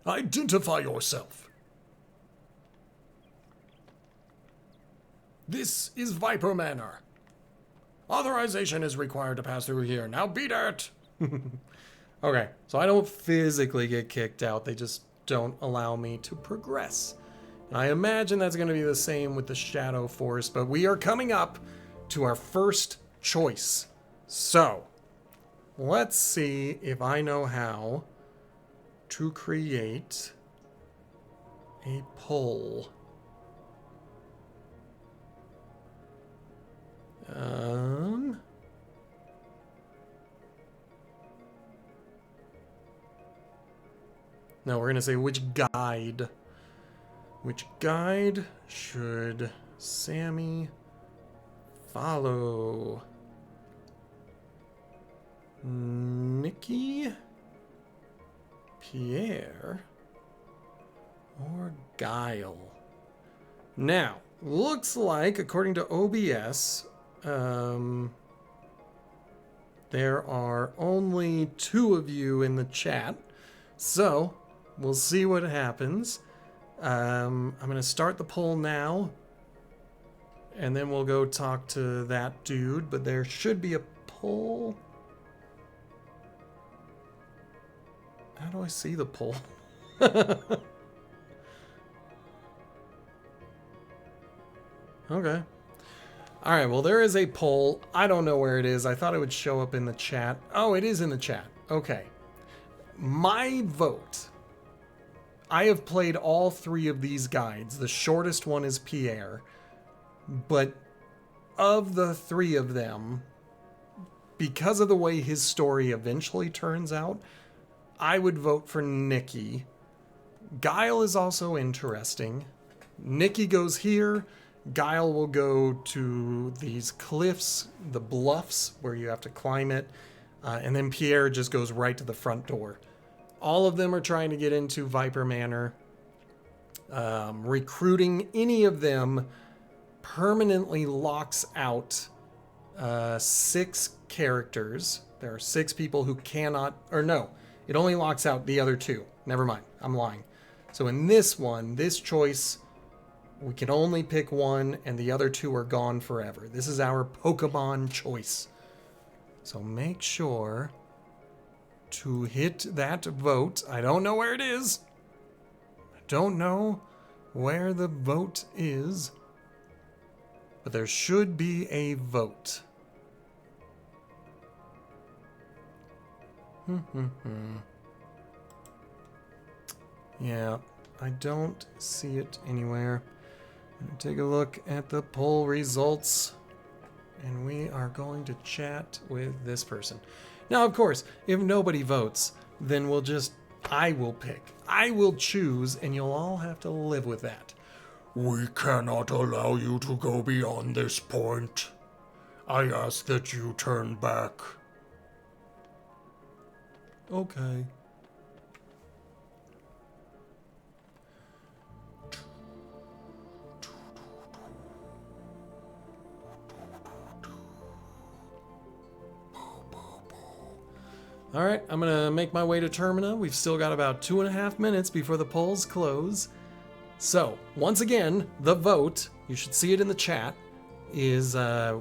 Identify yourself. This is Viper Manor. Authorization is required to pass through here. Now beat it! Okay, so I don't physically get kicked out. They just don't allow me to progress. And I imagine that's going to be the same with the Shadow Forest, but we are coming up to our first choice. So, let's see if I know how to create a poll. No, we're gonna say which guide should Sammy follow? Nikki, Pierre, or Guile? Now, looks like, according to OBS, there are only 2 of you in the chat, so we'll see what happens. I'm going to start the poll now, and then we'll go talk to that dude, but there should be a poll. How do I see the poll? Okay. All right, well, there is a poll. I don't know where it is. I thought it would show up in the chat. Oh, it is in the chat. Okay. My vote. I have played all 3 of these guides. The shortest one is Pierre. But of the 3 of them, because of the way his story eventually turns out, I would vote for Nikki. Guile is also interesting. Nikki goes here. Guile will go to these cliffs, the bluffs, where you have to climb it. And then Pierre just goes right to the front door. All of them are trying to get into Viper Manor. Recruiting any of them permanently locks out 6 characters. There are 6 people who cannot, or no, it only locks out the other 2. Never mind, I'm lying. So in this one, this choice, we can only pick one, and the other 2 are gone forever. This is our Pokemon choice. So make sure to hit that vote. I don't know where it is. I don't know where the vote is. But there should be a vote. Yeah, I don't see it anywhere. Take a look at the poll results, and we are going to chat with this person. Now, of course, if nobody votes, then I will pick. I will choose, and you'll all have to live with that. We cannot allow you to go beyond this point. I ask that you turn back. Okay. All right, I'm gonna make my way to Termina. We've still got about 2.5 minutes before the polls close. So, once again, the vote, you should see it in the chat, is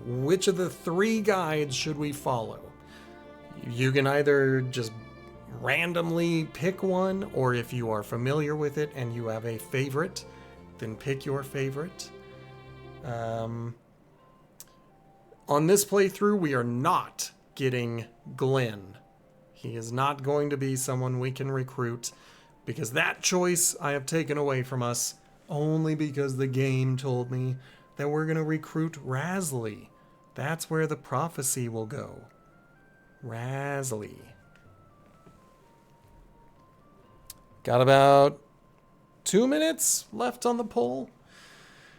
which of the 3 guides should we follow? You can either just randomly pick one, or if you are familiar with it and you have a favorite, then pick your favorite. On this playthrough, we are not getting Glenn. He is not going to be someone we can recruit, because that choice I have taken away from us only because the game told me that we're going to recruit Rasley. That's where the prophecy will go. Rasley. Got about 2 minutes left on the poll.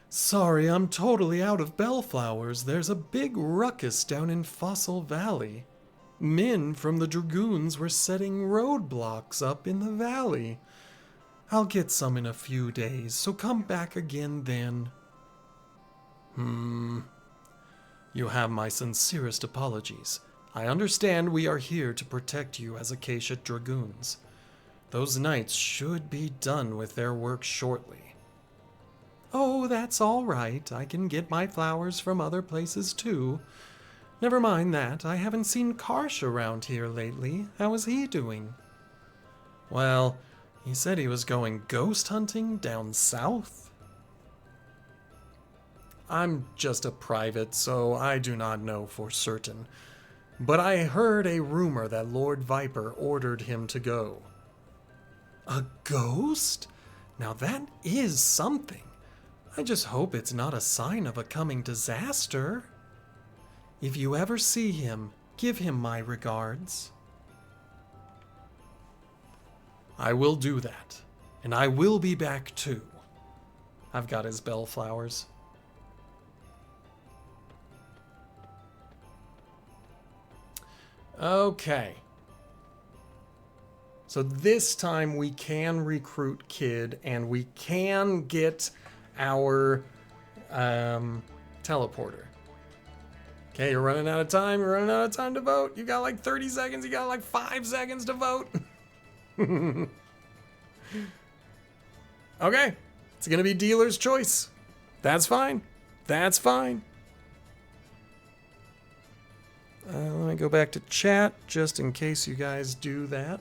Sorry, I'm totally out of bellflowers. There's a big ruckus down in Fossil Valley. Men from the Dragoons were setting roadblocks up in the valley. I'll get some in a few days, so come back again then. You have my sincerest apologies. I understand we are here to protect you as Acacia Dragoons. Those knights should be done with their work shortly. Oh, that's all right. I can get my flowers from other places too. Never mind that. I haven't seen Karsh around here lately. How is he doing? Well, he said he was going ghost hunting down south. I'm just a private, so I do not know for certain. But I heard a rumor that Lord Viper ordered him to go. A ghost? Now that is something. I just hope it's not a sign of a coming disaster. If you ever see him, give him my regards. I will do that, and I will be back too. I've got his bellflowers. Okay. So this time we can recruit Kid, and we can get our teleporter. Okay, you're running out of time. You're running out of time to vote. You got like 30 seconds. You got like 5 seconds to vote. Okay, it's gonna be dealer's choice. That's fine. That's fine. Let me go back to chat just in case you guys do that.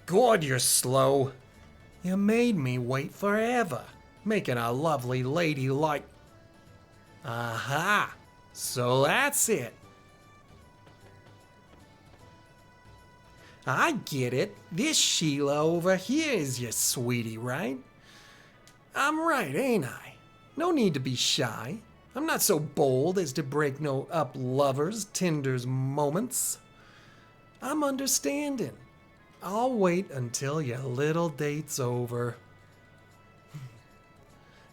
God, you're slow. You made me wait forever, making a lovely lady like... Aha! So that's it. I get it. This Sheila over here is your sweetie, right? I'm right, ain't I? No need to be shy. I'm not so bold as to break no up lovers' Tinder's moments. I'm understanding. I'll wait until your little date's over.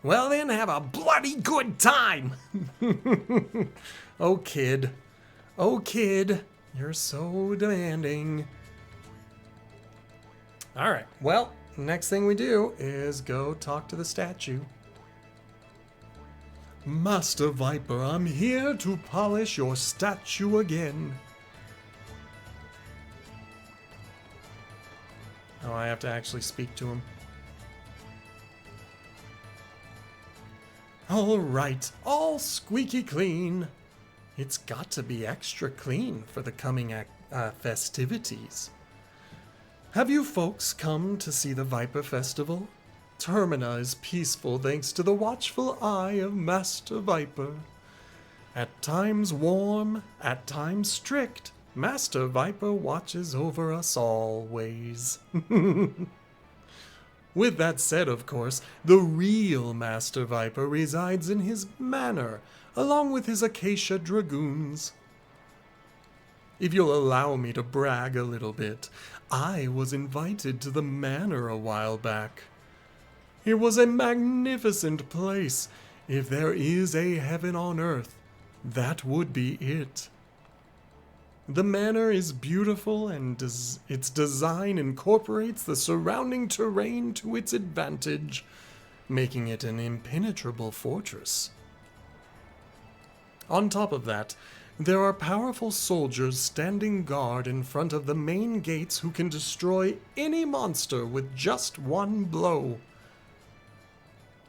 Well then, have a bloody good time! Oh kid, you're so demanding. Alright, well, next thing we do is go talk to the statue. Master Viper, I'm here to polish your statue again. Oh, I have to actually speak to him. All right, all squeaky clean. It's got to be extra clean for the coming festivities. Have you folks come to see the Viper Festival? Termina is peaceful thanks to the watchful eye of Master Viper. At times warm, at times strict, Master Viper watches over us always. With that said, of course, the real Master Viper resides in his manor, along with his Acacia Dragoons. If you'll allow me to brag a little bit, I was invited to the manor a while back. It was a magnificent place. If there is a heaven on earth, that would be it. The manor is beautiful, and its design incorporates the surrounding terrain to its advantage, making it an impenetrable fortress. On top of that, There are powerful soldiers standing guard in front of the main gates who can destroy any monster with just one blow.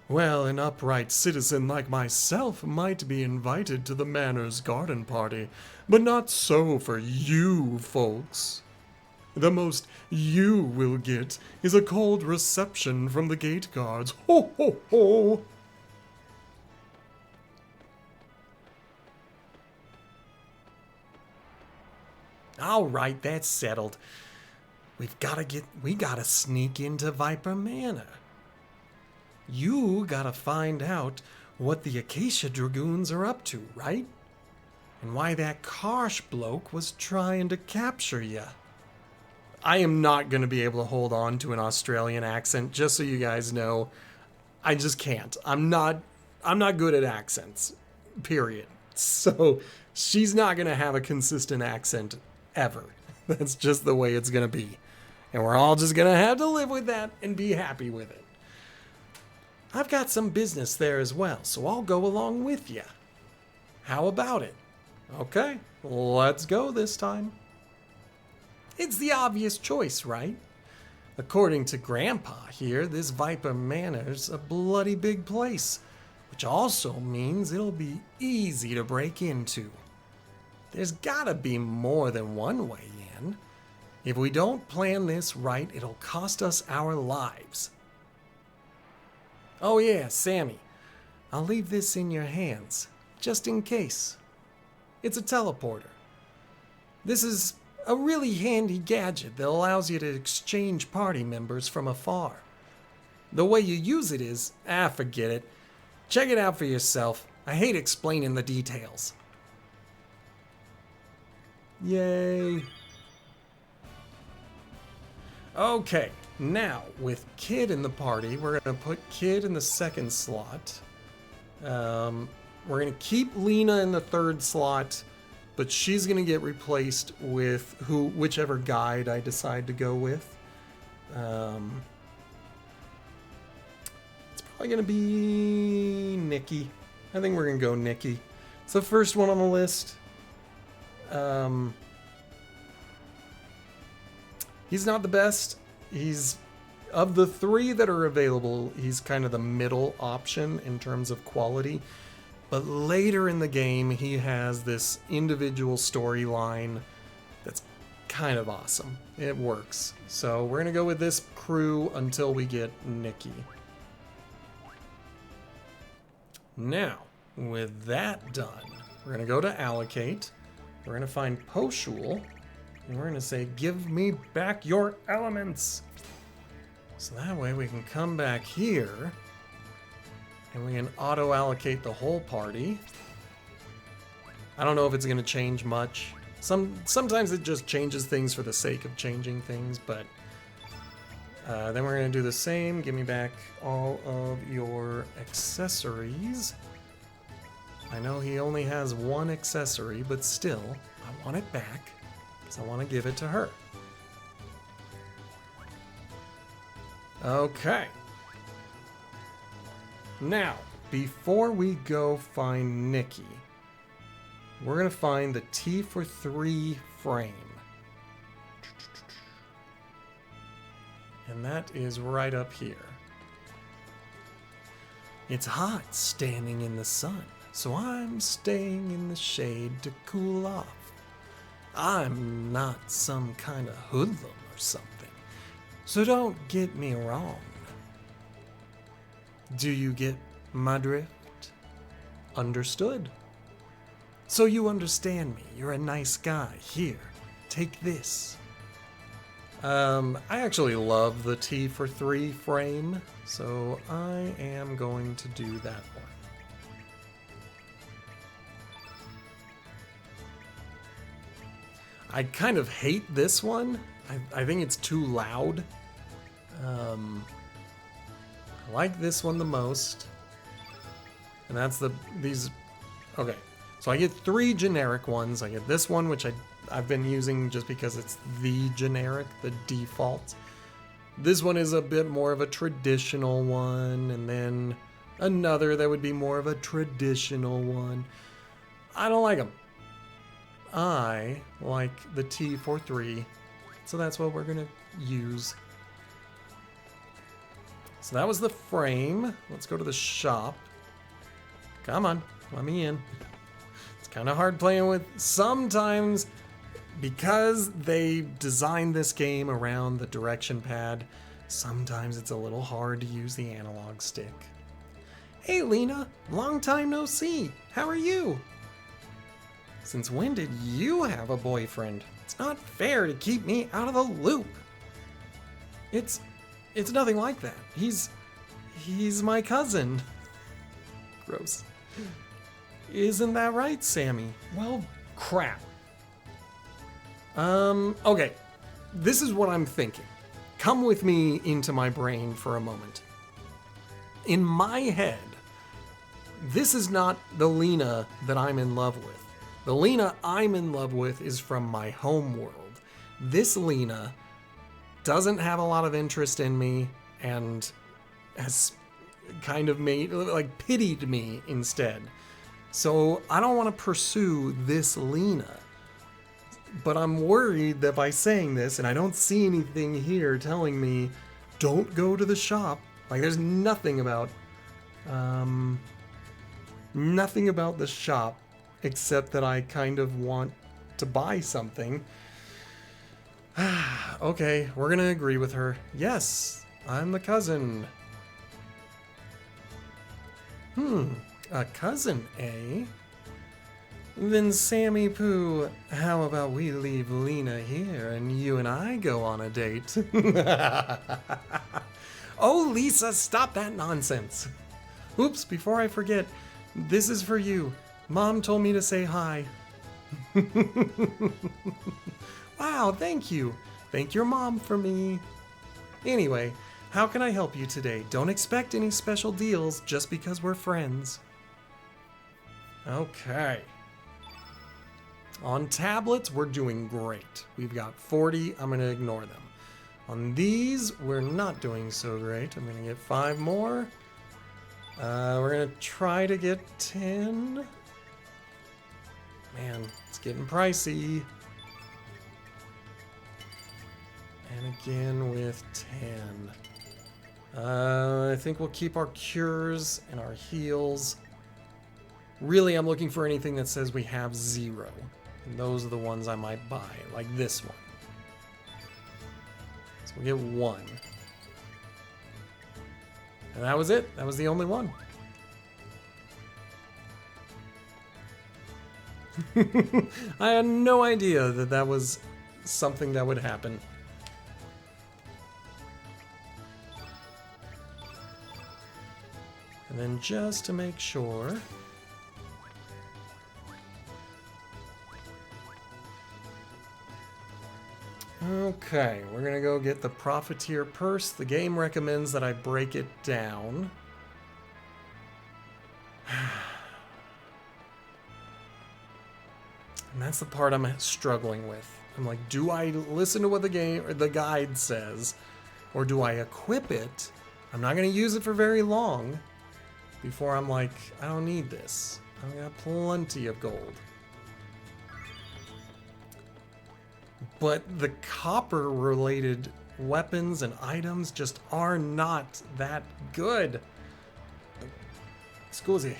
Well, an upright citizen like myself might be invited to the manor's garden party, but not so for you folks. The most you will get is a cold reception from the gate guards. Ho, ho, ho! All right, that's settled. We gotta sneak into Viper Manor. You gotta find out what the Acacia Dragoons are up to, right? And why that Karsh bloke was trying to capture you. I am not gonna be able to hold on to an Australian accent, just so you guys know. I just can't. I'm not good at accents. Period. So she's not gonna have a consistent accent ever. That's just the way it's gonna be. And we're all just gonna have to live with that and be happy with it. I've got some business there as well, so I'll go along with you. How about it? Okay, let's go this time. It's the obvious choice, right? According to Grandpa here, this Viper Manor's a bloody big place, which also means it'll be easy to break into. There's gotta be more than one way in. If we don't plan this right, it'll cost us our lives. Oh yeah, Sammy, I'll leave this in your hands, just in case. It's a teleporter. This is a really handy gadget that allows you to exchange party members from afar. The way you use it is, forget it. Check it out for yourself. I hate explaining the details. Yay. Okay, now with Kid in the party, we're going to put Kid in the second slot. We're going to keep Lena in the third slot, but she's going to get replaced with whichever guide I decide to go with. It's probably going to be Nikki. I think we're going to go Nikki. It's the first one on the list. He's not the best. He's, of the three that are available, he's kind of the middle option in terms of quality. But later in the game, he has this individual storyline that's kind of awesome. It works. So we're going to go with this crew until we get Nikki. Now, with that done, we're going to go to allocate. We're going to find Poshul, and we're going to say, give me back your elements. So that way we can come back here, and we can auto-allocate the whole party. I don't know if it's going to change much. Sometimes it just changes things for the sake of changing things, but then we're going to do the same. Give me back all of your accessories. I know he only has one accessory, but still, I want it back, because I want to give it to her. Okay. Now, before we go find Nikki, we're going to find the T for 3 frame. And that is right up here. It's hot standing in the sun, so I'm staying in the shade to cool off. I'm not some kind of hoodlum or something, so don't get me wrong. Do you get my drift? Understood. So you understand me. You're a nice guy. Here, take this. I actually love the T for 3 frame, so I am going to do that one. I kind of hate this one. I think it's too loud. I like this one the most. And that's these. Okay, so I get 3 generic ones. I get this one, which I've been using just because it's the generic, the default. This one is a bit more of a traditional one, and then another that would be more of a traditional one. I don't like them. I like the T for 3, so that's what we're gonna use. So that was the frame. Let's go to the shop. Come on, let me in. It's kind of hard playing with sometimes because they designed this game around the direction pad. Sometimes it's a little hard to use the analog stick. Hey Lena, long time no see. How are you? Since when did you have a boyfriend? It's not fair to keep me out of the loop. It's nothing like that. He's my cousin. Gross. Isn't that right, Sammy? Well, crap. Okay. This is what I'm thinking. Come with me into my brain for a moment. In my head, this is not the Lena that I'm in love with. The Lena I'm in love with is from my home world. This Lena doesn't have a lot of interest in me and has kind of pitied me instead. So I don't want to pursue this Lena. But I'm worried that by saying this, and I don't see anything here telling me, don't go to the shop. Like there's nothing about the shop except that I kind of want to buy something. Okay, we're gonna agree with her. Yes, I'm the cousin. A cousin, eh? Then Sammy Pooh, how about we leave Lena here and you and I go on a date? Oh, Lisa, stop that nonsense. Oops, before I forget, this is for you. Mom told me to say hi. Wow, thank you. Thank your mom for me. Anyway, how can I help you today? Don't expect any special deals just because we're friends. Okay. On tablets, we're doing great. We've got 40. I'm going to ignore them. On these, we're not doing so great. I'm going to get 5 more. We're going to try to get 10. Man, it's getting pricey. And again with 10. I think we'll keep our cures and our heals. Really, I'm looking for anything that says we have 0. And those are the ones I might buy, like this one. So we'll get 1. And that was it. That was the only one. I had no idea that that was something that would happen. And then just to make sure... Okay, we're gonna go get the Profiteer Purse. The game recommends that I break it down. And that's the part I'm struggling with. I'm like, do I listen to what the game or the guide says, or do I equip it? I'm not gonna use it for very long before I'm like, I don't need this. I've got plenty of gold. But the copper-related weapons and items just are not that good. Scusi.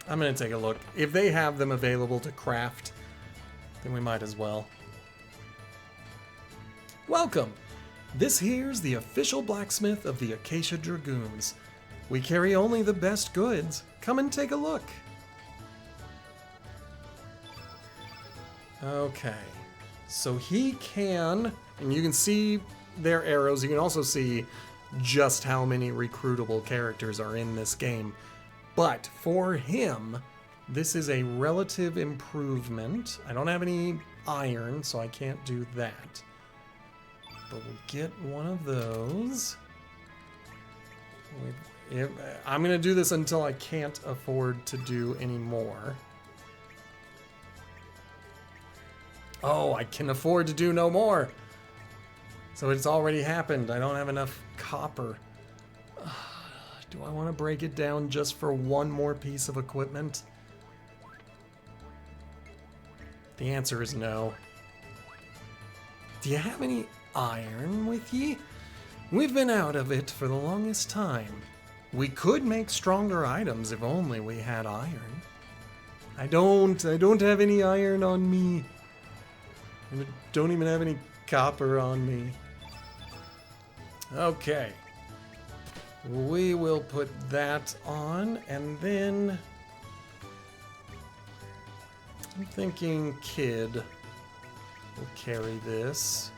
I'm gonna take a look. If they have them available to craft, then we might as well. Welcome! This here's the official blacksmith of the Acacia Dragoons. We carry only the best goods. Come and take a look. Okay, so he can, and you can see their arrows. You can also see just how many recruitable characters are in this game. But for him, this is a relative improvement. I don't have any iron, so I can't do that. But we'll get one of those. I'm going to do this until I can't afford to do any more. Oh, I can afford to do no more. So it's already happened. I don't have enough copper. Do I want to break it down just for one more piece of equipment? The answer is no. Do you have any iron with ye? We've been out of it for the longest time. We could make stronger items if only we had iron. I don't have any iron on me. I don't even have any copper on me. Okay. We will put that on, and then I'm thinking Kid will carry this.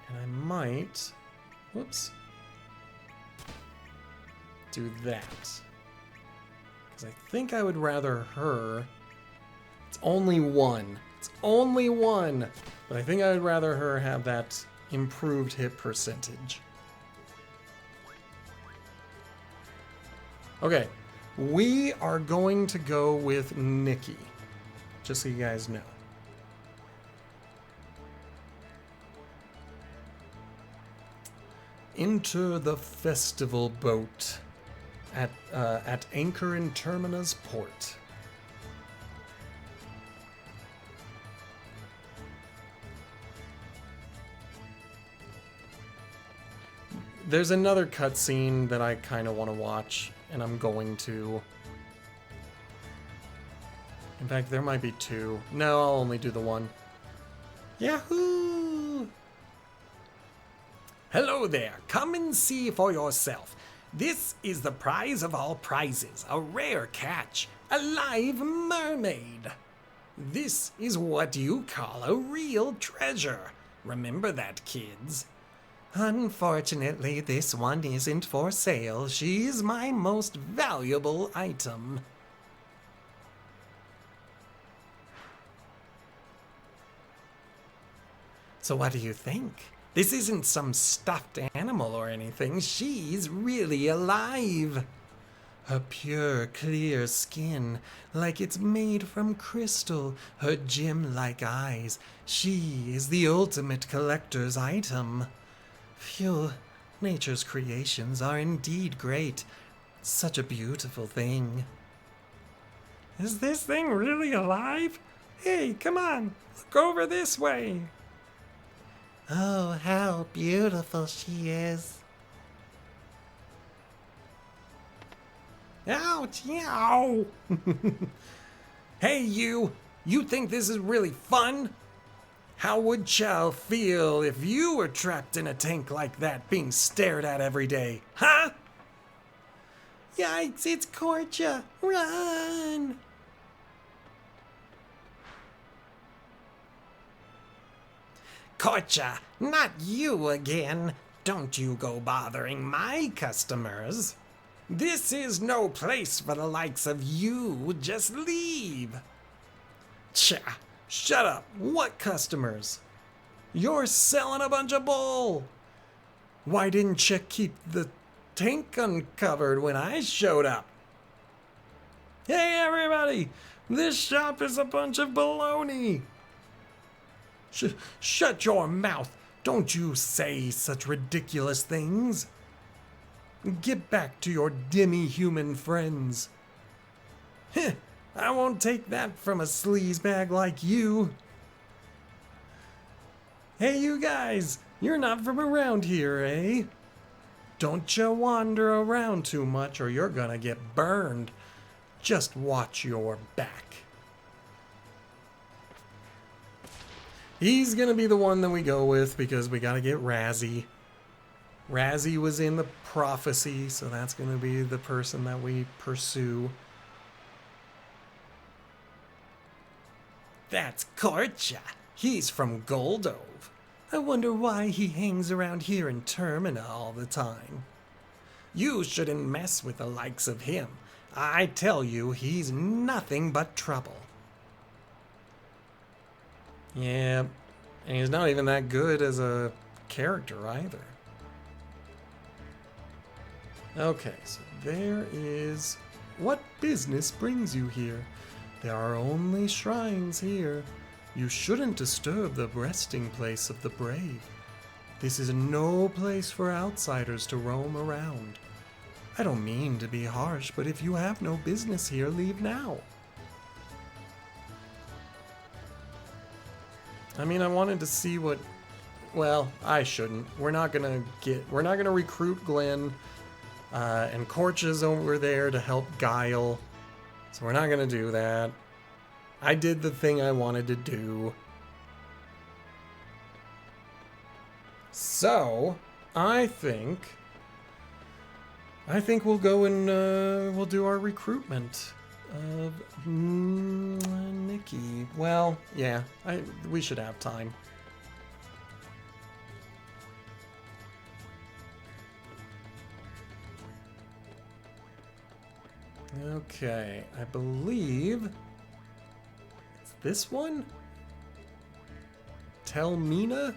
And I might, whoops, do that. Because I think I would rather her. It's only one. It's only one. But I think I would rather her have that improved hit percentage. Okay, we are going to go with Nikki, just so you guys know. Enter the festival boat at anchor in Termina's port. There's another cutscene that I kind of want to watch, and I'm going to. In fact, there might be two. No, I'll only do the one. Yahoo! Hello there, come and see for yourself. This is the prize of all prizes, a rare catch, a live mermaid. This is what you call a real treasure. Remember that, kids. Unfortunately, this one isn't for sale. She's my most valuable item. So what do you think? This isn't some stuffed animal or anything. She's really alive. Her pure, clear skin, like it's made from crystal. Her gem-like eyes. She is the ultimate collector's item. Phew, nature's creations are indeed great. Such a beautiful thing. Is this thing really alive? Hey, come on, look over this way. Oh, how beautiful she is. Ouch, yow! Hey, you think this is really fun? How would Chow feel if you were trapped in a tank like that being stared at every day, huh? Yikes, it's Korcha! Run! Korcha, not you again. Don't you go bothering my customers. This is no place for the likes of you. Just leave. Cha, shut up. What customers? You're selling a bunch of bull. Why didn't you keep the tank uncovered when I showed up? Hey, everybody. This shop is a bunch of baloney. Shut your mouth. Don't you say such ridiculous things. Get back to your demi-human friends. Heh, I won't take that from a sleazebag like you. Hey, you guys, you're not from around here, eh? Don't you wander around too much or you're gonna get burned. Just watch your back. He's gonna be the one that we go with because we gotta get Razzie. Razzie was in the prophecy, so that's gonna be the person that we pursue. That's Korcha. He's from Goldove. I wonder why he hangs around here in Termina all the time. You shouldn't mess with the likes of him. I tell you, he's nothing but trouble. Yeah, and he's not even that good as a character either. Okay, so there is... What business brings you here? There are only shrines here. You shouldn't disturb the resting place of the brave. This is no place for outsiders to roam around. I don't mean to be harsh, but if you have no business here, leave now. I mean, I wanted to see what... Well, I shouldn't. We're not gonna recruit Glenn, and Corch is over there to help Guile. So we're not gonna do that. I did the thing I wanted to do. So, I think we'll go and we'll do our recruitment of Nikki. Well, yeah, we should have time. Okay, I believe it's this one? Tell Mina?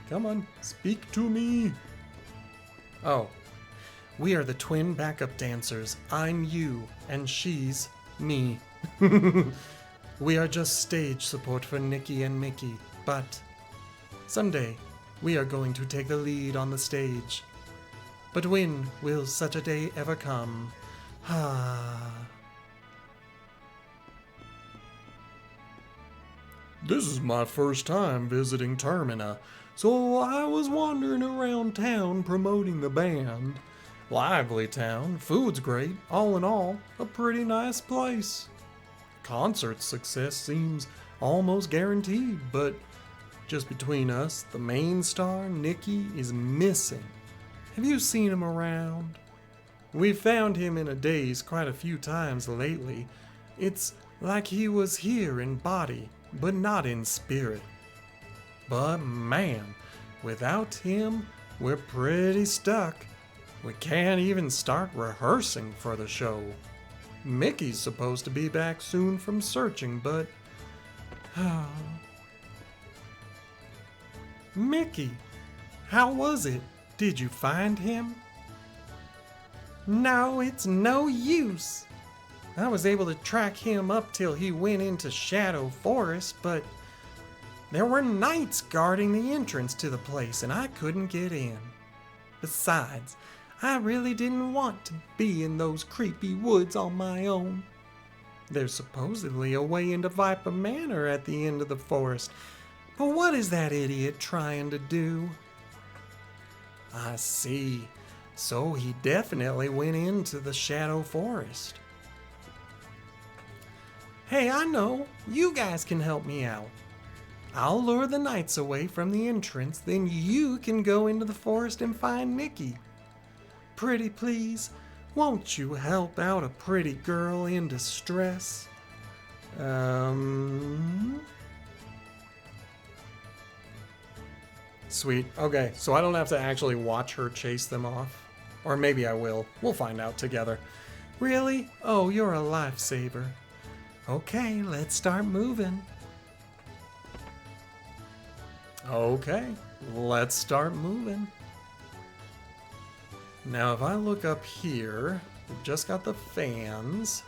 Come on, speak to me. Oh, we are the twin backup dancers. I'm you, and she's me. We are just stage support for Nikki and Mickey, but someday we are going to take the lead on the stage. But when will such a day ever come? This is my first time visiting Termina, so I was wandering around town promoting the band. Lively town, food's great, all in all, a pretty nice place. Concert success seems almost guaranteed, but just between us, the main star, Nikki, is missing. Have you seen him around? We've found him in a daze quite a few times lately. It's like he was here in body, but not in spirit. But man, without him, we're pretty stuck. We can't even start rehearsing for the show. Mickey's supposed to be back soon from searching, but... Mickey, how was it? Did you find him? No, it's no use. I was able to track him up till he went into Shadow Forest, but there were knights guarding the entrance to the place and I couldn't get in. Besides, I really didn't want to be in those creepy woods on my own. There's supposedly a way into Viper Manor at the end of the forest, but what is that idiot trying to do? I see. So he definitely went into the Shadow Forest. Hey, I know. You guys can help me out. I'll lure the knights away from the entrance, then you can go into the forest and find Nikki. Pretty please, won't you help out a pretty girl in distress? Sweet. Okay, so I don't have to actually watch her chase them off. Or maybe I will. We'll find out together. Really? Oh, you're a lifesaver. Okay, let's start moving. Okay, let's start moving. Now, if I look up here, we've just got the fans.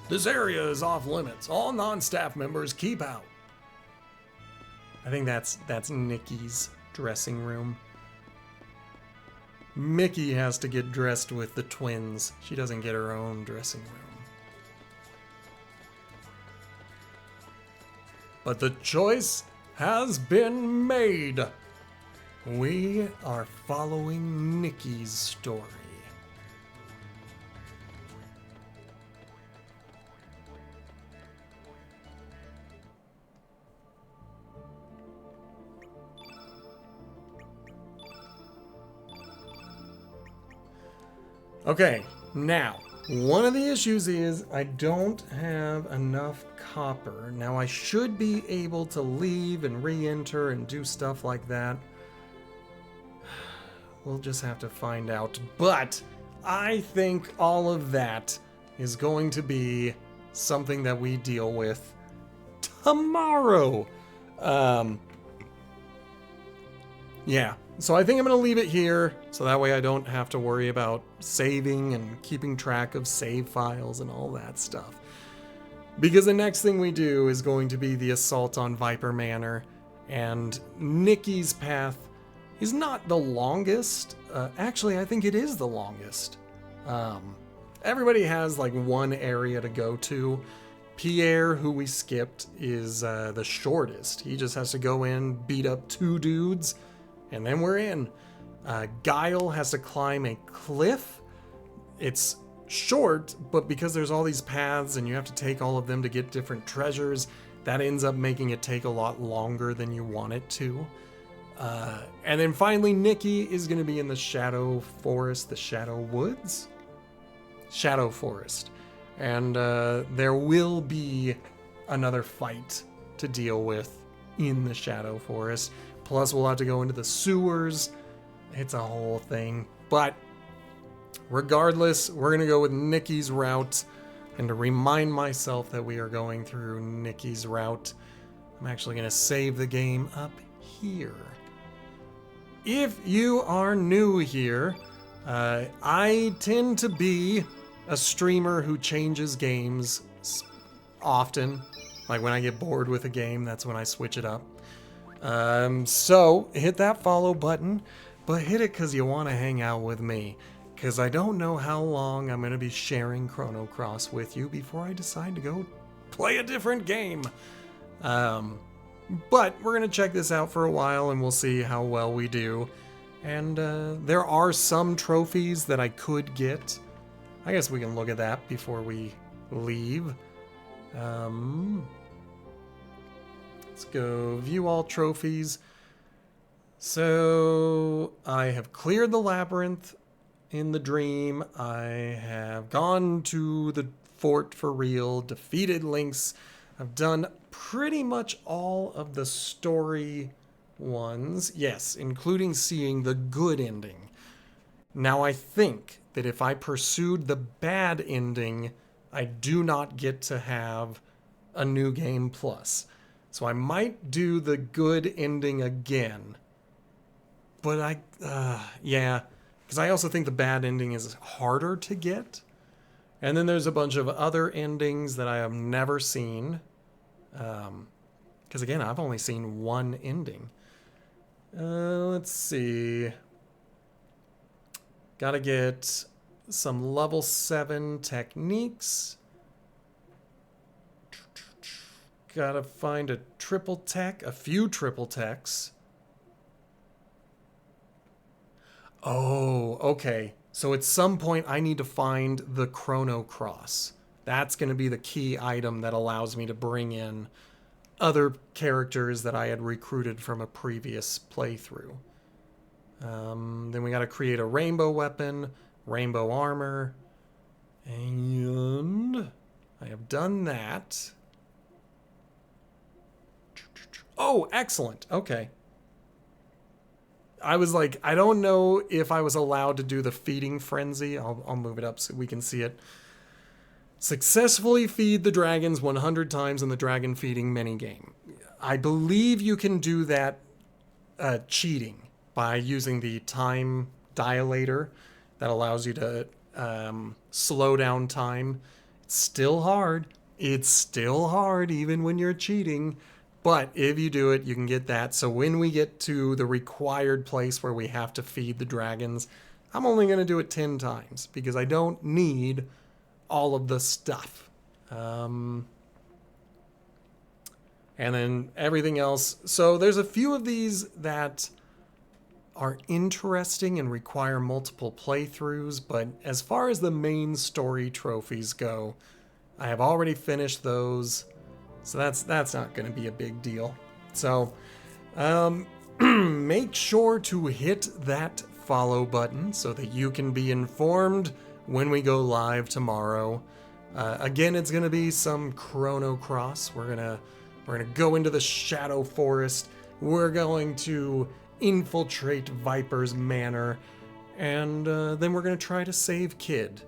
This area is off limits. All non-staff members keep out. I think that's Nikki's dressing room. Mickey has to get dressed with the twins. She doesn't get her own dressing room. But the choice has been made. We are following Nikki's story. Okay, now, one of the issues is I don't have enough copper. Now, I should be able to leave and re-enter and do stuff like that. We'll just have to find out. But I think all of that is going to be something that we deal with tomorrow. Yeah, So I think I'm going to leave it here, so that way I don't have to worry about saving and keeping track of save files and all that stuff. Because the next thing we do is going to be the assault on Viper Manor, and Nikki's path is not the longest. Actually, I think it is the longest. Everybody has like one area to go to. Pierre, who we skipped, is the shortest. He just has to go in, beat up 2 dudes, and then we're in. Guile has to climb a cliff. It's short, but because there's all these paths and you have to take all of them to get different treasures, that ends up making it take a lot longer than you want it to. And then finally, Nikki is going to be in the Shadow Forest, the Shadow Woods? Shadow Forest. And there will be another fight to deal with in the Shadow Forest. Plus, we'll have to go into the sewers. It's a whole thing. But regardless, we're going to go with Nikki's route. And to remind myself that we are going through Nikki's route, I'm actually going to save the game up here. If you are new here, I tend to be a streamer who changes games often. Like when I get bored with a game, that's when I switch it up. So hit that follow button, but hit it because you want to hang out with me. Because I don't know how long I'm going to be sharing Chrono Cross with you before I decide to go play a different game. But we're going to check this out for a while and we'll see how well we do. And there are some trophies that I could get. I guess we can look at that before we leave. Let's go view all trophies. So I have cleared the labyrinth in the dream. I have gone to the fort for real, defeated Lynx. I've done pretty much all of the story ones. Yes, including seeing the good ending. Now I think that if I pursued the bad ending, I do not get to have a new game plus. So I might do the good ending again. But yeah, because I also think the bad ending is harder to get. And then there's a bunch of other endings that I have never seen. Because again, I've only seen one ending. Let's see. Gotta get some level 7 techniques. Gotta find a few triple techs. Oh, okay. So at some point I need to find the Chrono Cross. That's going to be the key item that allows me to bring in other characters that I had recruited from a previous playthrough. Then we got to create a rainbow weapon, rainbow armor, and I have done that. Oh, excellent. Okay. I was like, I don't know if I was allowed to do the feeding frenzy. I'll move it up so we can see it. Successfully feed the dragons 100 times in the dragon feeding minigame. I believe you can do that cheating by using the time dilator that allows you to slow down time. It's still hard. It's still hard even when you're cheating. But if you do it, you can get that. So when we get to the required place where we have to feed the dragons, I'm only going to do it 10 times because I don't need all of the stuff. And then everything else. So there's a few of these that are interesting and require multiple playthroughs. But as far as the main story trophies go, I have already finished those. So that's not going to be a big deal. So make sure to hit that follow button so that you can be informed when we go live tomorrow. Again, it's going to be some Chrono Cross. We're gonna go into the Shadow Forest. We're going to infiltrate Viper's Manor, and then we're going to try to save Kid.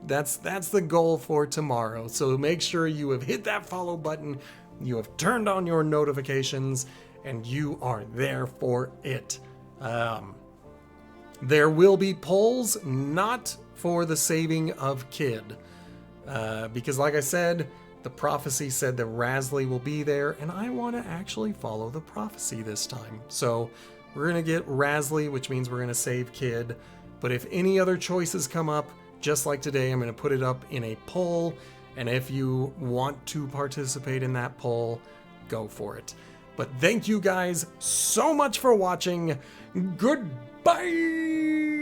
That's the goal for tomorrow. So make sure you have hit that follow button, you have turned on your notifications, and you are there for it. There will be polls, not for the saving of Kid. Because like I said, the prophecy said that Rasley will be there, and I want to actually follow the prophecy this time. So we're going to get Rasley, which means we're going to save Kid. But if any other choices come up, just like today, I'm going to put it up in a poll. And if you want to participate in that poll, go for it. But thank you guys so much for watching. Goodbye!